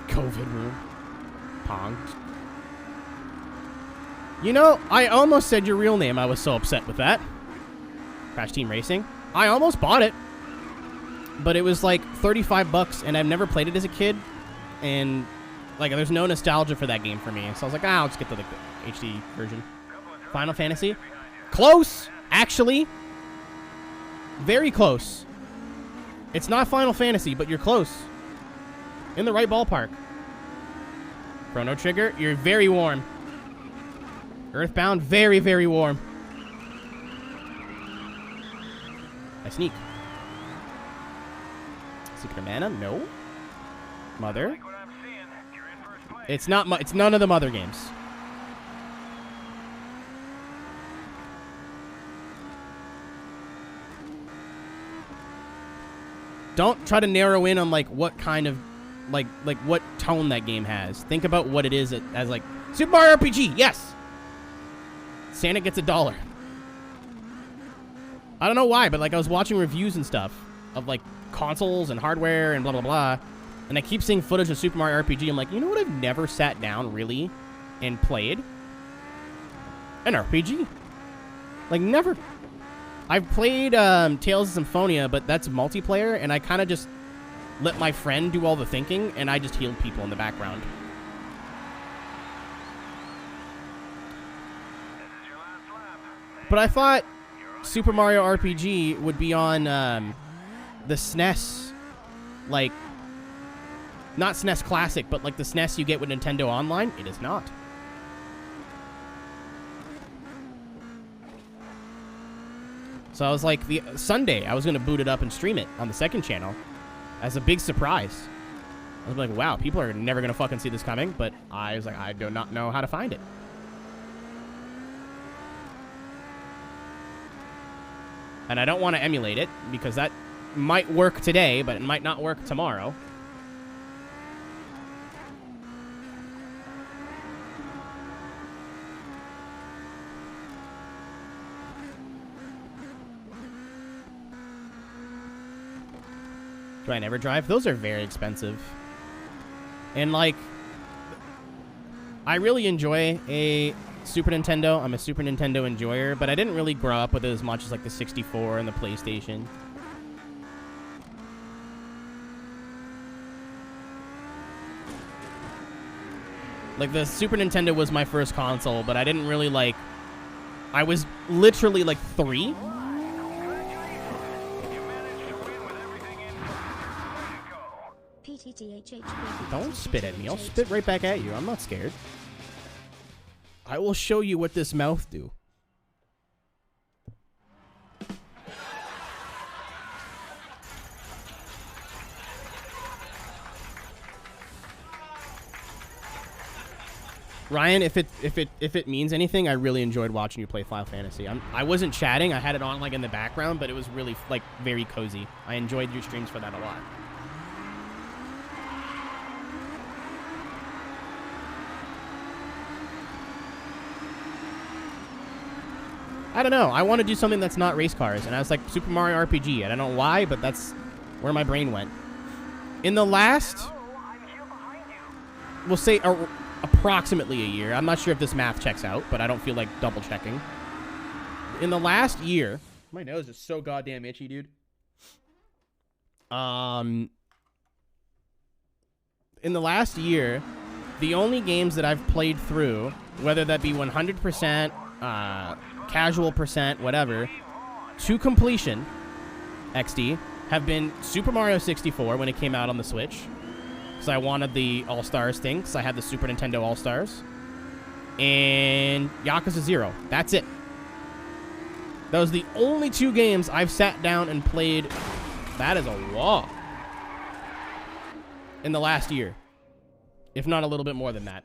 COVID room. Pong. You know, I almost said your real name. I was so upset with that. Crash Team Racing. I almost bought it. But it was like $35, and I've never played it as a kid. And, like, there's no nostalgia for that game for me. So I was like, I'll just get the HD version. Final Fantasy. Close, actually. Very close. It's not Final Fantasy, but you're close. In the right ballpark. Chrono Trigger, you're very warm. Earthbound, very, very warm. I sneak. Secret of Mana, no. Mother. Like what I'm seeing, you're in 1st place. It's not. It's none of the Mother games. Don't try to narrow in on like what kind of, like what tone that game has. Think about what it is as like Super Mario RPG. Yes. Santa gets $1. I don't know why, but like I was watching reviews and stuff of like consoles and hardware and blah blah blah, and I keep seeing footage of Super Mario RPG. I'm like, you know what? I've never sat down really and played an RPG. Like never. I've played Tales of Symphonia, but that's multiplayer, and I kind of just let my friend do all the thinking, and I just healed people in the background. This is your last lap. But I thought, You're Super Mario RPG would be on the SNES, like, not SNES Classic, but like the SNES you get with Nintendo Online. It is not. So I was like, the Sunday, I was going to boot it up and stream it on the second channel as a big surprise. I was like, wow, people are never going to fucking see this coming, but I was like, I do not know how to find it. And I don't want to emulate it, because that might work today, but it might not work tomorrow. Do I never drive? Those are very expensive. And, like, I really enjoy a Super Nintendo. I'm a Super Nintendo enjoyer, but I didn't really grow up with it as much as, like, the 64 and the PlayStation. Like, the Super Nintendo was my first console, but I didn't really, like... I was literally, like, 3. Don't spit at me. I'll spit right back at you. I'm not scared. I will show you what this mouth do. Ryan, if it means anything, I really enjoyed watching you play Final Fantasy. I wasn't chatting. I had it on like in the background, but it was really like very cozy. I enjoyed your streams for that a lot. I don't know. I want to do something that's not race cars, and I was like Super Mario RPG. I don't know why, but that's where my brain went. In the last, we'll say approximately a year. I'm not sure if this math checks out, but I don't feel like double checking. In the last year, my nose is so goddamn itchy, dude. In the last year, the only games that I've played through, whether that be 100%, casual percent, whatever, to completion, XD, have been Super Mario 64 when it came out on the Switch, because I wanted the All-Stars thing, because I had the Super Nintendo All-Stars, and Yakuza 0. That's it. Those are the only 2 games I've sat down and played. That is a lot. In the last year. If not a little bit more than that.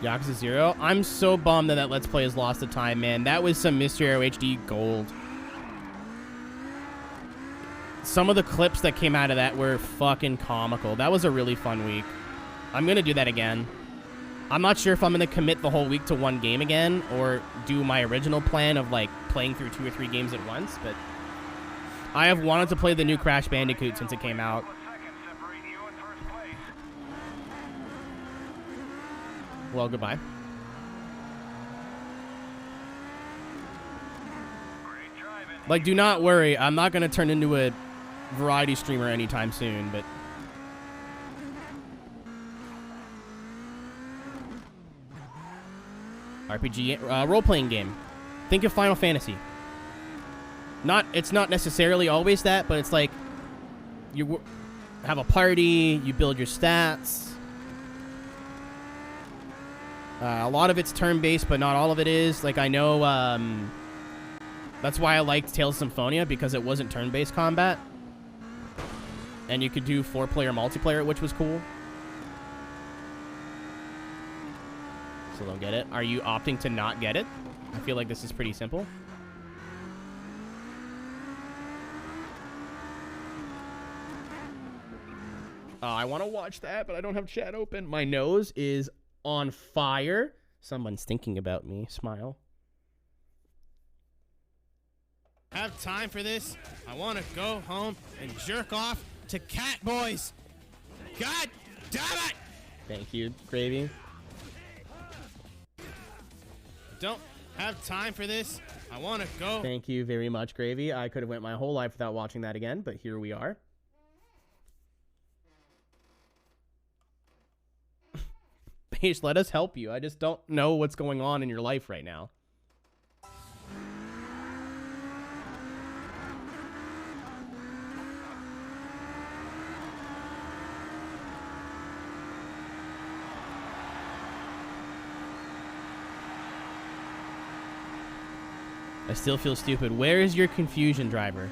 Yakuza 0. I'm so bummed that that Let's Play has lost the time, man. That was some Mr. Aero HD gold. Some of the clips that came out of that were fucking comical. That was a really fun week. I'm going to do that again. I'm not sure if I'm going to commit the whole week to one game again or do my original plan of, like, playing through 2 or 3 games at once, but I have wanted to play the new Crash Bandicoot since it came out. Well, goodbye. Like, do not worry. I'm not going to turn into a variety streamer anytime soon, but... RPG, role-playing game. Think of Final Fantasy. It's not necessarily always that, but it's like... You have a party, you build your stats... a lot of it's turn-based, but not all of it is. Like, I know, that's why I liked Tales of Symphonia, because it wasn't turn-based combat. And you could do 4-player multiplayer, which was cool. Still don't get it. Are you opting to not get it? I feel like this is pretty simple. I want to watch that, but I don't have chat open. My nose is on fire. Someone's thinking about me. Smile. Have time for this. I want to go home and jerk off to cat boys. God damn it! Thank you, Gravy. don't have time for this. I want to go. Thank you very much, Gravy. I could have went my whole life without watching that again, but here we are. Paige, let us help you. I just don't know what's going on in your life right now. I still feel stupid. Where is your confusion, driver?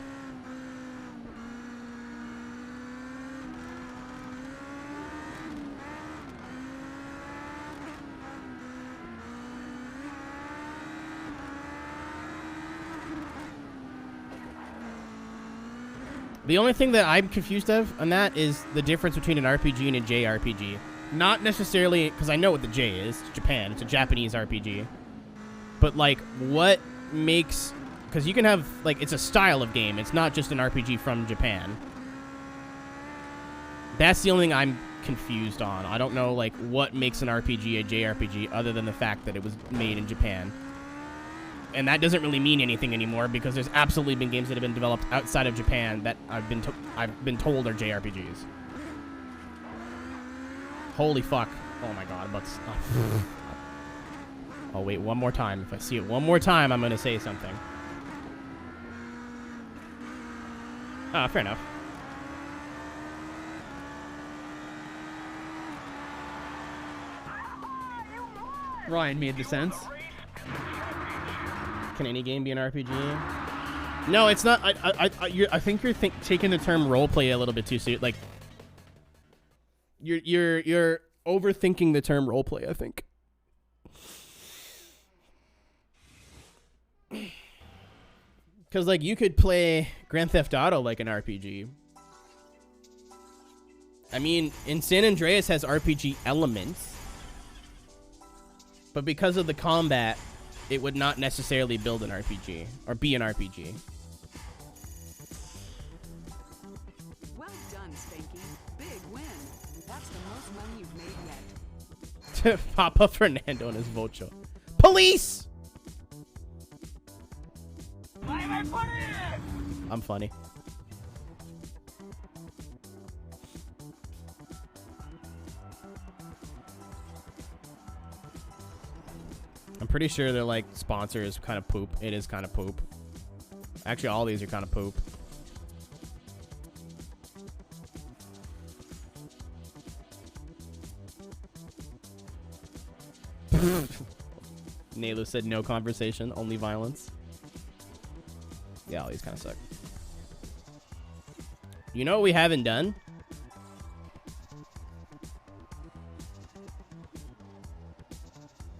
The only thing that I'm confused of on that is the difference between an RPG and a JRPG. Not necessarily, because I know what the J is. It's Japan. It's a Japanese RPG. But, like, what makes... Because you can have, like, it's a style of game. It's not just an RPG from Japan. That's the only thing I'm confused on. I don't know, like, what makes an RPG a JRPG other than the fact that it was made in Japan. And that doesn't really mean anything anymore because there's absolutely been games that have been developed outside of Japan that I've been told are JRPGs. Holy fuck. Oh my god, I'm about to stop. Oh wait, one more time. If I see it one more time, I'm gonna say something. Ah, fair enough. Ryan made the sense. Can any game be an RPG? No, it's not. I think you're taking the term roleplay a little bit too soon. Like, you're overthinking the term roleplay, I think. Because, like, you could play Grand Theft Auto like an RPG. I mean, in San Andreas has RPG elements. But because of the combat, it would not necessarily build an RPG or be an RPG. Well done, Spanky. Big win. That's the most money you've made yet. Papa Fernando and his Vocho. Police! I'm funny. I'm pretty sure they're like sponsors kind of poop. It is kind of poop. Actually, all these are kind of poop. Nalu said no conversation, only violence. Yeah, all these kind of suck. You know what we haven't done?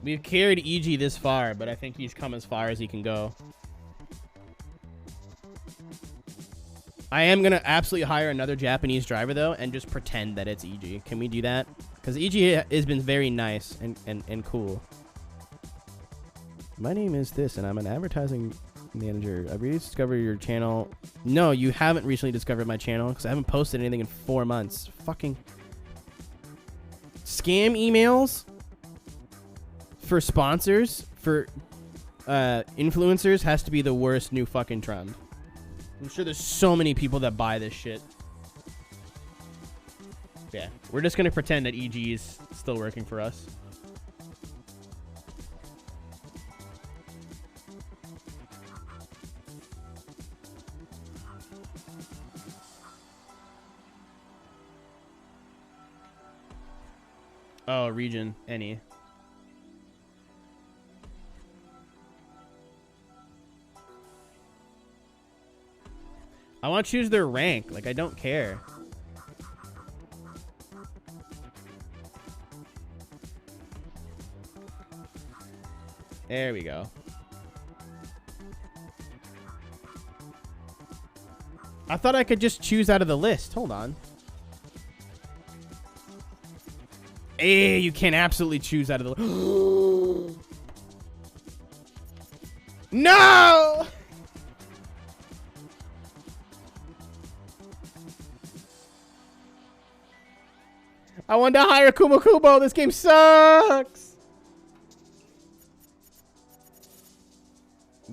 We've carried EG this far, but I think he's come as far as he can go. I am going to absolutely hire another Japanese driver, though, and just pretend that it's EG. Can we do that? Because EG has been very nice and cool. My name is this, and I'm an advertising manager. I recently discovered your channel. No, you haven't recently discovered my channel, because I haven't posted anything in 4 months. Fucking scam emails for sponsors, for influencers, has to be the worst new fucking trend. I'm sure there's so many people that buy this shit. Yeah, we're just gonna pretend that EG is still working for us. Oh, region, any. I want to choose their rank. Like, I don't care. There we go. I thought I could just choose out of the list. Hold on. Hey, you can absolutely choose out of the list. No! I wanted to hire Kumo Kubo. This game sucks.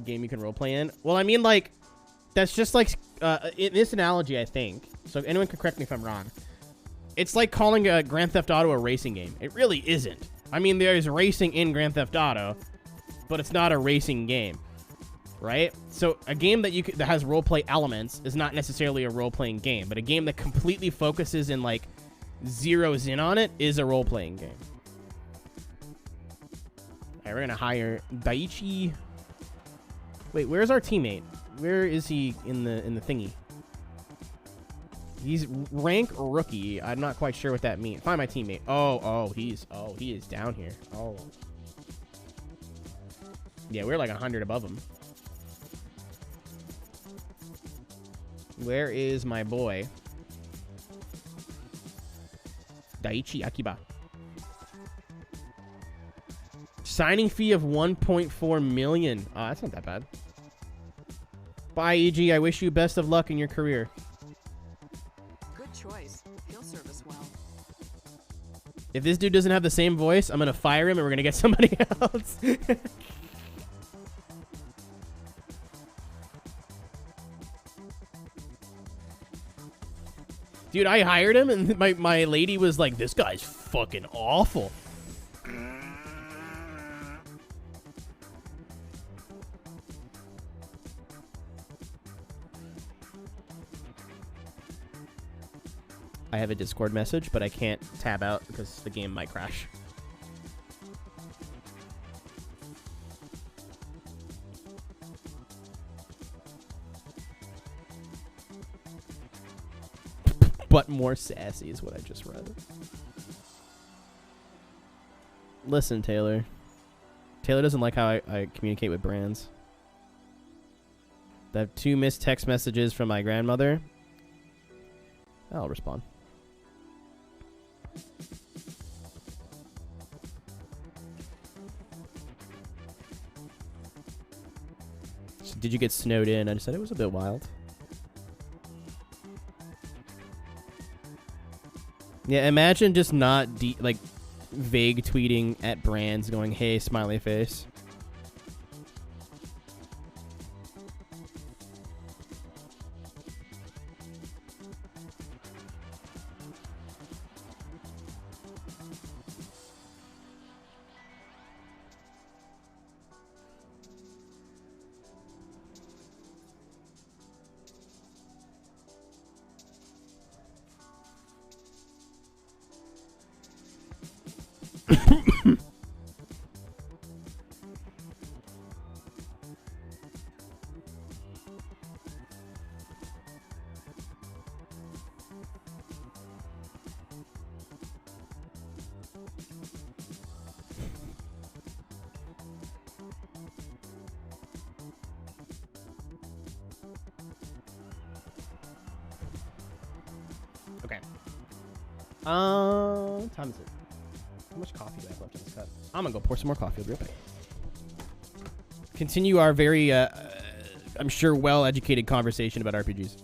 game you can roleplay in. Well, I mean, like, that's just like in this analogy, I think. So anyone can correct me if I'm wrong. It's like calling a Grand Theft Auto a racing game. It really isn't. I mean, there's racing in Grand Theft Auto, but it's not a racing game, right? So a game that that has roleplay elements is not necessarily a role-playing game, but a game that completely focuses and like zeroes in on it is a role-playing game. All right, we're gonna hire Daichi. Wait, where's our teammate? Where is he in the thingy? He's rank rookie. I'm not quite sure what that means. Find my teammate. He is down here. Oh. Yeah, we're like 100 above him. Where is my boy? Daichi Akiba. Signing fee of 1.4 million. Oh, that's not that bad. Bye, EG. I wish you best of luck in your career. Good choice. He'll serve us well. If this dude doesn't have the same voice, I'm going to fire him and we're going to get somebody else. Dude, I hired him and my lady was like, this guy's fucking awful. I have a Discord message, but I can't tab out because the game might crash. But more sassy is what I just read. Listen, Taylor. Taylor doesn't like how I communicate with brands. I have 2 missed text messages from my grandmother. I'll respond. So did you get snowed in? I just said it was a bit wild. Yeah, imagine just not like vague tweeting at brands going, "Hey, smiley face." Okay. What time is it? How much coffee do I have left in this cup? I'm gonna go pour some more coffee. I'll be right back. Continue our very, I'm sure, well-educated conversation about RPGs.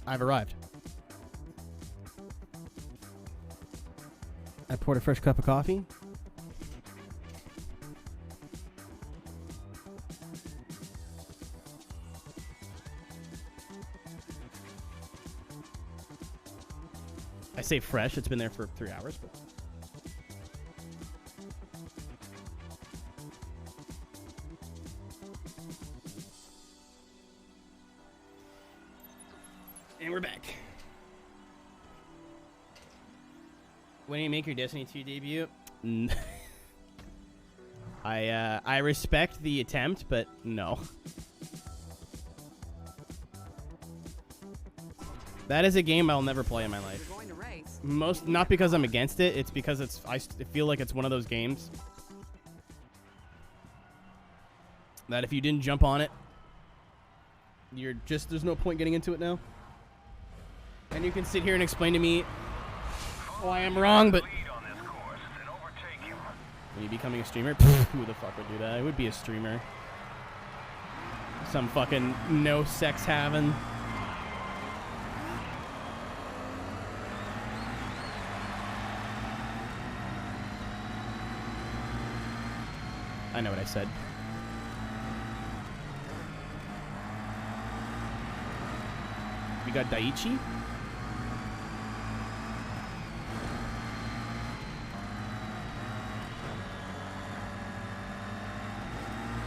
I've arrived. I poured a fresh cup of coffee. I say fresh, it's been there for 3 hours, but and we're back. When do you make your Destiny 2 debut? I respect the attempt, but no. That is a game I'll never play in my life. You're going to race. Not because I'm against it. It's because I feel like it's one of those games that if you didn't jump on it, there's no point getting into it now. And you can sit here and explain to me why I'm wrong, but are you becoming a streamer? Who the fuck would do that? I would be a streamer. Some fucking no sex having. I know what I said. We got Daiichi.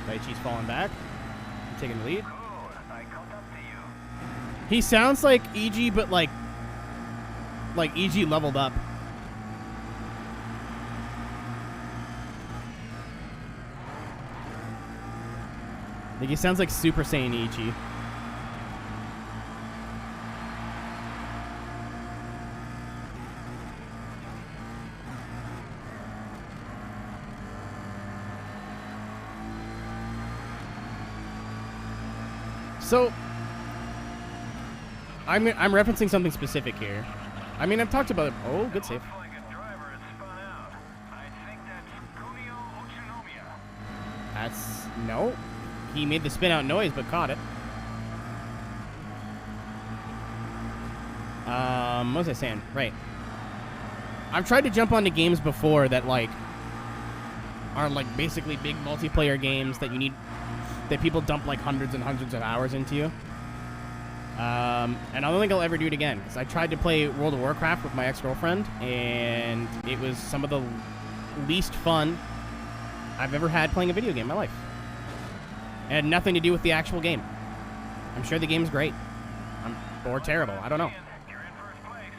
Daiichi's falling back. Taking the lead. He sounds like EG, but like EG leveled up. Like, he sounds like Super Saiyan Ichi. So, I'm referencing something specific here. I mean, I've talked about it. Oh, good save. Looks like a driver has spun out. I think that's Kunio Utsunomiya. That's... No. He made the spin out noise, but caught it. What was I saying? Right. I've tried to jump onto games before that, like, are, like, basically big multiplayer games that you need... that people dump, like, hundreds and hundreds of hours into. And I don't think I'll ever do it again, because I tried to play World of Warcraft with my ex-girlfriend, and it was some of the least fun I've ever had playing a video game in my life. It had nothing to do with the actual game. I'm sure the game's great. Or terrible. I don't know. You're in first place.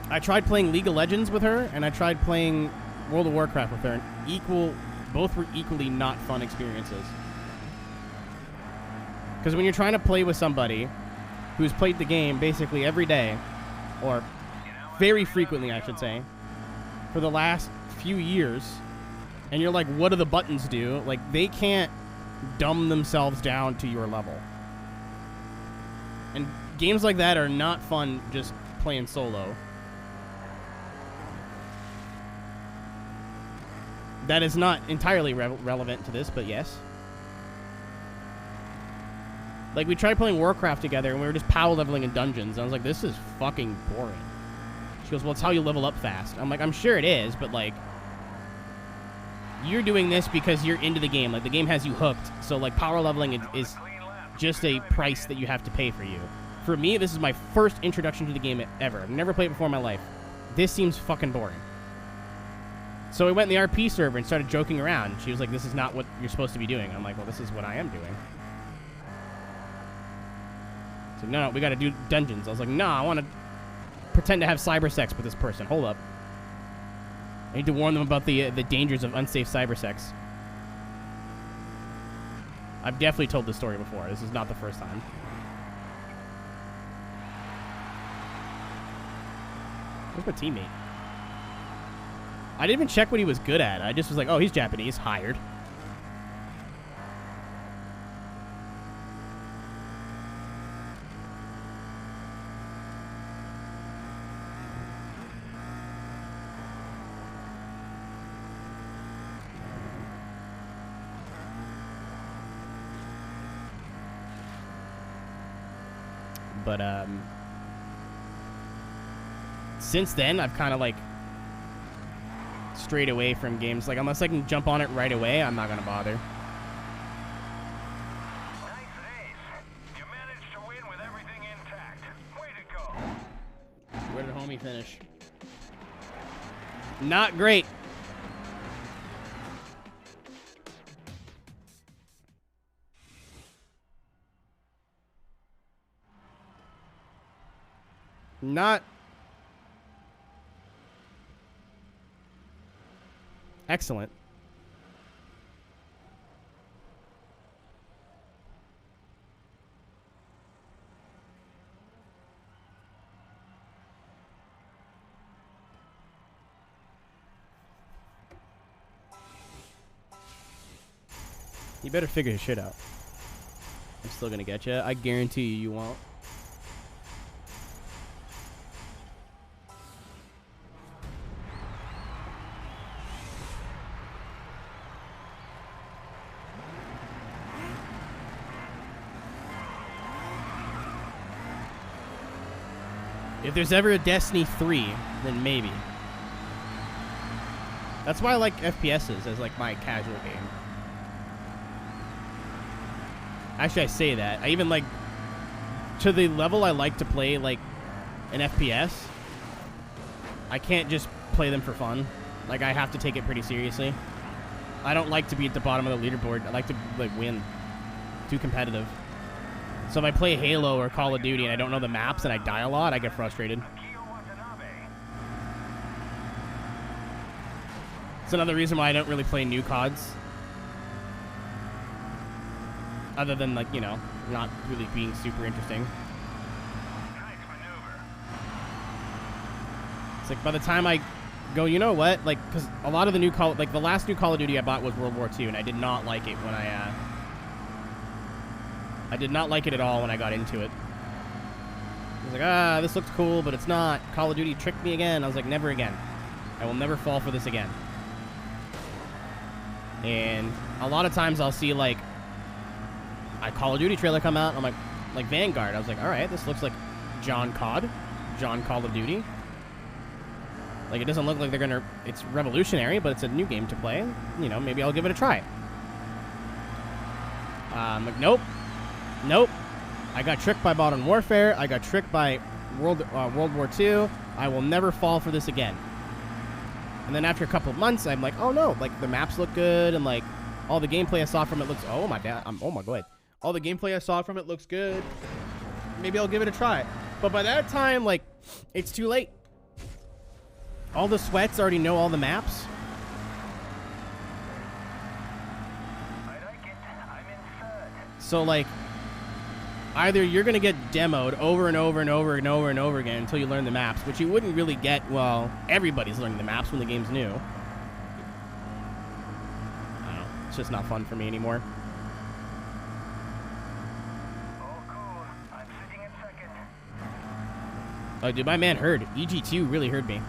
I tried playing League of Legends with her, and I tried playing World of Warcraft with her, and both were equally not fun experiences. Because when you're trying to play with somebody who's played the game basically every day, or very frequently, I should say, for the last few years, and you're like, what do the buttons do? Like, they can't dumb themselves down to your level. And games like that are not fun just playing solo. That is not entirely relevant to this, but yes. Like, we tried playing Warcraft together, and we were just power leveling in dungeons. I was like, this is fucking boring. She goes, well, it's how you level up fast. I'm like, I'm sure it is, but, like, you're doing this because you're into the game. Like, the game has you hooked. So, like, power leveling is just a price that you have to pay for you. For me, this is my first introduction to the game ever. I've never played it before in my life. This seems fucking boring. So we went in the RP server and started joking around. She was like, this is not what you're supposed to be doing. I'm like, well, this is what I am doing. So, no, we got to do dungeons. I was like, no, I want to pretend to have cyber sex with this person. Hold up. I need to warn them about the dangers of unsafe cyber sex. I've definitely told this story before. This is not the first time. Where's my teammate? I didn't even check what he was good at. I just was like, oh, he's Japanese. Hired. But, since then, I've kind of, like, strayed away from games. Like, unless I can jump on it right away, I'm not going to bother. Nice ace. You managed to win with everything intact. Way to go. Where did homie finish? Not great. Not excellent. You better figure his shit out. I'm still gonna get you. I guarantee you won't. If there's ever a Destiny 3, then maybe. That's why I like FPSs as, like, my casual game. Actually, I say that. I even, like, to the level I like to play, like, an FPS, I can't just play them for fun. Like, I have to take it pretty seriously. I don't like to be at the bottom of the leaderboard. I like to, like, win. Too competitive. So if I play Halo or Call of Duty and I don't know the maps and I die a lot, I get frustrated. It's another reason why I don't really play new CODs. Other than, like, you know, not really being super interesting. Nice maneuver. It's like by the time I go, you know what? Like, because a lot of the new the last new Call of Duty I bought was World War II, and I did not like it when I did not like it at all when I got into it. I was like, this looks cool, but it's not. Call of Duty tricked me again. I was like, never again. I will never fall for this again. And a lot of times I'll see, like, a Call of Duty trailer come out, and I'm like Vanguard. I was like, all right, this looks like John Call of Duty. Like, it doesn't look like they're gonna, it's revolutionary, but it's a new game to play. You know, maybe I'll give it a try. Like, nope. I got tricked by Modern Warfare. I got tricked by World War II. I will never fall for this again. And then after a couple of months, I'm like, oh no, like the maps look good, and like all the gameplay I saw from it looks. Oh my god, all the gameplay I saw from it looks good. Maybe I'll give it a try. But by that time, like, it's too late. All the sweats already know all the maps. I like it. I'm in third. So like, either you're gonna get demoed over and over and over and over and over again until you learn the maps, which you wouldn't really get. Well, everybody's learning the maps when the game's new. I don't know. It's just not fun for me anymore. Oh, cool. I'm sitting in second. Oh, dude, my man heard. EG2 really heard me.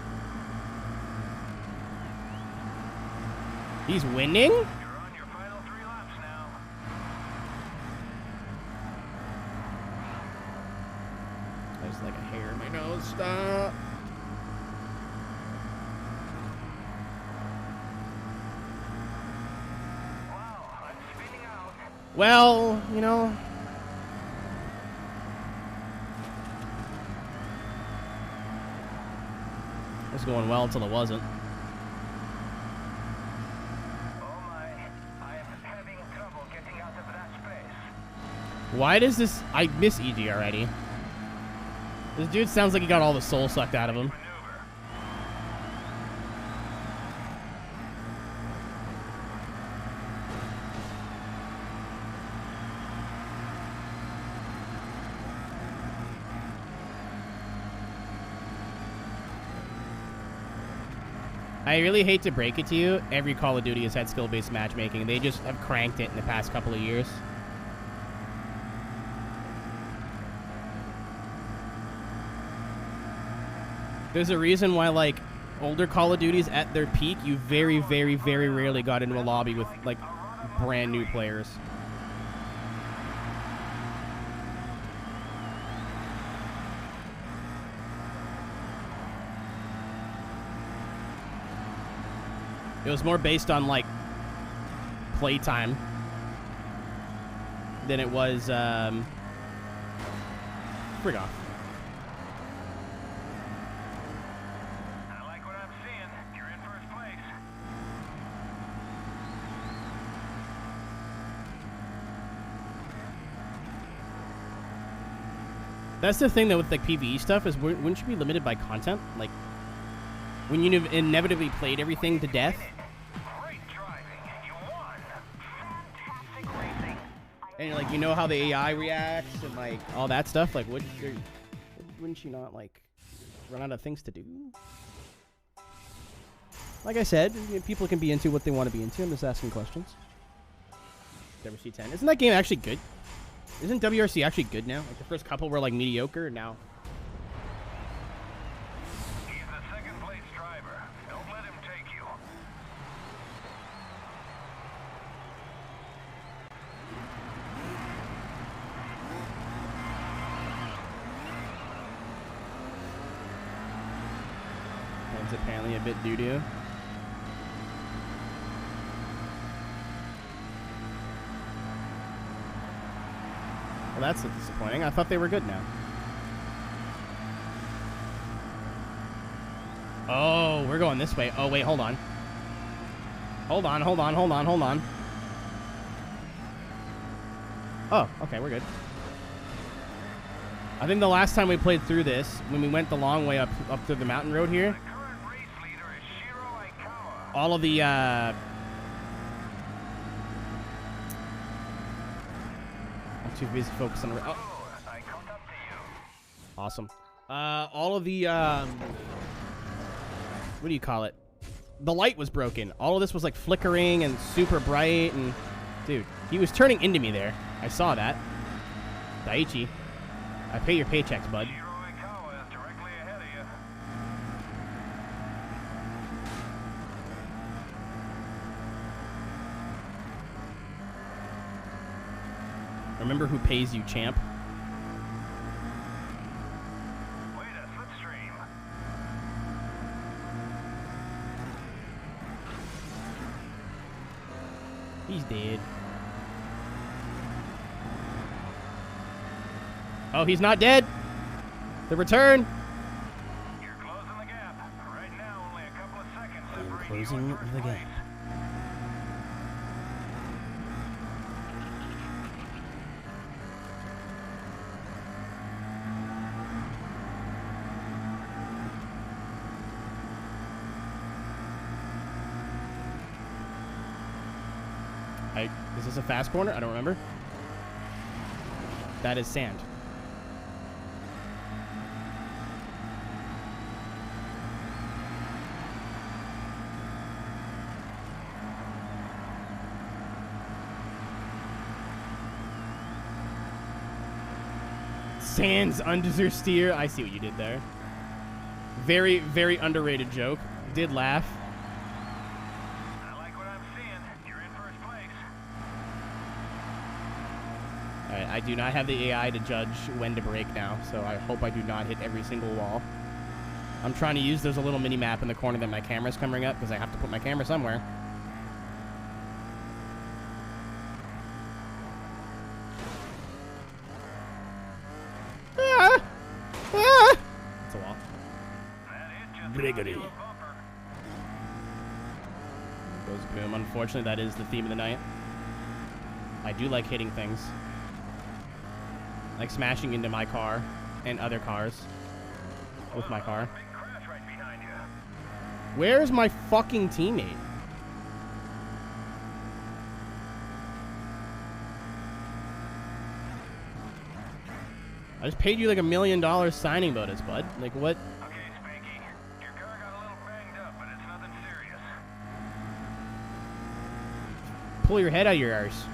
He's winning? You're on your final 3 laps now. There's like a hair in my nose. Stop. Wow, I'm spinning out. Well, you know. It was going well until it wasn't. Oh my, I am having trouble getting out of that space. Why does this... I miss EG already. This dude sounds like he got all the soul sucked out of him. Maneuver. I really hate to break it to you, every Call of Duty has had skill-based matchmaking. They just have cranked it in the past couple of years. There's a reason why, like, older Call of Duties at their peak, you very, very, very rarely got into a lobby with, like, brand new players. It was more based on, like, playtime than it was, frig off. I like what I'm seeing. You're in first place. That's the thing, though, with, like, PvE stuff, is wouldn't you be limited by content? Like, when you inevitably played everything to death? Great driving. You won. Fantastic racing. And, like, you know how the AI reacts and, like, all that stuff? Like, wouldn't you not, like, run out of things to do? Like I said, people can be into what they want to be into. I'm just asking questions. WRC10. Isn't that game actually good? Isn't WRC actually good now? Like, the first couple were, like, mediocre, and now... He's the second place driver. Don't let him take you. It's apparently a bit doo-doo. Well, that's disappointing. I thought they were good now. Oh, we're going this way. Oh, wait, hold on. Hold on. Oh, okay, we're good. I think the last time we played through this, when we went the long way up through the mountain road here, The current race leader is Shiro Aikawa. all of the Too busy focused on the... Oh. I caught up to you. Awesome. All of the, what do you call it? The light was broken. All of this was like flickering and super bright and... Dude, he was turning into me there. I saw that. Daiichi, I pay your paychecks, bud. Aeroteq is directly ahead of you. Remember who pays you, champ. Wait a slipstream. He's dead. Oh, he's not dead. The return. You're closing the gap. Right now, only a couple of seconds I'm separating closing you in first the place. gap. Is this a fast corner? I don't remember. That is sand. Sand's understeer. I see what you did there. Very, very underrated joke. Did laugh. I like what I'm seeing. You're in first place. Alright, I do not have the AI to judge when to brake now, so I hope I do not hit every single wall. I'm trying to use, there's a little mini map in the corner that my camera's coming up because I have to put my camera somewhere. That's a wall. That hit just Brigadie. a bumper. Goes boom. Unfortunately, that is the theme of the night. I do like hitting things. Like smashing into my car and other cars with my car. Big crash right behind you. Where's my fucking teammate? I just paid you like $1 million signing bonus, bud. Like what? Okay, Spanky. Your car got a little banged up, but it's nothing serious. Pull your head out of your arse.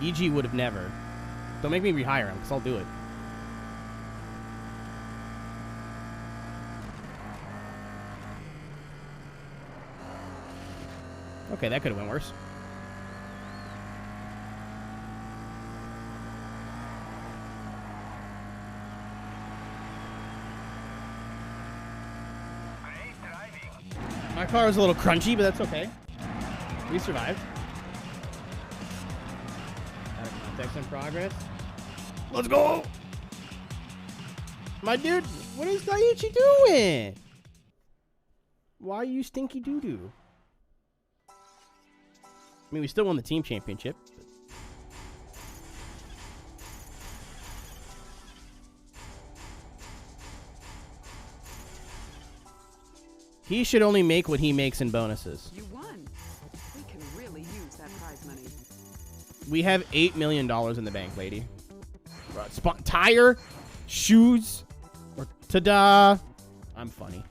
EG would have never. Don't make me rehire him, because I'll do it. Okay, that could have went worse. Great driving. My car was a little crunchy, but that's okay. We survived. Out of context in progress. Let's go! My dude, what is Daiichi doing? Why are you stinky doo-doo? I mean, we still won the team championship. He should only make what he makes in bonuses. You won. We can really use that prize money. We have $8 million in the bank, lady. Tire, shoes, or ta-da. I'm funny.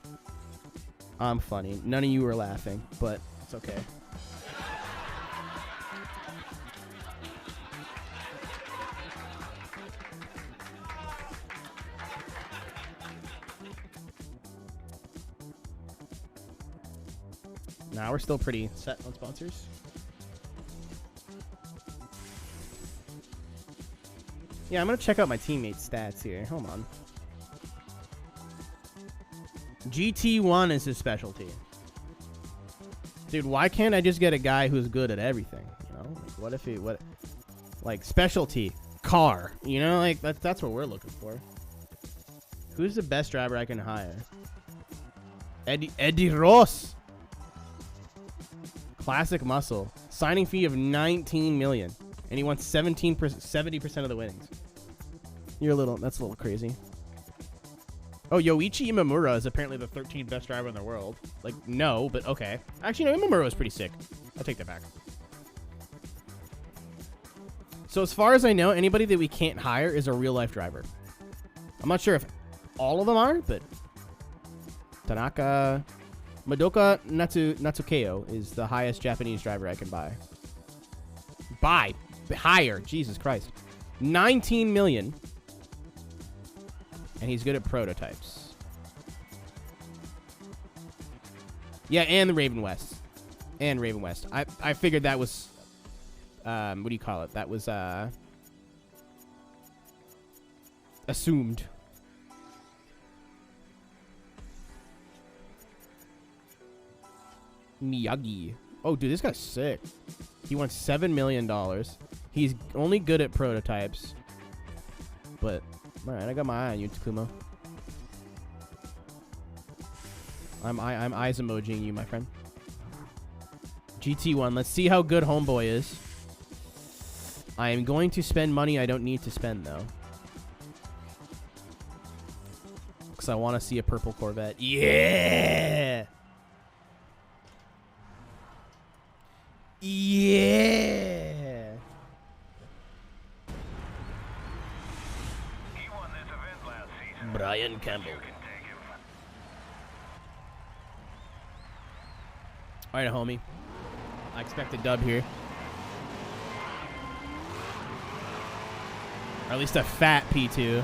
I'm funny. None of you are laughing, but it's okay. Nah, we're still pretty set on sponsors. Yeah, I'm gonna check out my teammates' stats here. Hold on. GT1 is his specialty. Dude, why can't I just get a guy who's good at everything? You know, like what if he like specialty car? You know, like that's what we're looking for. Who's the best driver I can hire? Eddie Ross. Classic muscle. Signing fee of $19 million. And he wants 70% of the winnings. That's a little crazy. Oh, Yoichi Imamura is apparently the 13th best driver in the world. Like, no, but okay. Actually, no, Imamura was pretty sick. I'll take that back. So as far as I know, anybody that we can't hire is a real-life driver. I'm not sure if all of them are, but Tanaka Madoka Natsukeo is the highest Japanese driver I can buy. Hire. Jesus Christ. 19 million. And he's good at prototypes. Yeah, and the Raven West. I figured that was what do you call it? That was assumed. Miyagi. Oh, dude, this guy's sick. He wants $7 million. He's only good at prototypes. But, alright, I got my eye on you, Takuma. I'm eyes emojiing you, my friend. GT1. Let's see how good Homeboy is. I am going to spend money I don't need to spend, though. Because I want to see a purple Corvette. Yeah! Yeah! He won this event last season. Brian Campbell. You can take him. Alright, homie. I expect a dub here. Or at least a fat P2.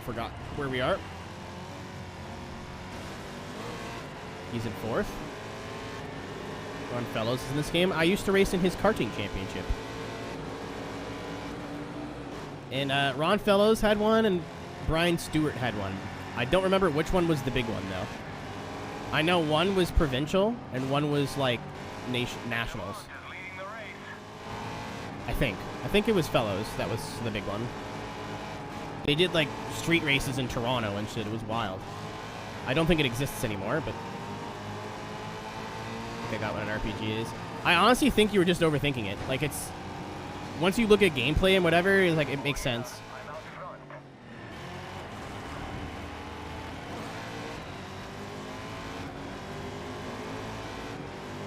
Forgot where we are. He's in 4th. Ron Fellows is in this game. I used to race in his karting championship. And Ron Fellows had one, and Brian Stewart had one. I don't remember which one was the big one, though. I know one was provincial, and one was, like, nationals. Just leading the race. I think it was Fellows. That was the big one. They did, like, street races in Toronto and shit. It was wild. I don't think it exists anymore, but I think I got what an RPG is. I honestly think you were just overthinking it. Like, it's... Once you look at gameplay and whatever, it's like, it makes sense. I'm out front.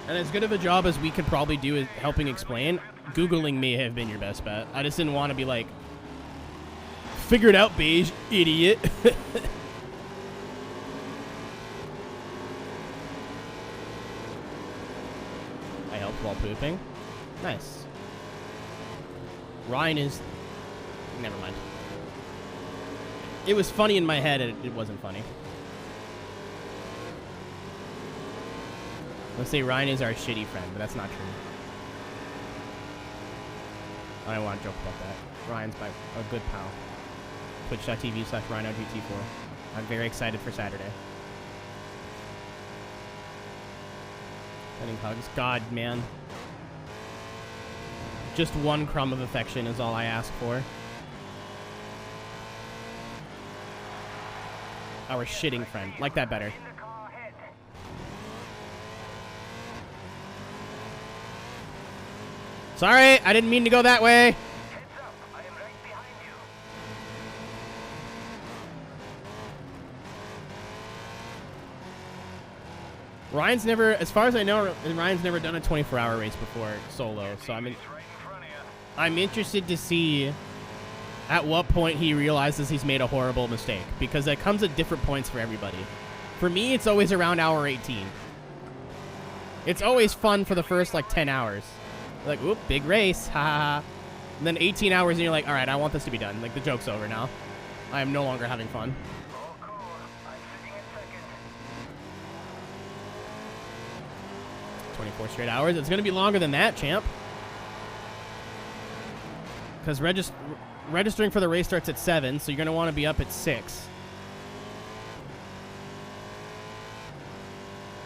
And as good of a job as we could probably do at helping explain, Googling may have been your best bet. I just didn't want to be like, figure it out, beige, idiot. I helped while pooping. Nice. Ryan is... Never mind. It was funny in my head, and it wasn't funny. Let's say Ryan is our shitty friend, but that's not true. I don't want to joke about that. Ryan's a good pal. Twitch.tv/RhinoGT4. I'm very excited for Saturday. Sending hugs. God, man. Just one crumb of affection is all I ask for. Our shitting friend. Like that better. In the car ahead. Sorry, I didn't mean to go that way. Heads up. I am right behind you. Ryan's never, as far as I know, Ryan's never done a 24-hour race before solo. So Right in front of you. I'm interested to see at what point he realizes he's made a horrible mistake, because that comes at different points for everybody. For me, it's always around hour 18. It's always fun for the first, like, 10 hours. Like, whoop, big race, ha ha ha. And then 18 hours and you're like, all right, I want this to be done. Like, the joke's over now. I am no longer having fun. All cool. I'm sitting in second. 24 straight hours. It's going to be longer than that, champ. Because registering for the race starts at 7, so you're going to want to be up at 6.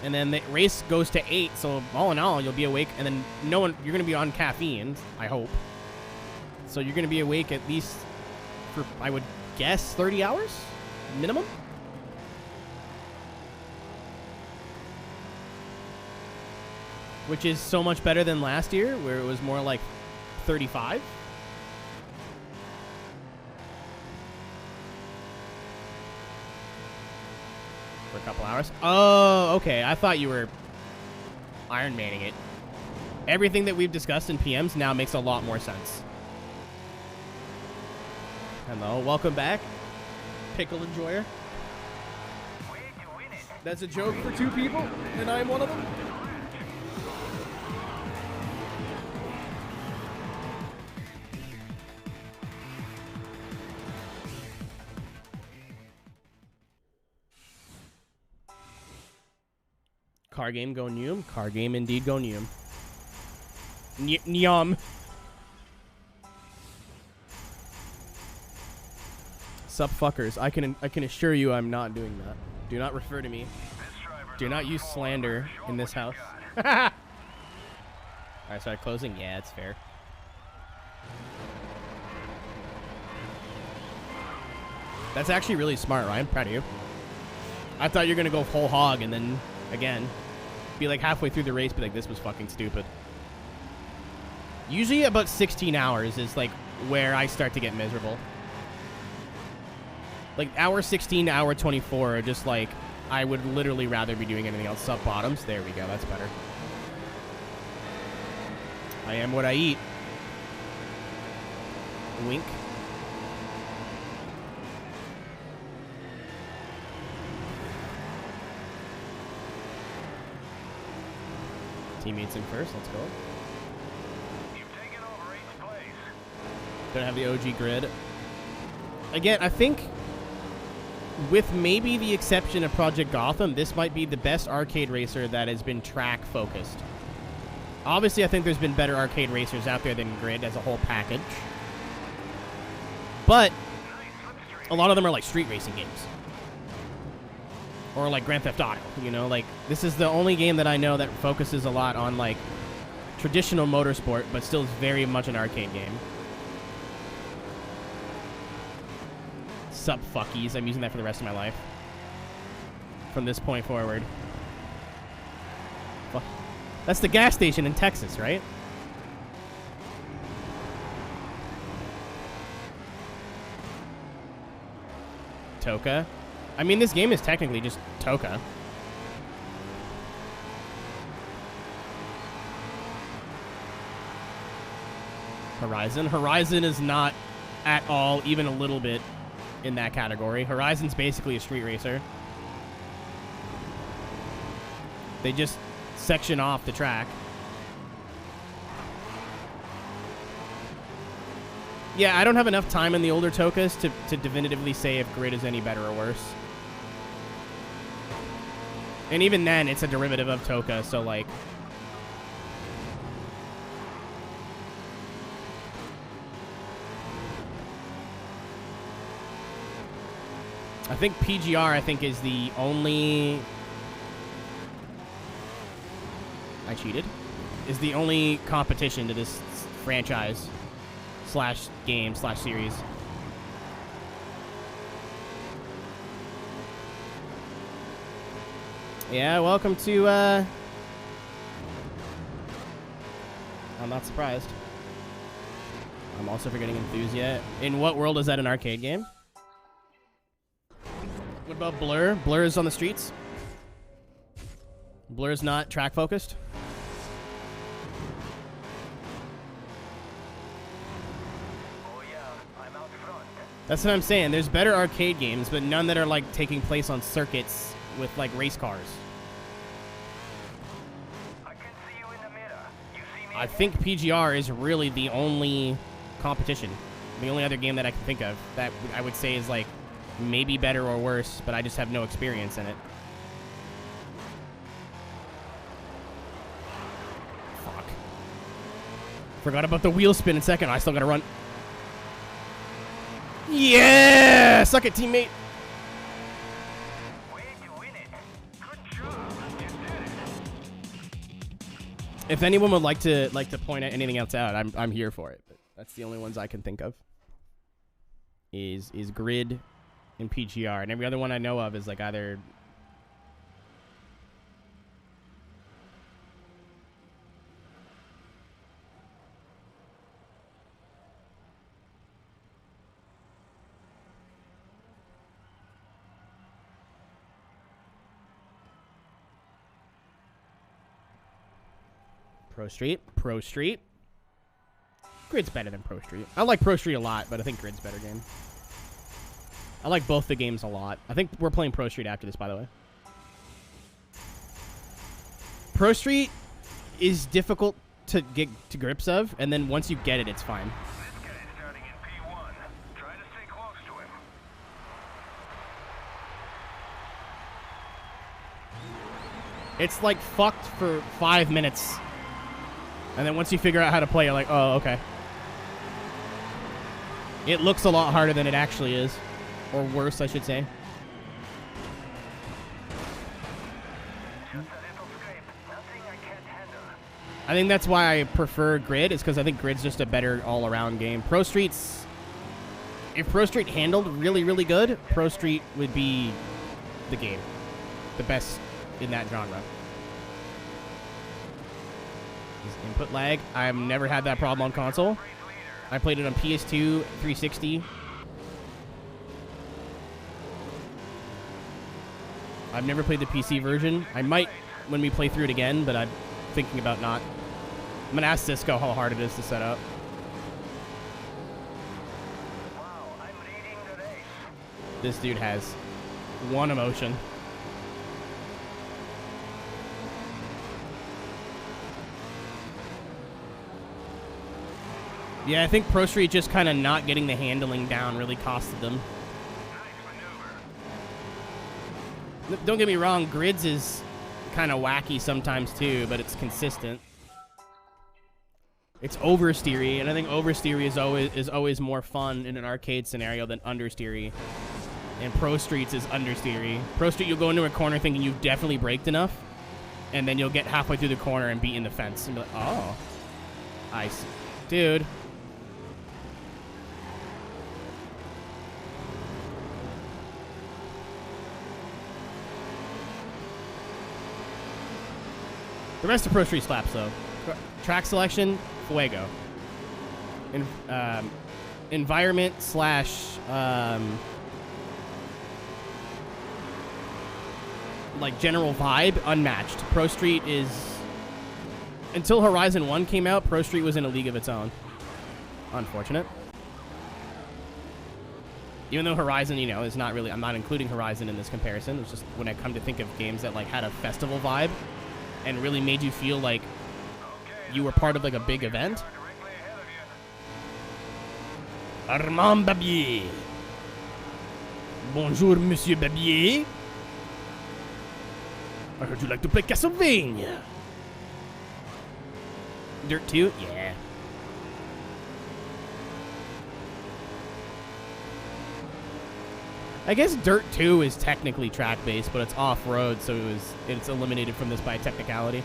And then the race goes to 8, so all in all, you'll be awake, and then you're going to be on caffeine, I hope. So you're going to be awake at least for, I would guess, 30 hours? Minimum? Which is so much better than last year, where it was more like 35. for a couple hours. Oh, okay. I thought you were Iron Manning it. Everything that we've discussed in PMs now makes a lot more sense. Hello, welcome back, Pickle Enjoyer. That's a joke for 2 people, and I am one of them. Car game go Neum. Car game indeed go Neum. Nyum. Sup fuckers. I can assure you I'm not doing that. Do not refer to me. Do not use slander in this house. Alright, start closing? Yeah, it's fair. That's actually really smart, Ryan. Proud of you. I thought you were gonna go whole hog and then, again, be like halfway through the race, be like, this was fucking stupid. Usually about 16 hours is like where I start to get miserable. Like hour 16 to hour 24 are just like, I would literally rather be doing anything else. Sub bottoms. There we go. That's better. I am what I eat. Wink. Teammates in first. Let's go. You've taken over 8th place. Don't have the OG grid. Again, I think with maybe the exception of Project Gotham, this might be the best arcade racer that has been track focused. Obviously, I think there's been better arcade racers out there than Grid as a whole package. But a lot of them are like street racing games. Or like Grand Theft Auto, you know? Like, this is the only game that I know that focuses a lot on like traditional motorsport, but still is very much an arcade game. Sup fuckies. I'm using that for the rest of my life. From this point forward. Fuck. That's the gas station in Texas, right? Toka. I mean, this game is technically just Toka. Horizon. Horizon is not at all, even a little bit, in that category. Horizon's basically a street racer. They just section off the track. Yeah, I don't have enough time in the older Tokas to definitively say if Grid is any better or worse. And even then, it's a derivative of Toka, so like... I think PGR, is the only... I cheated. Is the only competition to this franchise slash game slash series. Yeah, welcome to, I'm not surprised. I'm also forgetting Enthusiast. In what world is that an arcade game? What about Blur? Blur is on the streets? Blur is not track focused? Oh yeah, I'm out front. That's what I'm saying. There's better arcade games, but none that are like taking place on circuits with like race cars. I can see you in the mirror. You see me? I think PGR is really the only competition. The only other game that I can think of that I would say is like maybe better or worse, but I just have no experience in it. Fuck. Forgot about the wheel spin in second. I still gotta run. Yeah! Suck it, teammate. Way to win it. Good job. You did it. If anyone would like to point at anything else out, I'm here for it. But that's the only ones I can think of. Is Grid and PGR, and every other one I know of is like either Pro Street. Pro Street. Grid's better than Pro Street. I like Pro Street a lot, but I think Grid's a better game. I like both the games a lot. I think we're playing Pro Street after this, by the way. Pro Street is difficult to get to grips of, and then once you get it, it's fine. This guy's starting in P1. Try to stay close to him. It's like fucked for 5 minutes. And then once you figure out how to play, you're like, oh, okay. It looks a lot harder than it actually is. Or worse, I should say. Just a little scrape. Nothing I can't handle. I think that's why I prefer Grid, is because I think Grid's just a better all-around game. Pro Street's... If Pro Street handled really, really good, Pro Street would be the game. The best in that genre. Is input lag. I've never had that problem on console. I played it on PS2, 360. I've never played the PC version. I might when we play through it again, but I'm thinking about not. I'm going to ask Cisco how hard it is to set up. Wow, I'm leading the race. This dude has one emotion. Yeah, I think Pro Street just kind of not getting the handling down really costed them. Don't get me wrong, Grids is kind of wacky sometimes too, but it's consistent. It's oversteery, and I think oversteery is always more fun in an arcade scenario than understeery. And Pro Streets is understeery. Pro Street, you'll go into a corner thinking you've definitely braked enough, and then you'll get halfway through the corner and beat in the fence, and be like, oh, I see, dude. The rest of Pro Street slaps, though. Track selection, fuego. Environment slash, like, general vibe, unmatched. Pro Street is... Until Horizon 1 came out, Pro Street was in a league of its own. Unfortunate. Even though Horizon, you know, is not really... I'm not including Horizon in this comparison. It's just when I come to think of games that, like, had a festival vibe and really made you feel like you were part of, like, a big event. Armand Babier. Bonjour, Monsieur Babier. I heard you like to play Castlevania. Dirt 2? Yeah. I guess Dirt 2 is technically track-based, but it's off-road, so it's eliminated from this by technicality.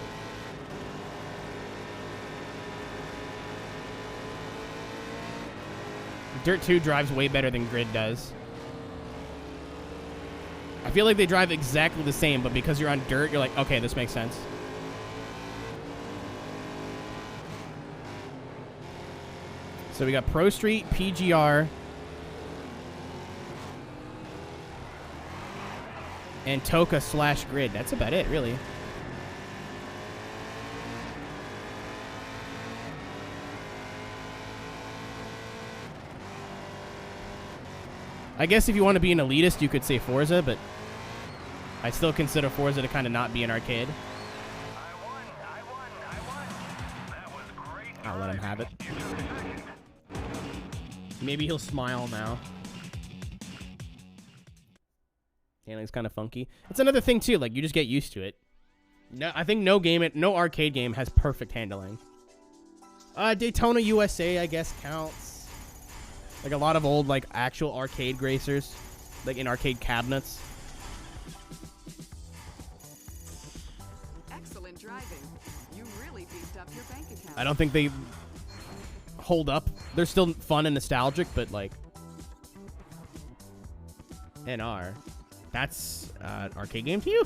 Dirt 2 drives way better than Grid does. I feel like they drive exactly the same, but because you're on dirt, you're like, okay, this makes sense. So we got Pro Street, PGR, and Toka / Grid. That's about it, really. I guess if you want to be an elitist, you could say Forza, but I still consider Forza to kind of not be an arcade. I won. That was great. I'll let him have it. Maybe he'll smile now. Handling's kind of funky. It's another thing too, like you just get used to it. No, I think no arcade game has perfect handling. Daytona USA, I guess, counts. Like a lot of old, like actual arcade racers, like in arcade cabinets. Excellent driving. You really beefed up your bank account. I don't think they hold up. They're still fun and nostalgic, but like NR. That's an arcade game to you?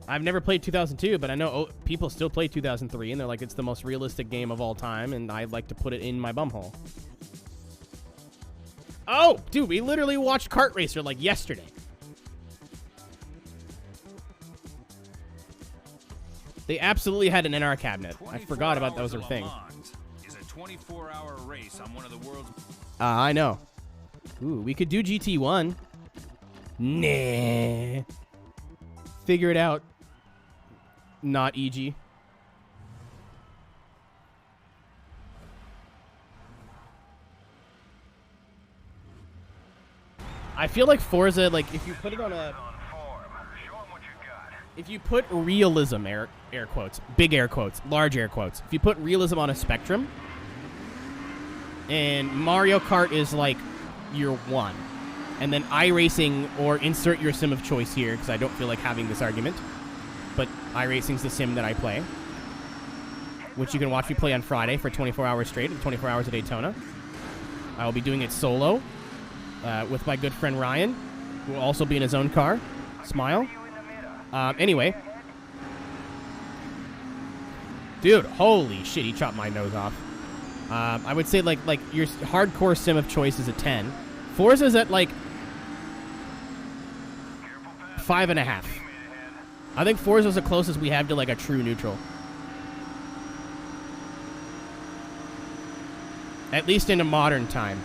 I've never played 2002, but I know people still play 2003, and they're like, it's the most realistic game of all time, and I'd like to put it in my bumhole. Oh, dude, we literally watched Kart Racer like yesterday. They absolutely had an NR cabinet. I forgot about that was a thing. Is a 24-hour race on one of the world's. I know. Ooh, we could do GT1. Nah. Figure it out. Not EG. I feel like Forza, like, if you put it on a... If you put realism, air quotes, big air quotes, large air quotes, if you put realism on a spectrum, and Mario Kart is like your one, and then iRacing, or insert your sim of choice here, because I don't feel like having this argument, but iRacing's the sim that I play, which you can watch me play on Friday for 24 hours straight, 24 hours at Daytona. I will be doing it solo with my good friend Ryan, who will also be in his own car. Smile. Anyway. Dude, holy shit, he chopped my nose off. I would say, like your hardcore sim of choice is a 10. Forza's at, like, 5.5. I think Forza's the closest we have to, like, a true neutral. At least in a modern time.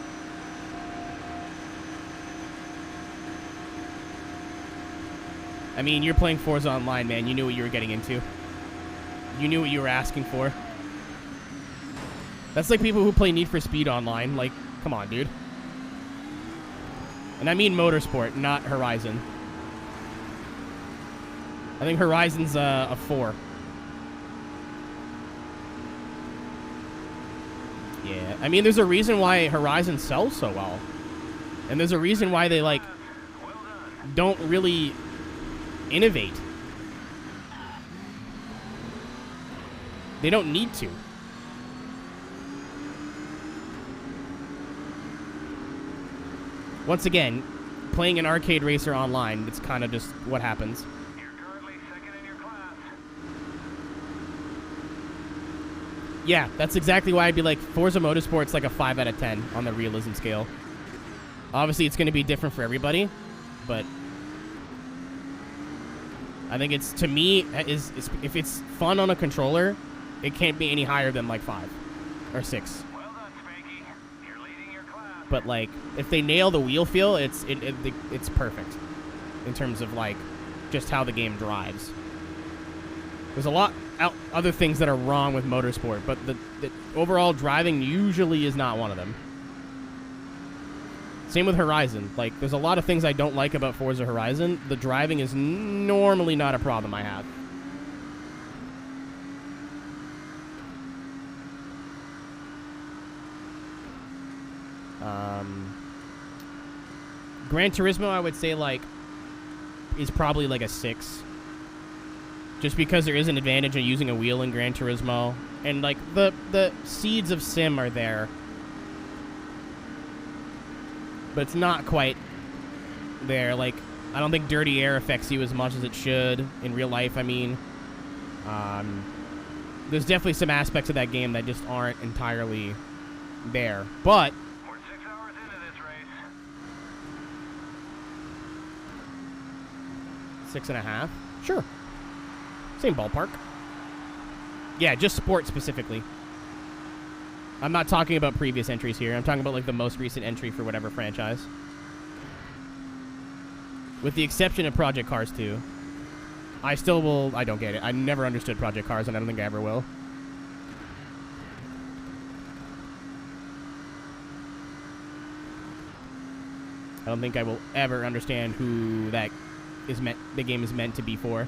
I mean, you're playing Forza Online, man. You knew what you were getting into. You knew what you were asking for. That's like people who play Need for Speed Online. Like, come on, dude. And I mean Motorsport, not Horizon. I think Horizon's a 4. Yeah, I mean, there's a reason why Horizon sells so well. And there's a reason why they, like, don't really innovate. They don't need to. Once again, playing an arcade racer online, it's kind of just what happens. You're currently second in your class. Yeah, that's exactly why I'd be like, Forza Motorsport's like a 5 out of 10 on the realism scale. Obviously, it's going to be different for everybody, but I think it's, to me, is if it's fun on a controller, it can't be any higher than like 5 or 6. Well done, Spanky. You're leading your class. But like, if they nail the wheel feel, it's perfect in terms of like just how the game drives. There's a lot other things that are wrong with Motorsport, but the overall driving usually is not one of them. Same with Horizon. Like, there's a lot of things I don't like about Forza Horizon. The driving is normally not a problem I have. Gran Turismo, I would say, like, is probably like a 6. Just because there is an advantage in using a wheel in Gran Turismo. And, like, the seeds of sim are there. But it's not quite there. Like, I don't think dirty air affects you as much as it should in real life. I mean, there's definitely some aspects of that game that just aren't entirely there. But We're 6 hours into this race. 6.5? Sure. Same ballpark. Yeah, just sport specifically. I'm not talking about previous entries here. I'm talking about, like, the most recent entry for whatever franchise. With the exception of Project Cars 2. I don't get it. I never understood Project Cars, and I don't think I ever will. I don't think I will ever understand who the game is meant to be for.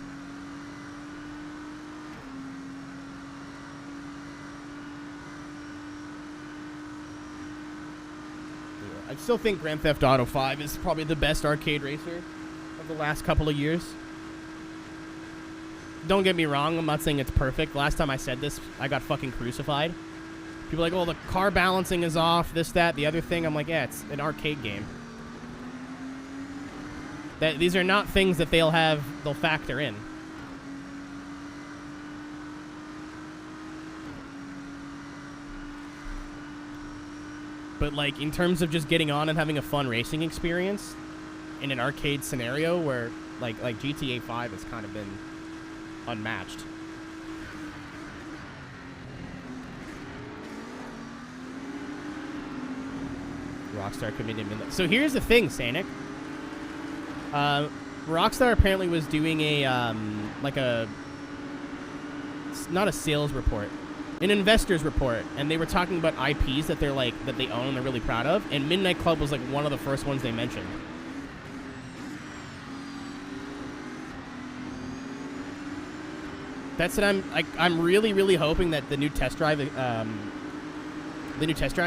I still think Grand Theft Auto 5 is probably the best arcade racer of the last couple of years. Don't get me wrong, I'm not saying it's perfect. Last time I said this, I got fucking crucified. People are like, oh, the car balancing is off, this, that, the other thing. I'm like, yeah, it's an arcade game. These are not things that they'll factor in. But, like, in terms of just getting on and having a fun racing experience in an arcade scenario where, like GTA 5 has kind of been unmatched. Rockstar committed midnight. So here's the thing, Sanic. Rockstar apparently was doing a, not a sales report, an investor's report, and they were talking about IPs that they're like, that they own and they're really proud of, and Midnight Club was like one of the first ones they mentioned. That's what I'm really, really hoping that the new test drive,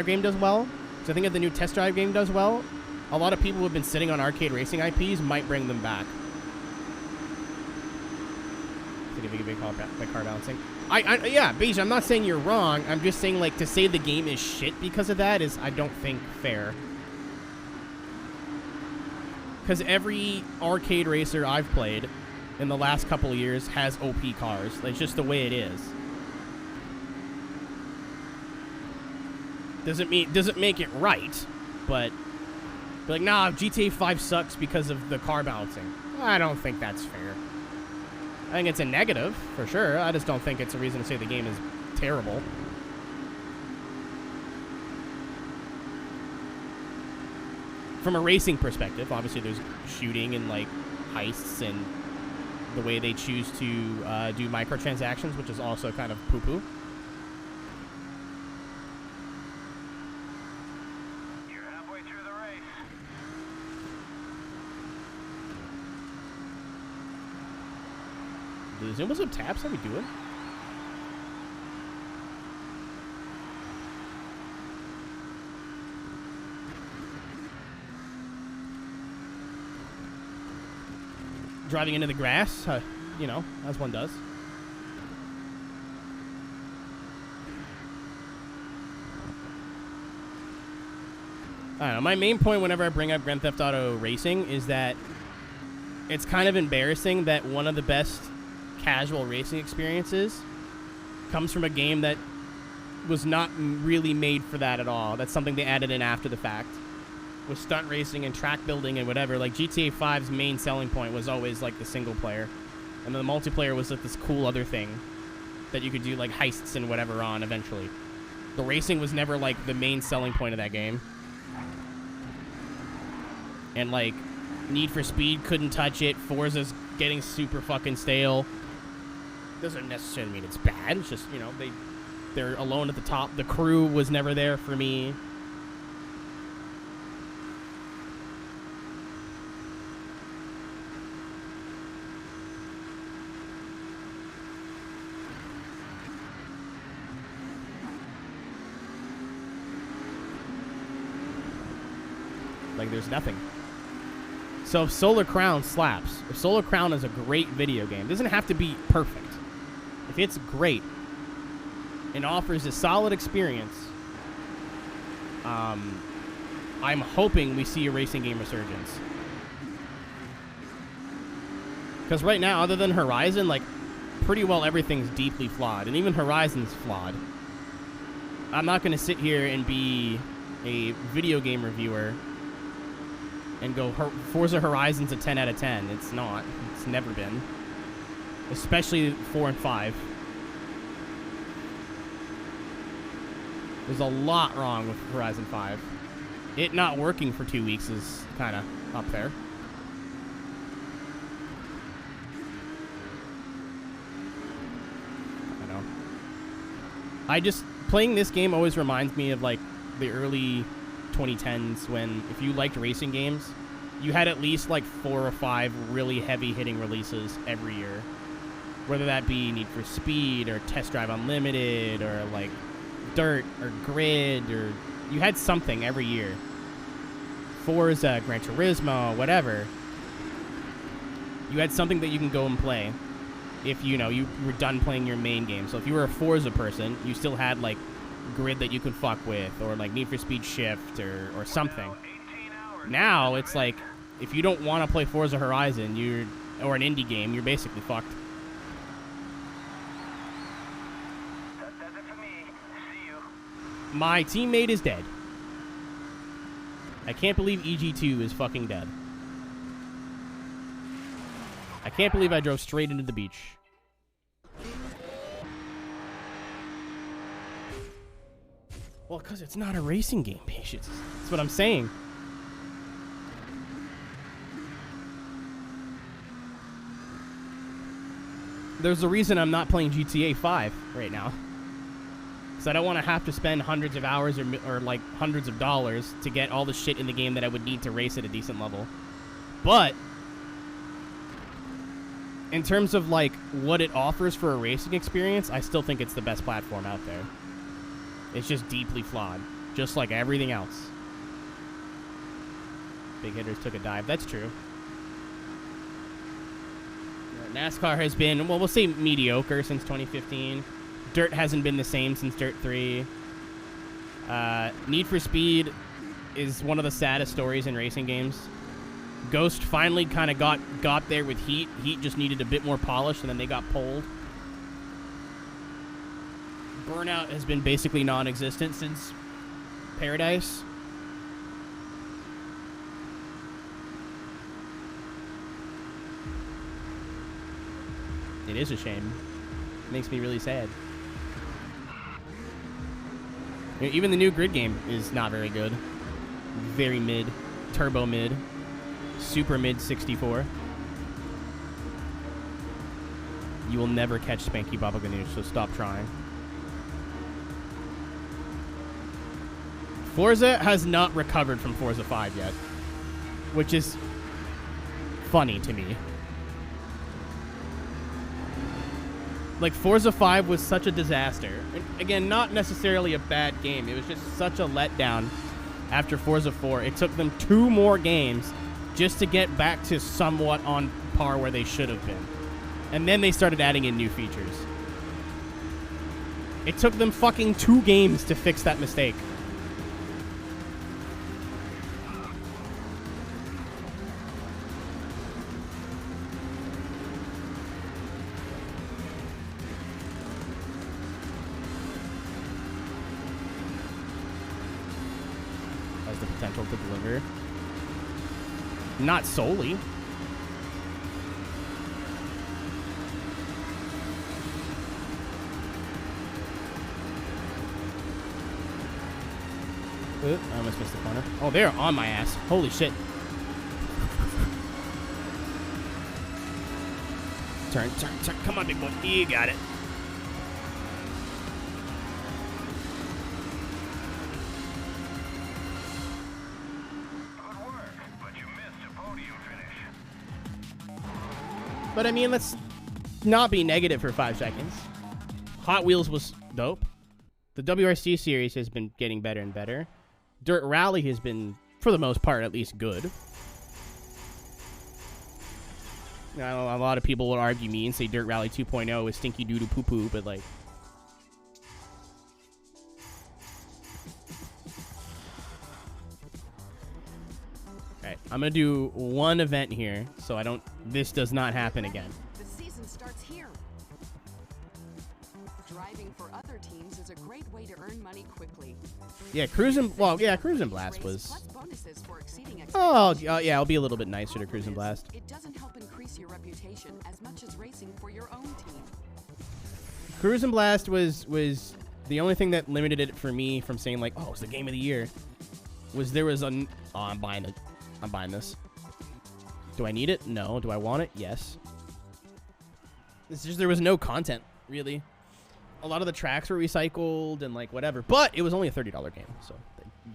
game does well. So I think if the new test drive game does well, a lot of people who have been sitting on arcade racing IPs might bring them back. Big call by car balancing. Yeah, Beige, I'm not saying you're wrong. I'm just saying, like, to say the game is shit because of that is, I don't think, fair. Because every arcade racer I've played in the last couple of years has OP cars. It's just the way it is. Doesn't make it right, but like, nah, GTA 5 sucks because of the car balancing. I don't think that's fair. I think it's a negative, for sure. I just don't think it's a reason to say the game is terrible. From a racing perspective, obviously there's shooting and, like, heists and the way they choose to do microtransactions, which is also kind of poo-poo. You're halfway through the race. Do the Zumbas have taps? How we doing? Driving into the grass, you know, as one does. I don't know. My main point whenever I bring up Grand Theft Auto Racing is that it's kind of embarrassing that one of the best casual racing experiences comes from a game that was not really made for that at all. That's something they added in after the fact. With stunt racing and track building and whatever, like GTA 5's main selling point was always like the single player, and then the multiplayer was like this cool other thing that you could do like heists and whatever on eventually. The racing was never like the main selling point of that game, and like Need for Speed couldn't touch it. Forza's getting super fucking stale. Doesn't necessarily mean it's bad. It's just, you know, they're alone at the top. The crew was never there for me. Like, there's nothing. So if Solar Crown slaps, if Solar Crown is a great video game, it doesn't have to be perfect. If it's great and offers a solid experience, I'm hoping we see a racing game resurgence. Because right now, other than Horizon, like, pretty well everything's deeply flawed, and even Horizon's flawed. I'm not going to sit here and be a video game reviewer and go, Forza Horizon's a 10 out of 10. It's not. It's never been. Especially 4 and 5. There's a lot wrong with Horizon 5. It not working for 2 weeks is kind of up there. I know. Playing this game always reminds me of, like, the early 2010s when, if you liked racing games, you had at least like 4 or 5 really heavy-hitting releases every year. Whether that be Need for Speed or Test Drive Unlimited or like Dirt or Grid, or you had something every year. Forza, Gran Turismo, whatever. You had something that you can go and play if, you know, you were done playing your main game. So if you were a Forza person, you still had like Grid that you could fuck with, or like Need for Speed Shift or something. Now it's like, if you don't want to play Forza Horizon, or an indie game, you're basically fucked. That's it for me. See you. My teammate is dead. I can't believe EG2 is fucking dead. I can't believe I drove straight into the beach. Well, because it's not a racing game, Patience. That's what I'm saying. There's a reason I'm not playing GTA 5 right now. Because I don't want to have to spend hundreds of hours or like hundreds of dollars to get all the shit in the game that I would need to race at a decent level. But in terms of like what it offers for a racing experience, I still think it's the best platform out there. It's just deeply flawed, just like everything else. Big hitters took a dive. That's true. NASCAR has been, well, we'll say mediocre since 2015. Dirt hasn't been the same since Dirt 3. Need for Speed is one of the saddest stories in racing games. Ghost finally kind of got there with Heat. Heat just needed a bit more polish, and then they got pulled. Burnout has been basically non-existent since Paradise. It is a shame. It makes me really sad. Even the new Grid game is not very good. Very mid. Turbo mid. Super mid 64. You will never catch Spanky Baba Ganoush, so stop trying. Forza has not recovered from Forza 5 yet, which is funny to me. Like, Forza 5 was such a disaster. And again, not necessarily a bad game. It was just such a letdown after Forza 4. It took them 2 more games just to get back to somewhat on par where they should have been. And then they started adding in new features. It took them fucking 2 games to fix that mistake. Potential to deliver. Not solely. Oop, I almost missed the corner. Oh, they're on my ass. Holy shit. Turn. Come on, big boy. You got it. But I mean, let's not be negative for 5 seconds. Hot Wheels was dope. The WRC series has been getting better and better. Dirt Rally has been, for the most part, at least good. Now, a lot of people would argue me and say Dirt Rally 2.0 is stinky doo-doo poo-poo, but like... Alright, I'm gonna do one event here, so this does not happen again. The season starts here. Driving for other teams is a great way to earn money quickly. Yeah, Cruisin' Blast was... Plus bonuses for exceeding Oh, yeah, I'll be a little bit nicer to Cruisin' Blast. It doesn't help increase your reputation as much as racing for your own team. Cruisin' Blast was the only thing that limited it for me from saying like, oh, it's the game of the year. Was there was a... Oh, I'm buying it. I'm buying this. Do I need it? No. Do I want it? Yes. It's just there was no content, really. A lot of the tracks were recycled and like whatever, but it was only a $30 game, so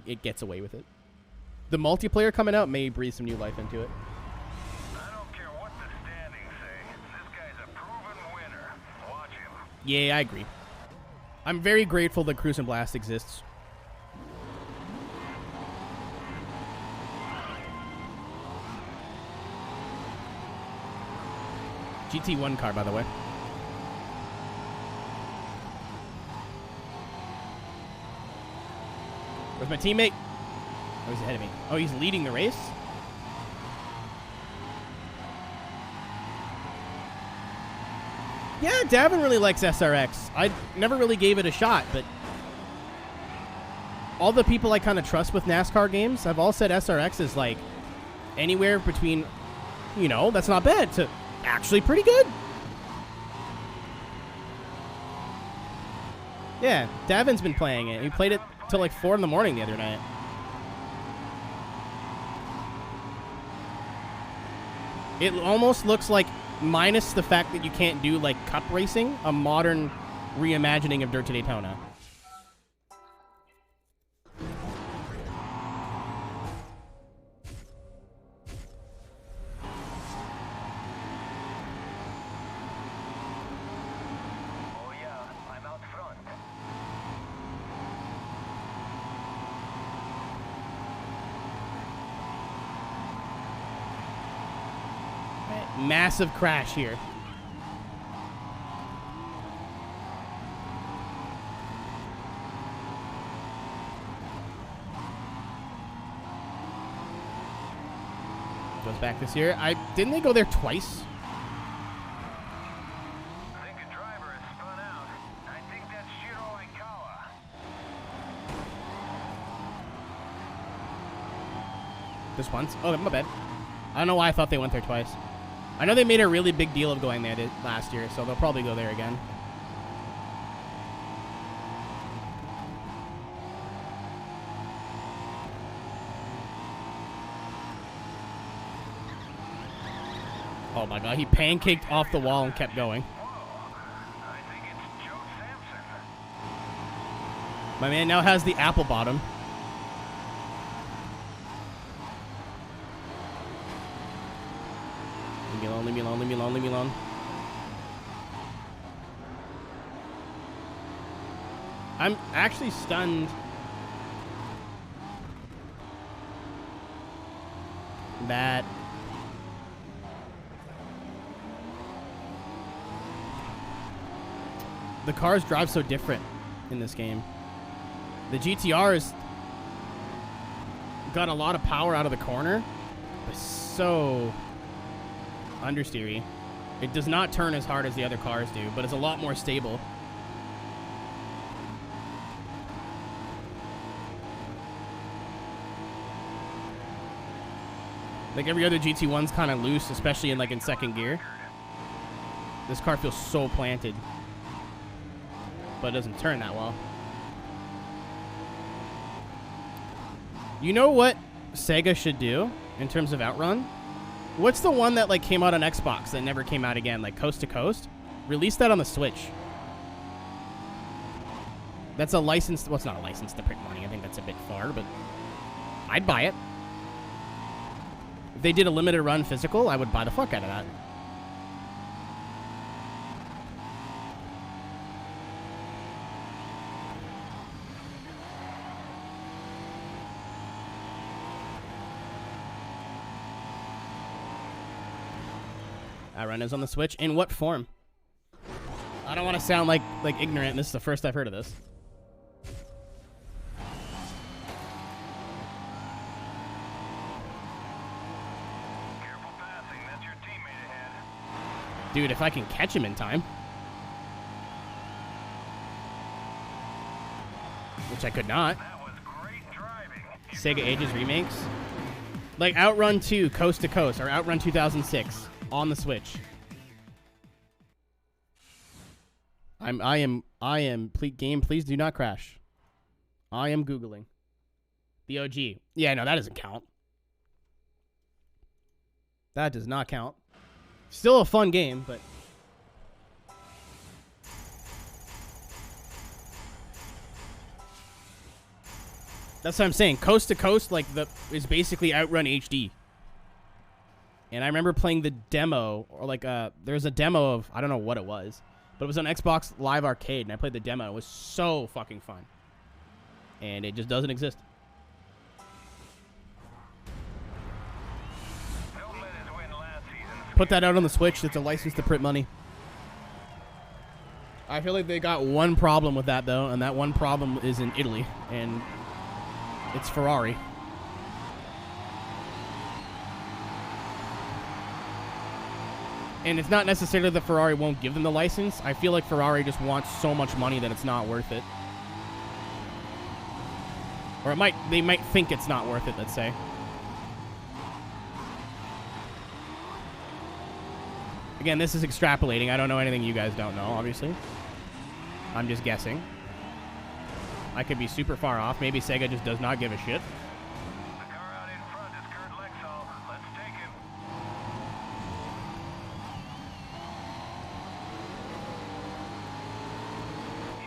it gets away with it. The multiplayer coming out may breathe some new life into it. I don't care what the standings say. This guy's a proven winner. Watch him. Yeah, I agree. I'm very grateful that Cruisin' Blast exists. GT1 car, by the way. Where's my teammate? Oh, he's ahead of me. Oh, he's leading the race? Yeah, Davin really likes SRX. I never really gave it a shot, but all the people I kind of trust with NASCAR games have all said SRX is like anywhere between, you know, that's not bad to actually pretty good. Yeah, Davin's been playing it. He played it till like 4 in the morning the other night. It almost looks like, minus the fact that you can't do like cup racing, a modern reimagining of Dirt to Daytona. Oh yeah, I'm out front. Massive crash here. Goes back this year. Didn't they go there twice? I think a driver has spun out. I think that's Shiro Aikawa. Just once? Oh, my bad. I don't know why I thought they went there twice. I know they made a really big deal of going there last year, so they'll probably go there again. Oh my god, he pancaked off the wall and kept going. I think it's Joe Sampson. My man now has the apple bottom. Leave me alone, leave me alone, leave me alone, leave me alone. I'm actually stunned that the cars drive so different in this game. The GTR's got a lot of power out of the corner, but so understeery. It does not turn as hard as the other cars do, but it's a lot more stable. Like every other GT1's kind of loose, especially in second gear. This car feels so planted, but it doesn't turn that well. You know what Sega should do in terms of Outrun? What's the one that came out on Xbox that never came out again, like Coast to Coast? Release that on the Switch. That's a licensed, well, it's not a license to print money. I think that's a bit far, but I'd buy it. If they did a limited run physical, I would buy the fuck out of that. Outrun is on the Switch. In what form? I don't want to sound like ignorant. This is the first I've heard of this. Careful passing, that's your teammate ahead. Dude, if I can catch him in time. Which I could not. That was great driving. Sega Ages remakes. Like Outrun 2 Coast to Coast or Outrun 2006 on the Switch. I am please do not crash. I am Googling. The OG. Yeah, no, that doesn't count. That does not count. Still a fun game, but that's what I'm saying. Coast to Coast is basically Outrun HD. And I remember playing the demo, or there's a demo of, I don't know what it was, but it was on Xbox Live Arcade, and I played the demo. It was so fucking fun. And it just doesn't exist. Don't let us win last season's Put that out on the Switch. It's a license to print money. I feel like they got one problem with that, though, and that one problem is in Italy, and it's Ferrari. And it's not necessarily that Ferrari won't give them the license. I feel like Ferrari just wants so much money that it's not worth it. Or they might think it's not worth it, let's say. Again, this is extrapolating. I don't know anything you guys don't know, obviously. I'm just guessing. I could be super far off. Maybe Sega just does not give a shit. The car out in front is Kurt Lexall. Let's take him.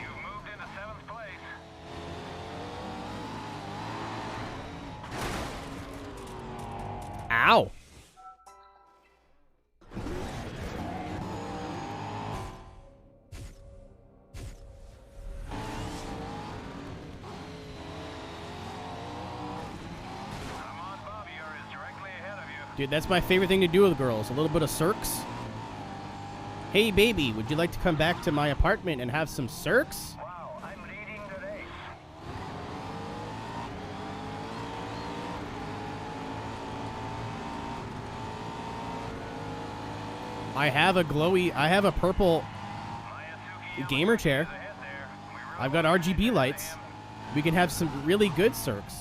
You've moved into 7th place. Ow. Dude, that's my favorite thing to do with girls. A little bit of circs. Hey, baby, would you like to come back to my apartment and have some circs? Wow, I'm leading the race. I have a purple gamer chair. I've got RGB lights. We can have some really good circs.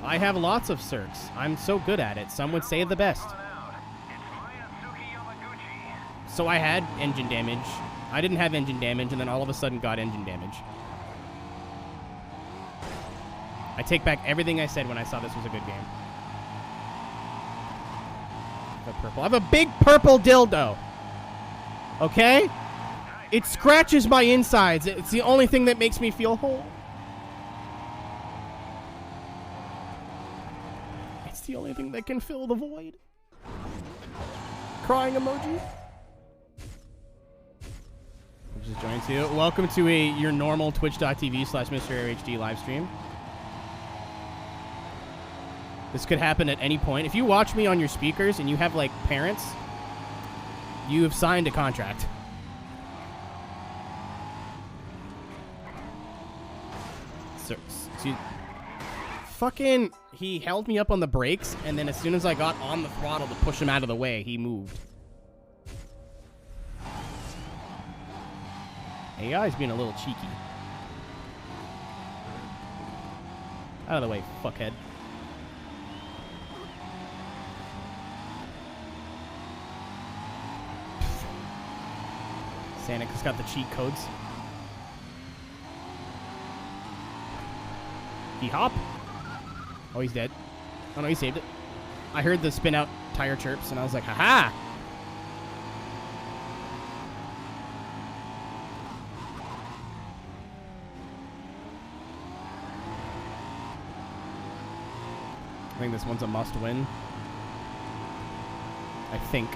I have lots of circs. I'm so good at it. Some would say the best. So I had engine damage. I didn't have engine damage, and then all of a sudden got engine damage. I take back everything I said when I saw this was a good game. The purple. I have a big purple dildo. Okay? It scratches my insides. It's the only thing that makes me feel whole. It's the only thing that can fill the void. Crying emoji. Just joined you. Welcome to your normal twitch.tv/MrAirHD live stream. This could happen at any point. If you watch me on your speakers and you have, like, parents, you have signed a contract. So, fucking, he held me up on the brakes, and then as soon as I got on the throttle to push him out of the way, he moved. AI's being a little cheeky. Out of the way, fuckhead. Sanica's got the cheat codes. He hop? Oh, he's dead. Oh no, he saved it. I heard the spin out tire chirps and I was like, haha! I think this one's a must win. I think.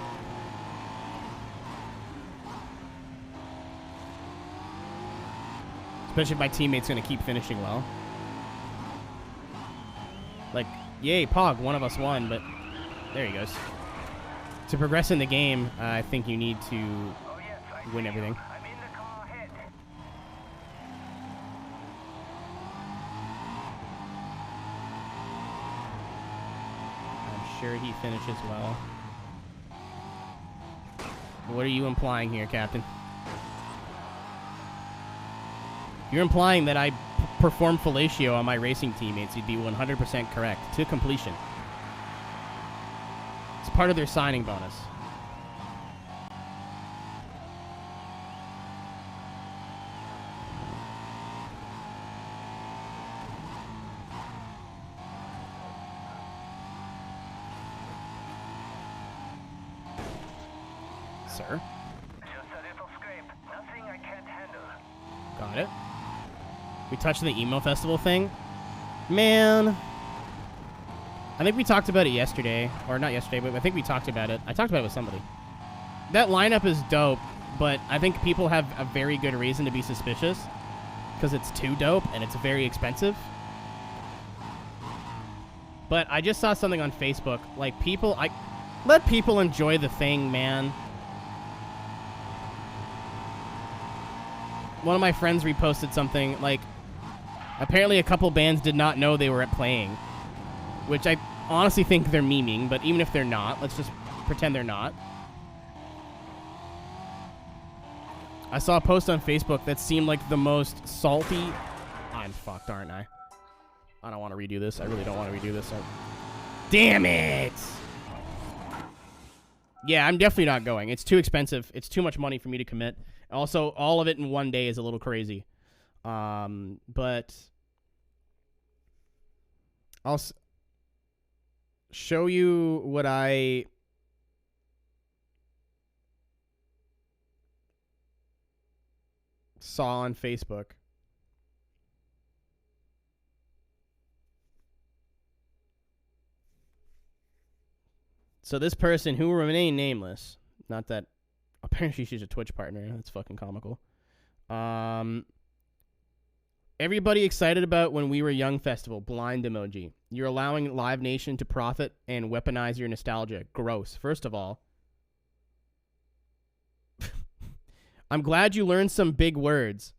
Especially if my teammate's going to keep finishing well. Like, yay, Pog, one of us won, but there he goes. To progress in the game, I think you need to win everything. I'm in the car ahead. I'm sure he finishes well. What are you implying here, Captain? You're implying that I perform fellatio on my racing teammates. You'd be 100% correct. To completion. It's part of their signing bonus. Sir? Just a little scrape. Nothing I can't handle. Got it. We touched the emo festival thing. Man. I think we talked about it yesterday. Or not yesterday, but I think we talked about it. I talked about it with somebody. That lineup is dope, but I think people have a very good reason to be suspicious. Because it's too dope and it's very expensive. But I just saw something on Facebook. Like, let people enjoy the thing, man. One of my friends reposted something like, apparently a couple bands did not know they were playing, which I honestly think they're memeing, but even if they're not, let's just pretend they're not. I saw a post on Facebook that seemed like the most salty. I'm fucked, aren't I? I don't want to redo this. I really don't want to redo this. Damn it! Yeah, I'm definitely not going. It's too expensive. It's too much money for me to commit. Also, all of it in one day is a little crazy. But I'll show you what I saw on Facebook. So this person, who will remain nameless, not that, apparently she's a Twitch partner. That's fucking comical. Everybody excited about When We Were Young festival, blind emoji. You're allowing Live Nation to profit and weaponize your nostalgia. Gross. First of all, I'm glad you learned some big words.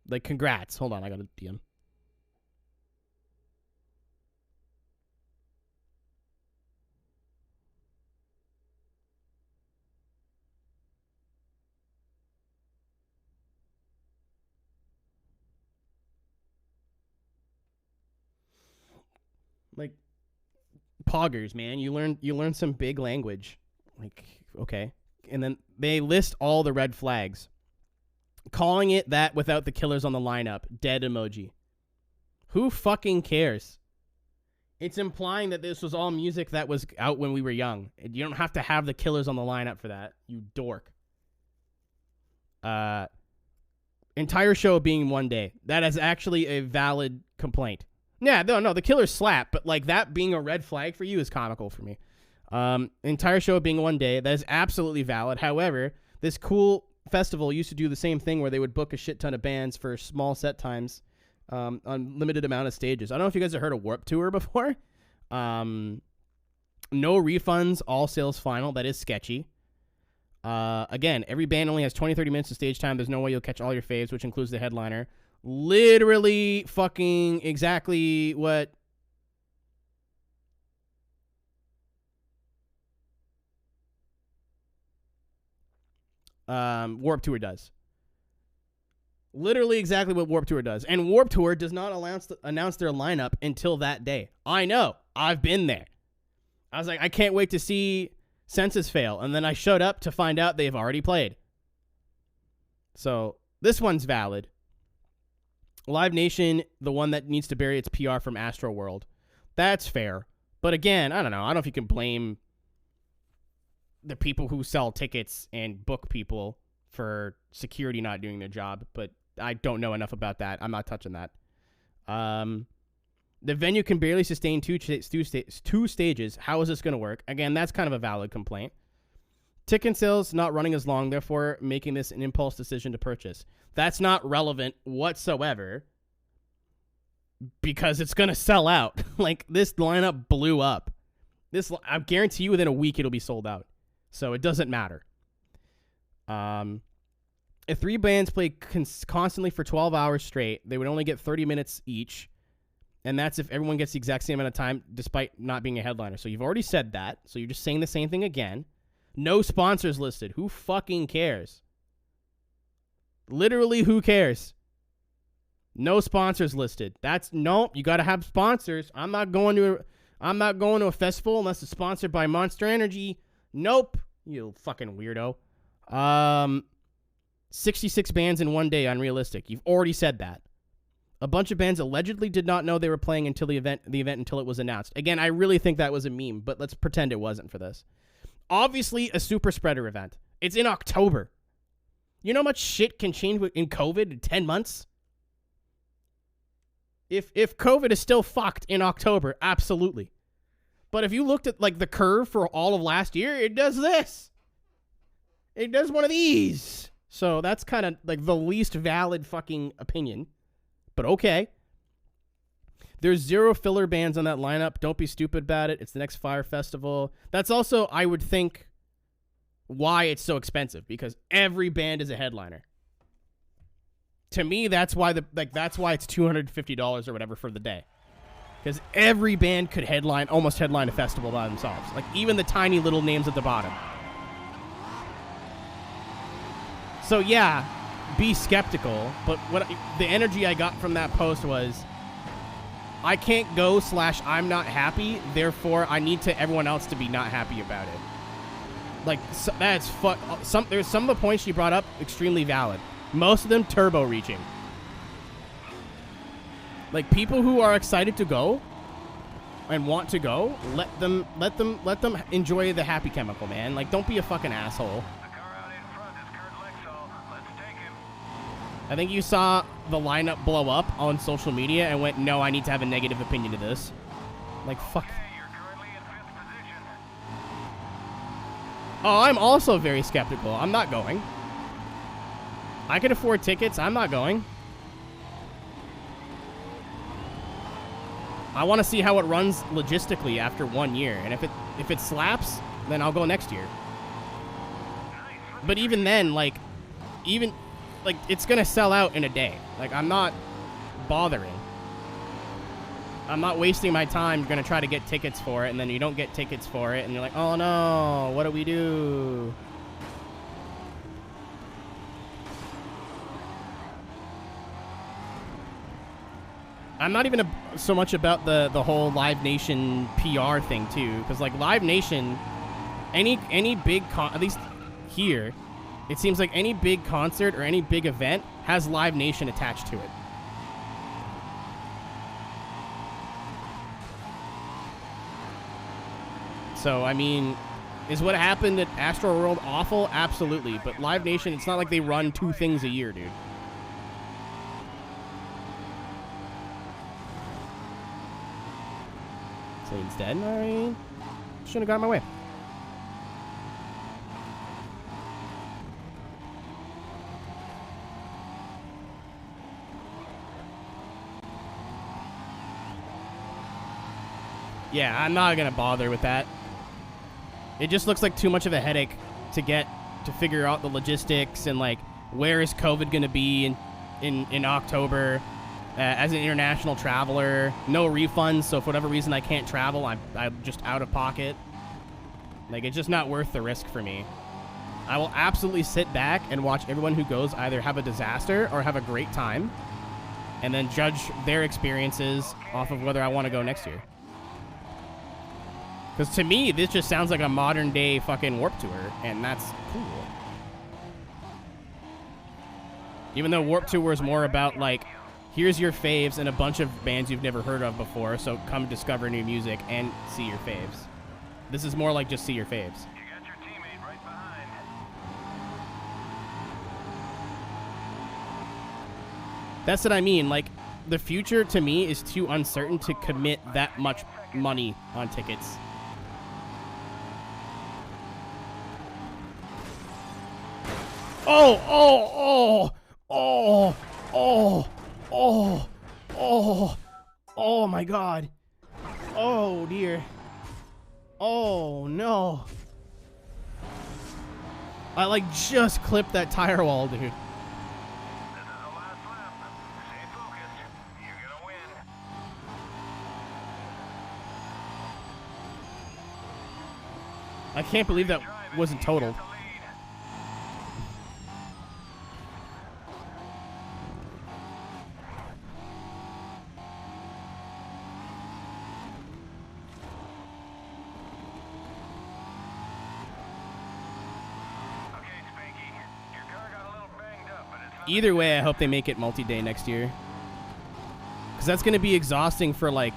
Like, congrats. Hold on, I got a DM. Like, poggers, man. You learn some big language. Like, okay. And then they list all the red flags. Calling it that without the killers on the lineup. Dead emoji. Who fucking cares? It's implying that this was all music that was out when we were young. You don't have to have the killers on the lineup for that, you dork. Entire show being one day. That is actually a valid complaint. Yeah, no, the killers slap, but like that being a red flag for you is comical for me. Entire show being one day, that is absolutely valid. However, this cool festival used to do the same thing where they would book a shit ton of bands for small set times on limited amount of stages. I don't know if you guys have heard of Warped Tour before. No refunds, all sales final. That is sketchy. Again, every band only has 20-30 minutes of stage time. There's no way you'll catch all your faves, which includes the headliner. Literally fucking exactly what Warped Tour does. Literally exactly what Warped Tour does. And Warped Tour does not announce their lineup until that day. I know. I've been there. I was like, I can't wait to see Census Fail. And then I showed up to find out they've already played. So this one's valid. Live Nation, the one that needs to bury its PR from Astroworld. That's fair. But again, I don't know. I don't know if you can blame the people who sell tickets and book people for security not doing their job, but I don't know enough about that. I'm not touching that. The venue can barely sustain two stages. How is this going to work? Again, that's kind of a valid complaint. Ticket sales not running as long, therefore making this an impulse decision to purchase. That's not relevant whatsoever because it's going to sell out. Like, this lineup blew up. I guarantee you within a week it'll be sold out. So it doesn't matter. If three bands play constantly for 12 hours straight, they would only get 30 minutes each. And that's if everyone gets the exact same amount of time despite not being a headliner. So you've already said that. So you're just saying the same thing again. No sponsors listed. Who fucking cares? Literally, who cares? No sponsors listed. Nope. You got to have sponsors. I'm not going to a festival unless it's sponsored by Monster Energy. Nope. You fucking weirdo. 66 bands in one day, unrealistic. You've already said that. A bunch of bands allegedly did not know they were playing until the event until it was announced. Again, I really think that was a meme, but let's pretend it wasn't for this. Obviously, a super spreader event. It's in October. You know how much shit can change in COVID in 10 months? If COVID is still fucked in October, absolutely. But if you looked at like the curve for all of last year, it does this. It does one of these. So that's kind of like the least valid fucking opinion. But okay. There's 0 filler bands on that lineup. Don't be stupid about it. It's the next Fire Festival. That's also, I would think, why it's so expensive. Because every band is a headliner. To me, that's why it's $250 or whatever for the day. Because every band could almost headline a festival by themselves. Like, even the tiny little names at the bottom. So, yeah, be skeptical. But the energy I got from that post was, I can't go / I'm not happy, therefore I need everyone else to be not happy about it. Like, so, that's there's some of the points she brought up extremely valid. Most of them turbo reaching. Like, people who are excited to go and want to go, let them enjoy the happy chemical, man. Like, don't be a fucking asshole. The car out in front is Kurt Lexall. Let's take him. I think you saw the lineup blow up on social media and went, no, I need to have a negative opinion of this. Like, fuck. Okay, you're currently in 5th position. Oh, I'm also very skeptical. I'm not going. I can afford tickets. I'm not going. I want to see how it runs logistically after 1 year. And if it slaps, then I'll go next year. But even then, it's going to sell out in a day. Like, I'm not bothering. I'm not wasting my time going to try to get tickets for it, and then you don't get tickets for it, and you're like, oh no, what do we do? I'm not even so much about the whole Live Nation PR thing, too, because, like, Live Nation, any big, at least here, it seems like any big concert or any big event has Live Nation attached to it. So, I mean, is what happened at Astro World awful? Absolutely. But Live Nation, it's not like they run 2 things a year, dude. So instead, I shouldn't have got in my way. Yeah, I'm not going to bother with that. It just looks like too much of a headache to figure out the logistics and, like, where is COVID going to be in October. As an international traveler, no refunds, so for whatever reason I can't travel, I'm just out of pocket. Like, it's just not worth the risk for me. I will absolutely sit back and watch everyone who goes either have a disaster or have a great time, and then judge their experiences off of whether I want to go next year. Because to me, this just sounds like a modern-day fucking Warped Tour, and that's cool. Even though Warped Tour is more about, like, here's your faves and a bunch of bands you've never heard of before, so come discover new music and see your faves. This is more like just see your faves. You got your teammate right behind. That's what I mean. Like, the future to me is too uncertain to commit that much money on tickets. Oh my God. Oh dear. Oh no. I like just clipped that tire wall, dude. This is the last lap. Stay focused. You're gonna win. I can't believe that wasn't totaled. The lead. Okay, Spanky. Your car got a little banged up, but it's not. Either way, I hope they make it multi-day next year. Because that's going to be exhausting for, like,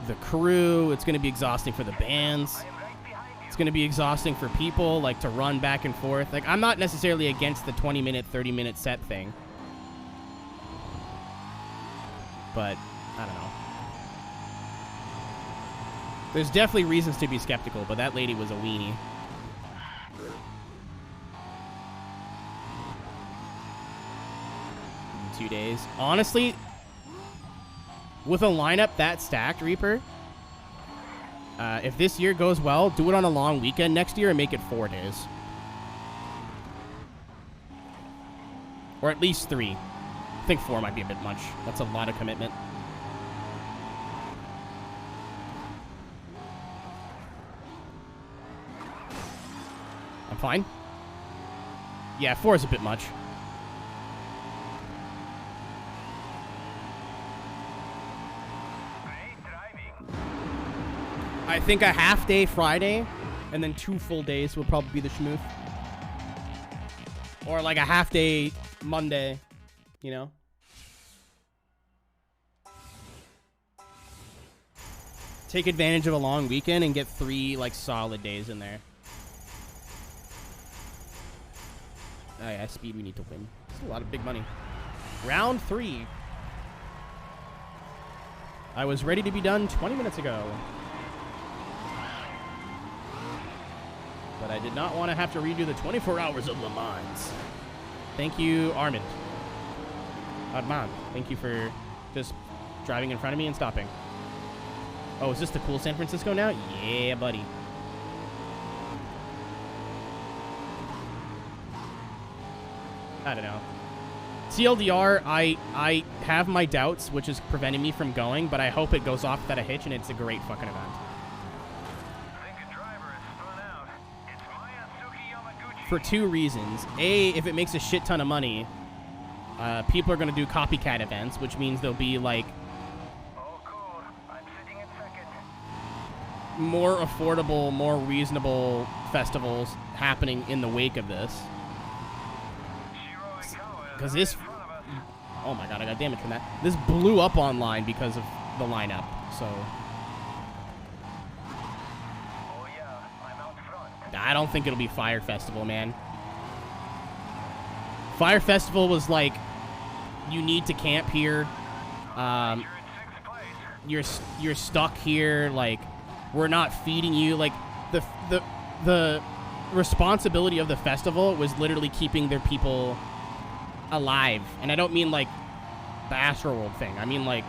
the crew. It's going to be exhausting for the bands. I am right behind you. It's going to be exhausting for people, like, to run back and forth. Like, I'm not necessarily against the 20-minute, 30-minute set thing. But, I don't know. There's definitely reasons to be skeptical, but that lady was a weenie. In 2 days. Honestly, with a lineup that stacked, Reaper, if this year goes well, do it on a long weekend next year and make it 4 days. Or at least 3. I think 4 might be a bit much. That's a lot of commitment. fine. Yeah, 4 is a bit much. Great driving. I think a half day Friday and then 2 full days will probably be the schmooth. Or like a half day Monday, you know? Take advantage of a long weekend and get 3 like solid days in there. Oh yeah, speed we need to win. It's a lot of big money. Round 3. I was ready to be done 20 minutes ago. But I did not want to have to redo the 24 hours of Le Mans. Thank you, Armand. Armand, thank you for just driving in front of me and stopping. Oh, is this the cool San Francisco now? Yeah, buddy. I don't know. TLDR, I have my doubts, which is preventing me from going, but I hope it goes off without a hitch, and it's a great fucking event. For 2 reasons. A, if it makes a shit ton of money, people are going to do copycat events, which means there'll be, like, more affordable, more reasonable festivals happening in the wake of this. Because this... Oh my god, I got damage from that. This blew up online because of the lineup, so... I don't think it'll be Fire Festival, man. Fire Festival was like, you need to camp here. You're stuck here. Like, we're not feeding you. Like, the responsibility of the festival was literally keeping their people alive. And I don't mean like the Astroworld thing. I mean like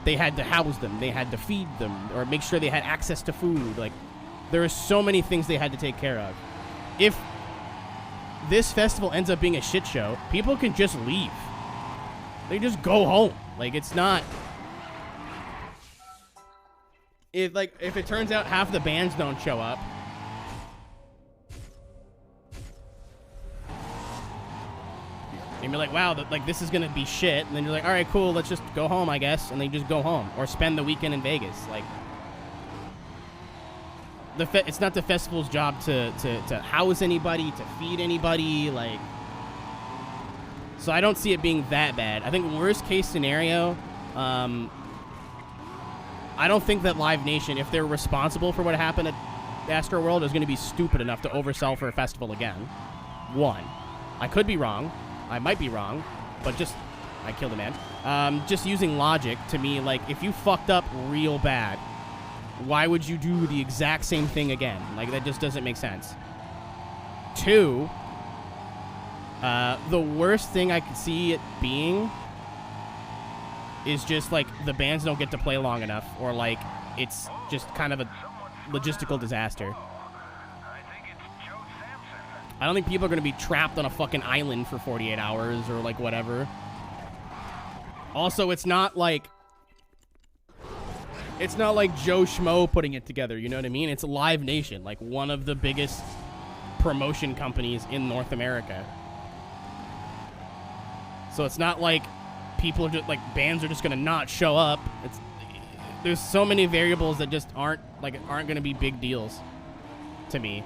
they had to house them, they had to feed them, or make sure they had access to food. Like, there are so many things they had to take care of. If this festival ends up being a shit show, people can just leave. They just go home. Like, it's not... If it turns out half the bands don't show up, and you're like, wow, this is gonna be shit, and then you're like, all right, cool, let's just go home, I guess, and then you just go home or spend the weekend in Vegas. Like, it's not the festival's job to house anybody, to feed anybody, like. So I don't see it being that bad. I think worst case scenario, I don't think that Live Nation, if they're responsible for what happened at Astroworld, is going to be stupid enough to oversell for a festival again. 1. I could be wrong. I might be wrong, but I killed a man. Just using logic, to me, like, if you fucked up real bad, why would you do the exact same thing again? Like, that just doesn't make sense. 2, the worst thing I could see it being is just, like, the bands don't get to play long enough, or, like, it's just kind of a logistical disaster. I don't think people are going to be trapped on a fucking island for 48 hours or, like, whatever. Also, it's not like Joe Schmo putting it together, you know what I mean? It's Live Nation, like one of the biggest promotion companies in North America. So it's not like people are just, like, bands are just going to not show up. There's so many variables that just aren't going to be big deals to me.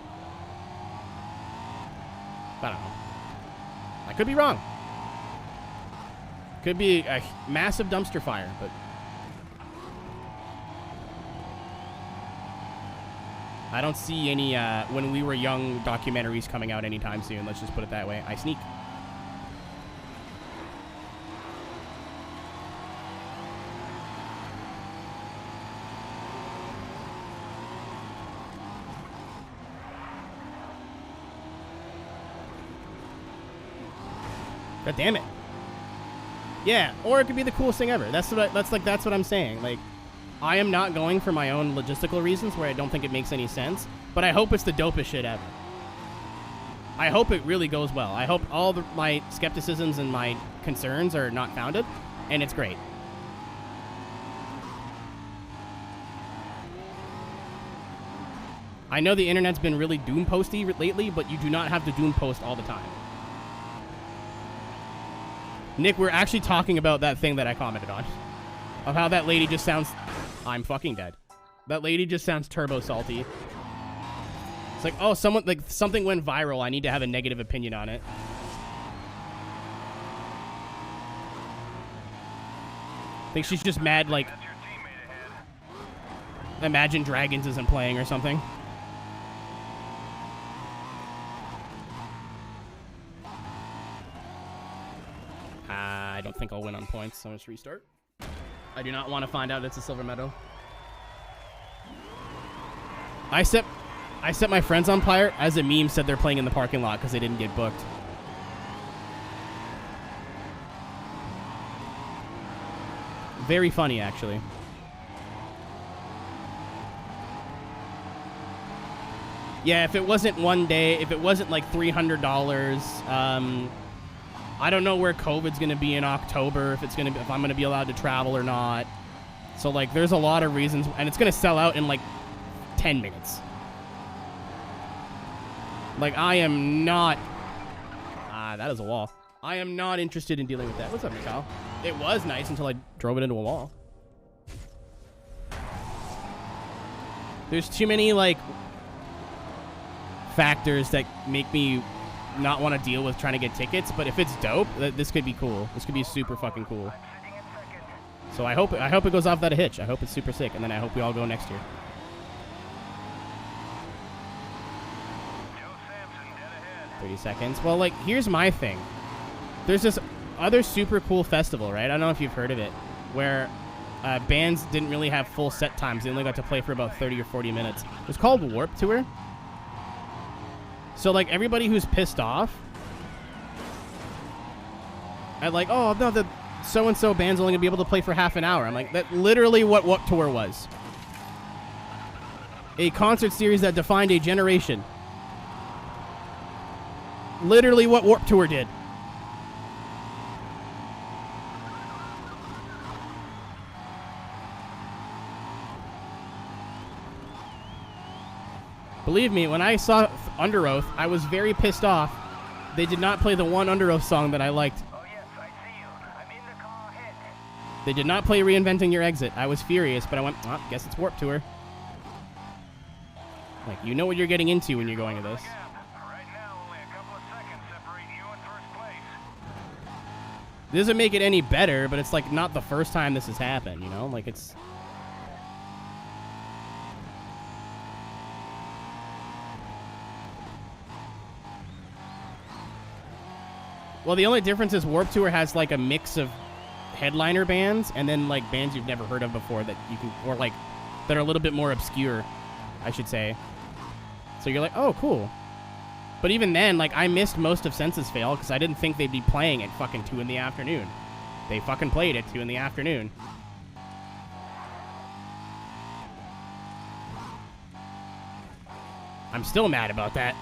I don't know. I could be wrong. Could be a massive dumpster fire, but I don't see any When We Were Young documentaries coming out anytime soon. Let's just put it that way. I sneak. God damn it. Yeah, or it could be the coolest thing ever. That's what I'm saying. Like, I am not going for my own logistical reasons where I don't think it makes any sense, but I hope it's the dopest shit ever. I hope it really goes well. I hope all my skepticisms and my concerns are not founded, and it's great. I know the internet's been really doom posty lately, but you do not have to doom post all the time. Nick, we're actually talking about that thing that I commented on. Of how that lady just sounds... I'm fucking dead. That lady just sounds turbo salty. It's like, oh, something went viral. I need to have a negative opinion on it. I think she's just mad, like... That's your teammate ahead. Imagine Dragons isn't playing or something. I don't think I'll win on points, so let's restart. I do not want to find out it's a silver medal. I set my friends on fire as a meme said they're playing in the parking lot because they didn't get booked. Very funny, actually. Yeah, if it wasn't one day, if it wasn't like $300, I don't know where COVID's gonna be in October, if I'm gonna be allowed to travel or not. So like, there's a lot of reasons, and it's gonna sell out in like 10 minutes. Like, I am not. That is a wall. I am not interested in dealing with that. What's up, Mikal? It was nice until I drove it into a wall. There's too many like factors that make me not want to deal with trying to get tickets, but if it's dope, this could be cool. This could be super fucking cool. So I hope it goes off without a hitch. I hope it's super sick, and then I hope we all go next year. Joe Sampson dead ahead. 30 seconds. Well, like, here's my thing. There's this other super cool festival, right? I don't know if you've heard of it, where bands didn't really have full set times. They only got to play for about 30 or 40 minutes. It was called Warp Tour. So, like, everybody who's pissed off at, like, oh, no, the so-and-so band's only going to be able to play for half an hour. I'm like, that's literally what Warp Tour was. A concert series that defined a generation. Literally what Warp Tour did. Believe me, when I saw Under Oath, I was very pissed off. They did not play the one Under Oath song that I liked. Oh yes, I see you. I'm in the car ahead. They did not play Reinventing Your Exit. I was furious, but I went, oh, guess it's Warp Tour. Like, you know what you're getting into when you're going to this. Right now, only a couple of seconds separate you in first place. It doesn't make it any better, but it's, like, not the first time this has happened, you know? Like, it's... Well, the only difference is Warped Tour has, like, a mix of headliner bands and then, like, bands you've never heard of before that you can... Or, like, that are a little bit more obscure, I should say. So you're like, oh, cool. But even then, like, I missed most of Census Fail because I didn't think they'd be playing at fucking 2 in the afternoon. They fucking played at 2 in the afternoon. I'm still mad about that.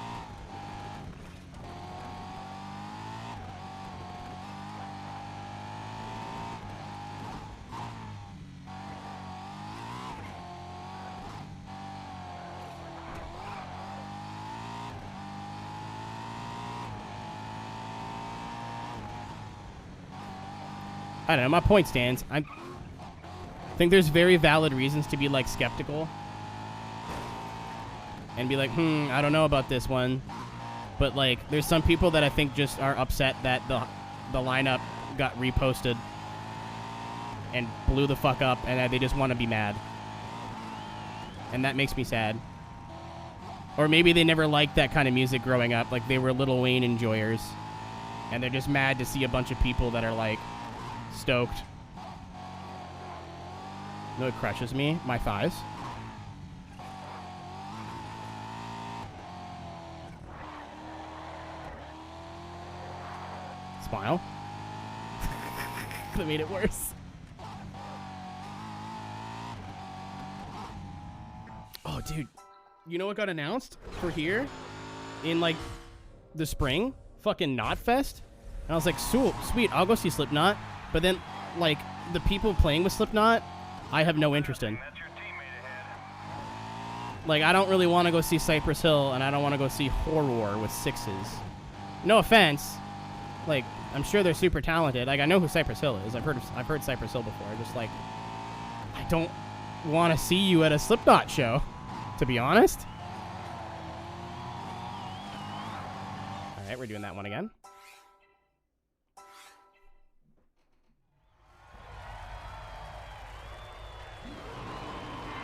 I don't know, my point stands. I think there's very valid reasons to be, like, skeptical. And be like, I don't know about this one. But, like, there's some people that I think just are upset that the lineup got reposted and blew the fuck up, and that they just want to be mad. And that makes me sad. Or maybe they never liked that kind of music growing up. Like, they were Lil Wayne enjoyers. And they're just mad to see a bunch of people that are, like, stoked. No, it crushes me. My thighs. Smile. Could have made it worse. Oh, dude. You know what got announced for here? In, like, the spring? Fucking Knotfest? And I was like, sweet, I'll go see Slipknot. But then, like, the people playing with Slipknot, I have no interest in. That's your teammate ahead. Like, I don't really want to go see Cypress Hill, and I don't want to go see Horror with 6s. No offense. Like, I'm sure they're super talented. Like, I know who Cypress Hill is. I've heard Cypress Hill before. Just like, I don't want to see you at a Slipknot show, to be honest. All right, we're doing that one again.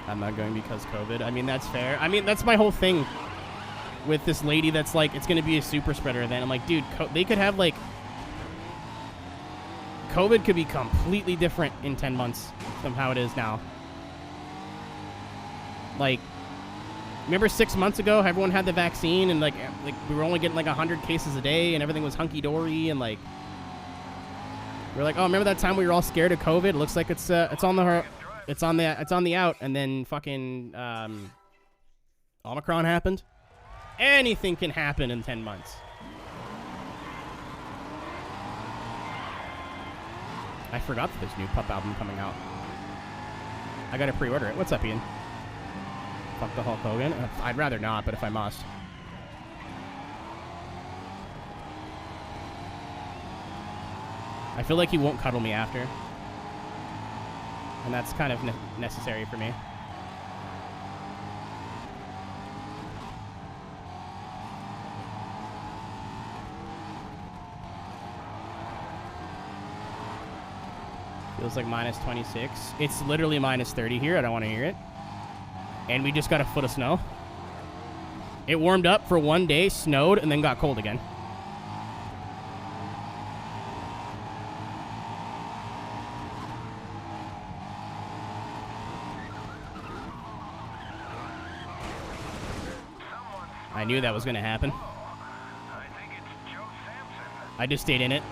I'm not going because COVID. I mean, that's fair. I mean, that's my whole thing with this lady that's like, it's going to be a super spreader event. I'm like, dude, they could have like, COVID could be completely different in 10 months from how it is now. Like, remember 6 months ago, everyone had the vaccine and like we were only getting like 100 cases a day and everything was hunky-dory and like, we're like, oh, remember that time we were all scared of COVID? It looks like it's on the out, and then fucking Omicron happened. Anything can happen in 10 months. I forgot that there's a new Pup album coming out. I gotta pre-order it. What's up, Ian? Fuck the Hulk Hogan. I'd rather not, but if I must. I feel like he won't cuddle me after. And that's kind of necessary for me. Feels like minus 26. It's literally minus 30 here. I don't want to hear it. And we just got a foot of snow. It warmed up for one day, snowed, and then got cold again. I knew that was going to happen. I think it's Joe Sampson. I just stayed in it.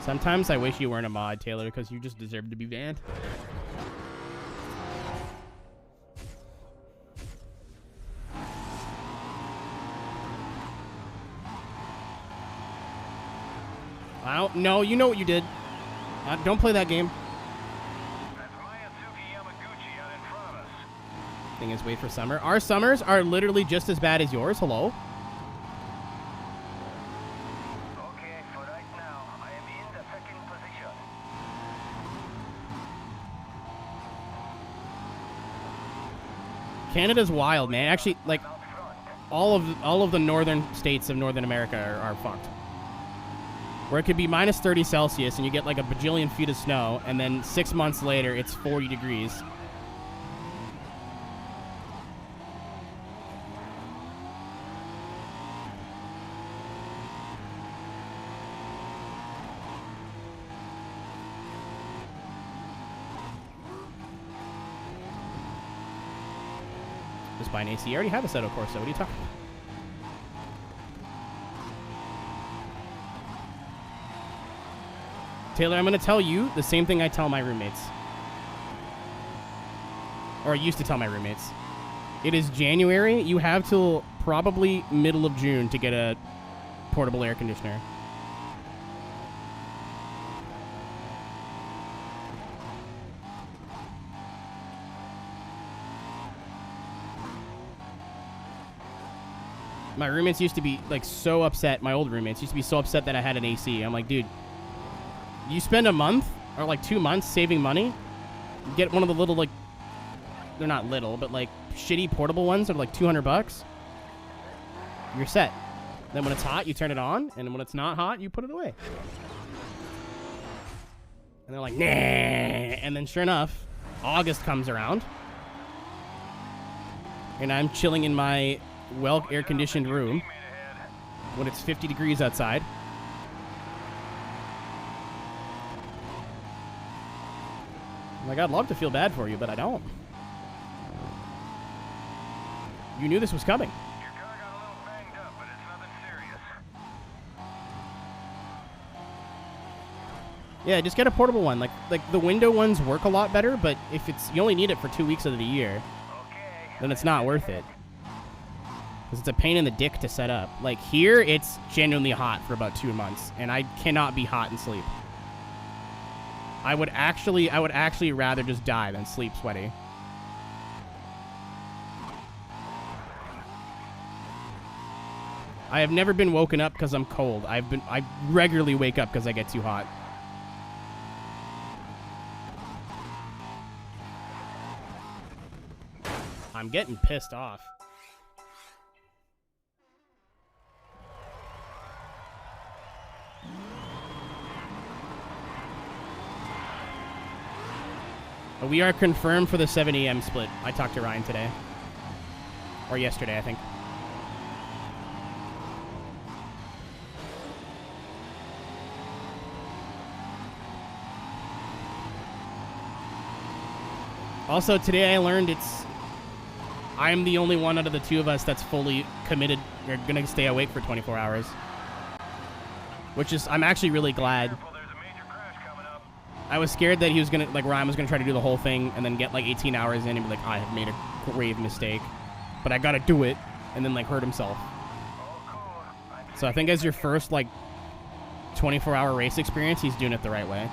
Sometimes I wish you weren't a mod, Taylor, because you just deserve to be banned. I don't know. You know what you did. Don't play that game. Thing is, wait for summer. Our summers are literally just as bad as yours. Hello? Okay, for right now, I am in the second position. Canada's wild, man. Actually, like, all of the northern states of Northern America are fucked. Where it could be minus 30 Celsius and you get like a bajillion feet of snow, and then 6 months later it's 40 degrees. Just buy an AC. I already have a Assetto Corsa. What are you talking about? Taylor, I'm going to tell you the same thing I tell my roommates. Or I used to tell my roommates. It is January. You have till probably middle of June to get a portable air conditioner. My roommates used to be like so upset. My old roommates used to be so upset that I had an AC. I'm like, dude, you spend a month or like 2 months saving money, get one of the little, like, they're not little, but like shitty portable ones that are like $200. You're set. Then when it's hot, you turn it on, and when it's not hot, you put it away. And they're like, nah. And then sure enough, August comes around, and I'm chilling in my well air-conditioned room when it's 50 degrees outside. Like, I'd love to feel bad for you, but I don't. You knew this was coming. Your car got a little banged up, but it's nothing serious. Yeah, just get a portable one. Like the window ones work a lot better, but if you only need it for 2 weeks of the year, then it's not worth it. Because it's a pain in the dick to set up. Like here, it's genuinely hot for about 2 months, and I cannot be hot and sleep. I would actually rather just die than sleep sweaty. I have never been woken up because I'm cold. I regularly wake up because I get too hot. I'm getting pissed off. We are confirmed for the 7 a.m. split. I talked to Ryan today. Or yesterday, I think. Also, today I learned I'm the only one out of the two of us that's fully committed. You're going to stay awake for 24 hours. Which is, I'm actually really glad. I was scared that he was going to, like, Ryan was going to try to do the whole thing and then get, like, 18 hours in and be like, I have made a grave mistake. But I got to do it. And then, like, hurt himself. So I think as your first, like, 24-hour race experience, he's doing it the right way.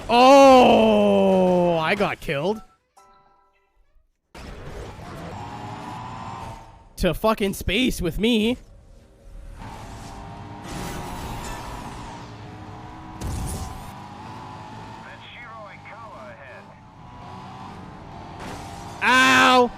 Oh, I got killed. To fucking space with me. Ow!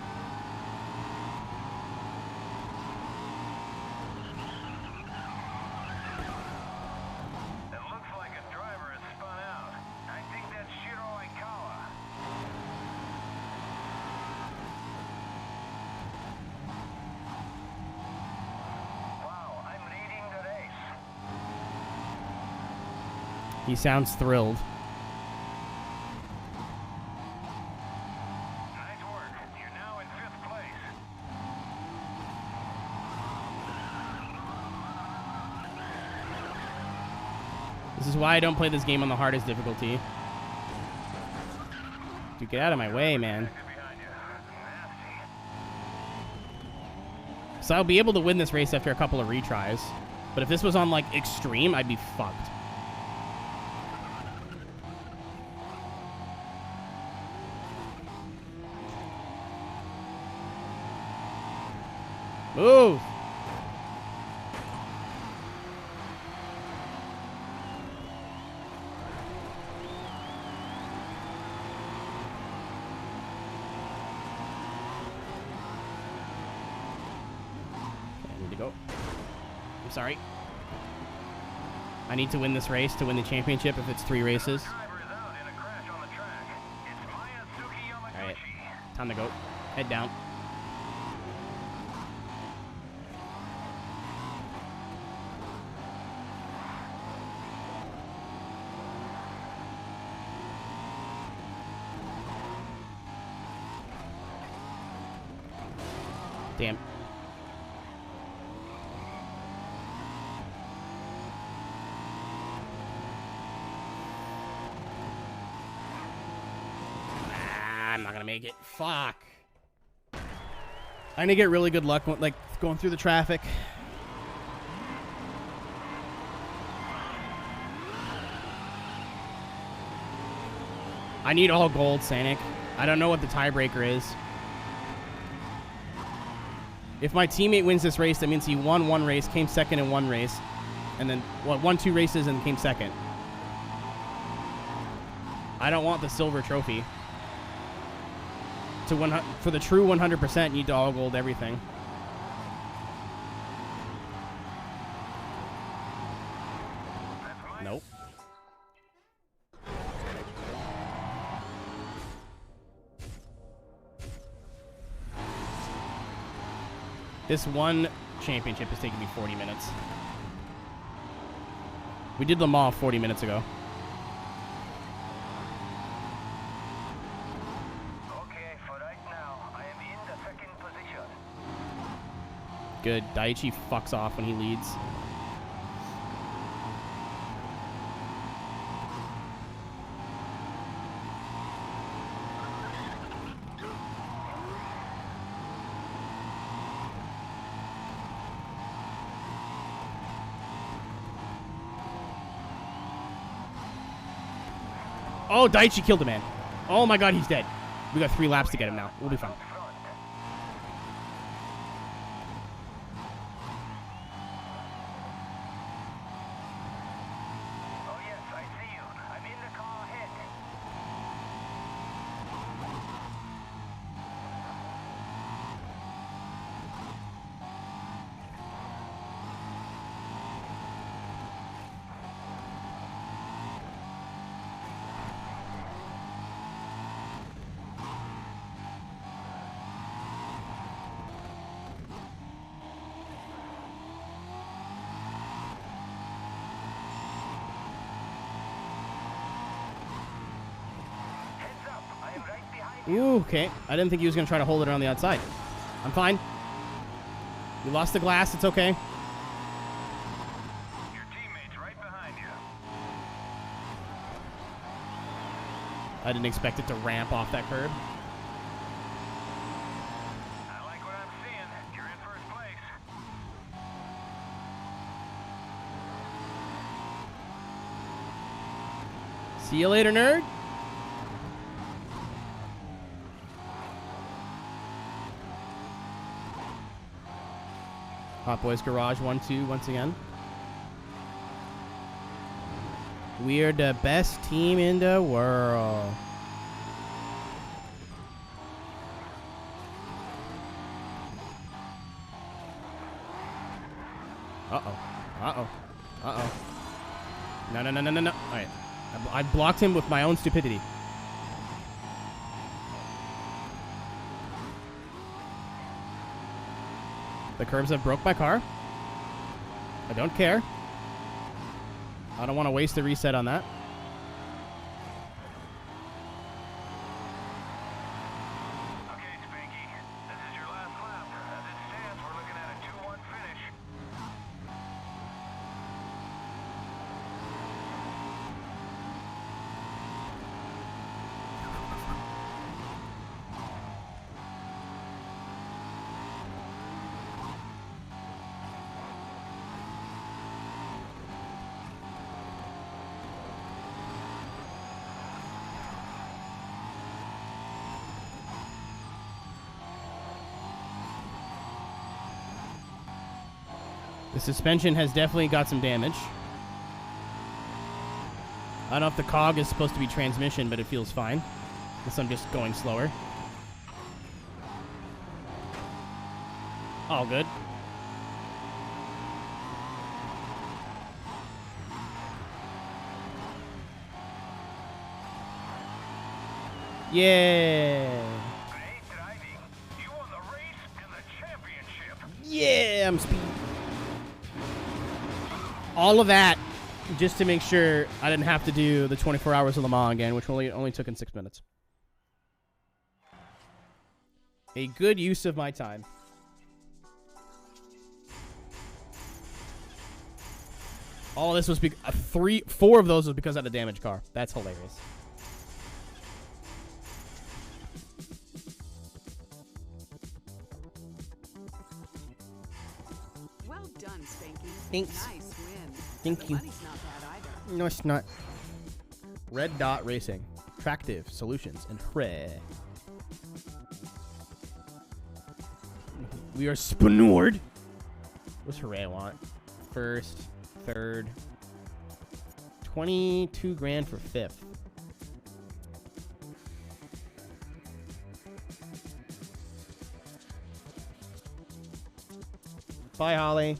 He sounds thrilled. Nice work. You're now in 5th place. This is why I don't play this game on the hardest difficulty. Dude, get out of my way, man. So I'll be able to win this race after a couple of retries. But if this was on, like, extreme, I'd be fucked. Move! I need to go. I'm sorry. I need to win this race to win the championship if it's 3 races. Alright. Time to go. Head down. Damn. I'm not gonna make it. Fuck. I'm gonna get really good luck, like, going through the traffic. I need all gold, Sanic. I don't know what the tiebreaker is. If my teammate wins this race, that means he won 1 race, came second in 1 race, and then won 2 races and came second. I don't want the silver trophy. For the true 100%, you need to all gold everything. Nope. This one championship is taking me 40 minutes. We did Le Mans 40 minutes ago. Okay, for right now, I am in the 2nd position. Good. Daiichi fucks off when he leads. Oh, Daichi killed a man. Oh my god, he's dead. We got 3 laps to get him now. We'll be fine. Oh yes, I see you. I'm in the car ahead. Heads up, I am right behind you. Ooh, okay. I didn't think he was going to try to hold it around the outside. I'm fine. You lost the glass. It's okay. Your teammate's right behind you. I didn't expect it to ramp off that curb. I like what I'm seeing. You're in first place. See you later, nerd. Hot Boys Garage 1-2 once again. We're the best team in the world. Uh-oh. Uh-oh. Uh-oh. No, no, no, no, no, no. All right. I blocked him with my own stupidity. The curbs have broke my car. I don't care. I don't want to waste the reset on that. Okay, Spanky. This is your last lap. As it stands, we're looking at a 2-1 finish. The suspension has definitely got some damage. I don't know if the cog is supposed to be transmission, but it feels fine. Guess I'm just going slower. All good. Yeah. Great driving. You won the race and the championship. Yeah, I'm speed. All of that just to make sure I didn't have to do the 24 hours of Le Mans again, which only took in 6 minutes. A good use of my time. All this was 4 of those was because I had a damaged car. That's hilarious. Well done, Spanky. Thanks. Nice win. Thank The you. money's not bad either. No, it's not. Red Dot Racing. Tractive Solutions and Hre. We are Spinoord. What's Hre want? First, third. 22 grand for 5th. Bye, Holly.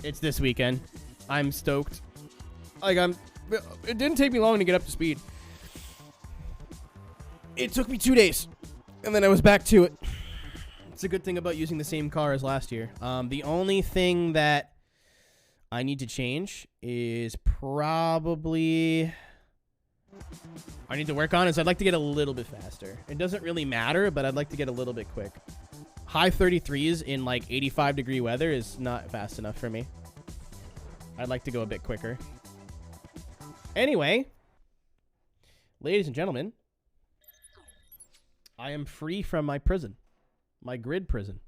It's this weekend. I'm stoked. Like, it didn't take me long to get up to speed. It took me 2 days, and then I was back to it. It's a good thing about using the same car as last year. The only thing that I need to change is probably... I need to work on is I'd like to get a little bit faster. It doesn't really matter, but I'd like to get a little bit quick. High 33s in like 85-degree weather is not fast enough for me. I'd like to go a bit quicker. Anyway, ladies and gentlemen, I am free from my prison. My grid prison.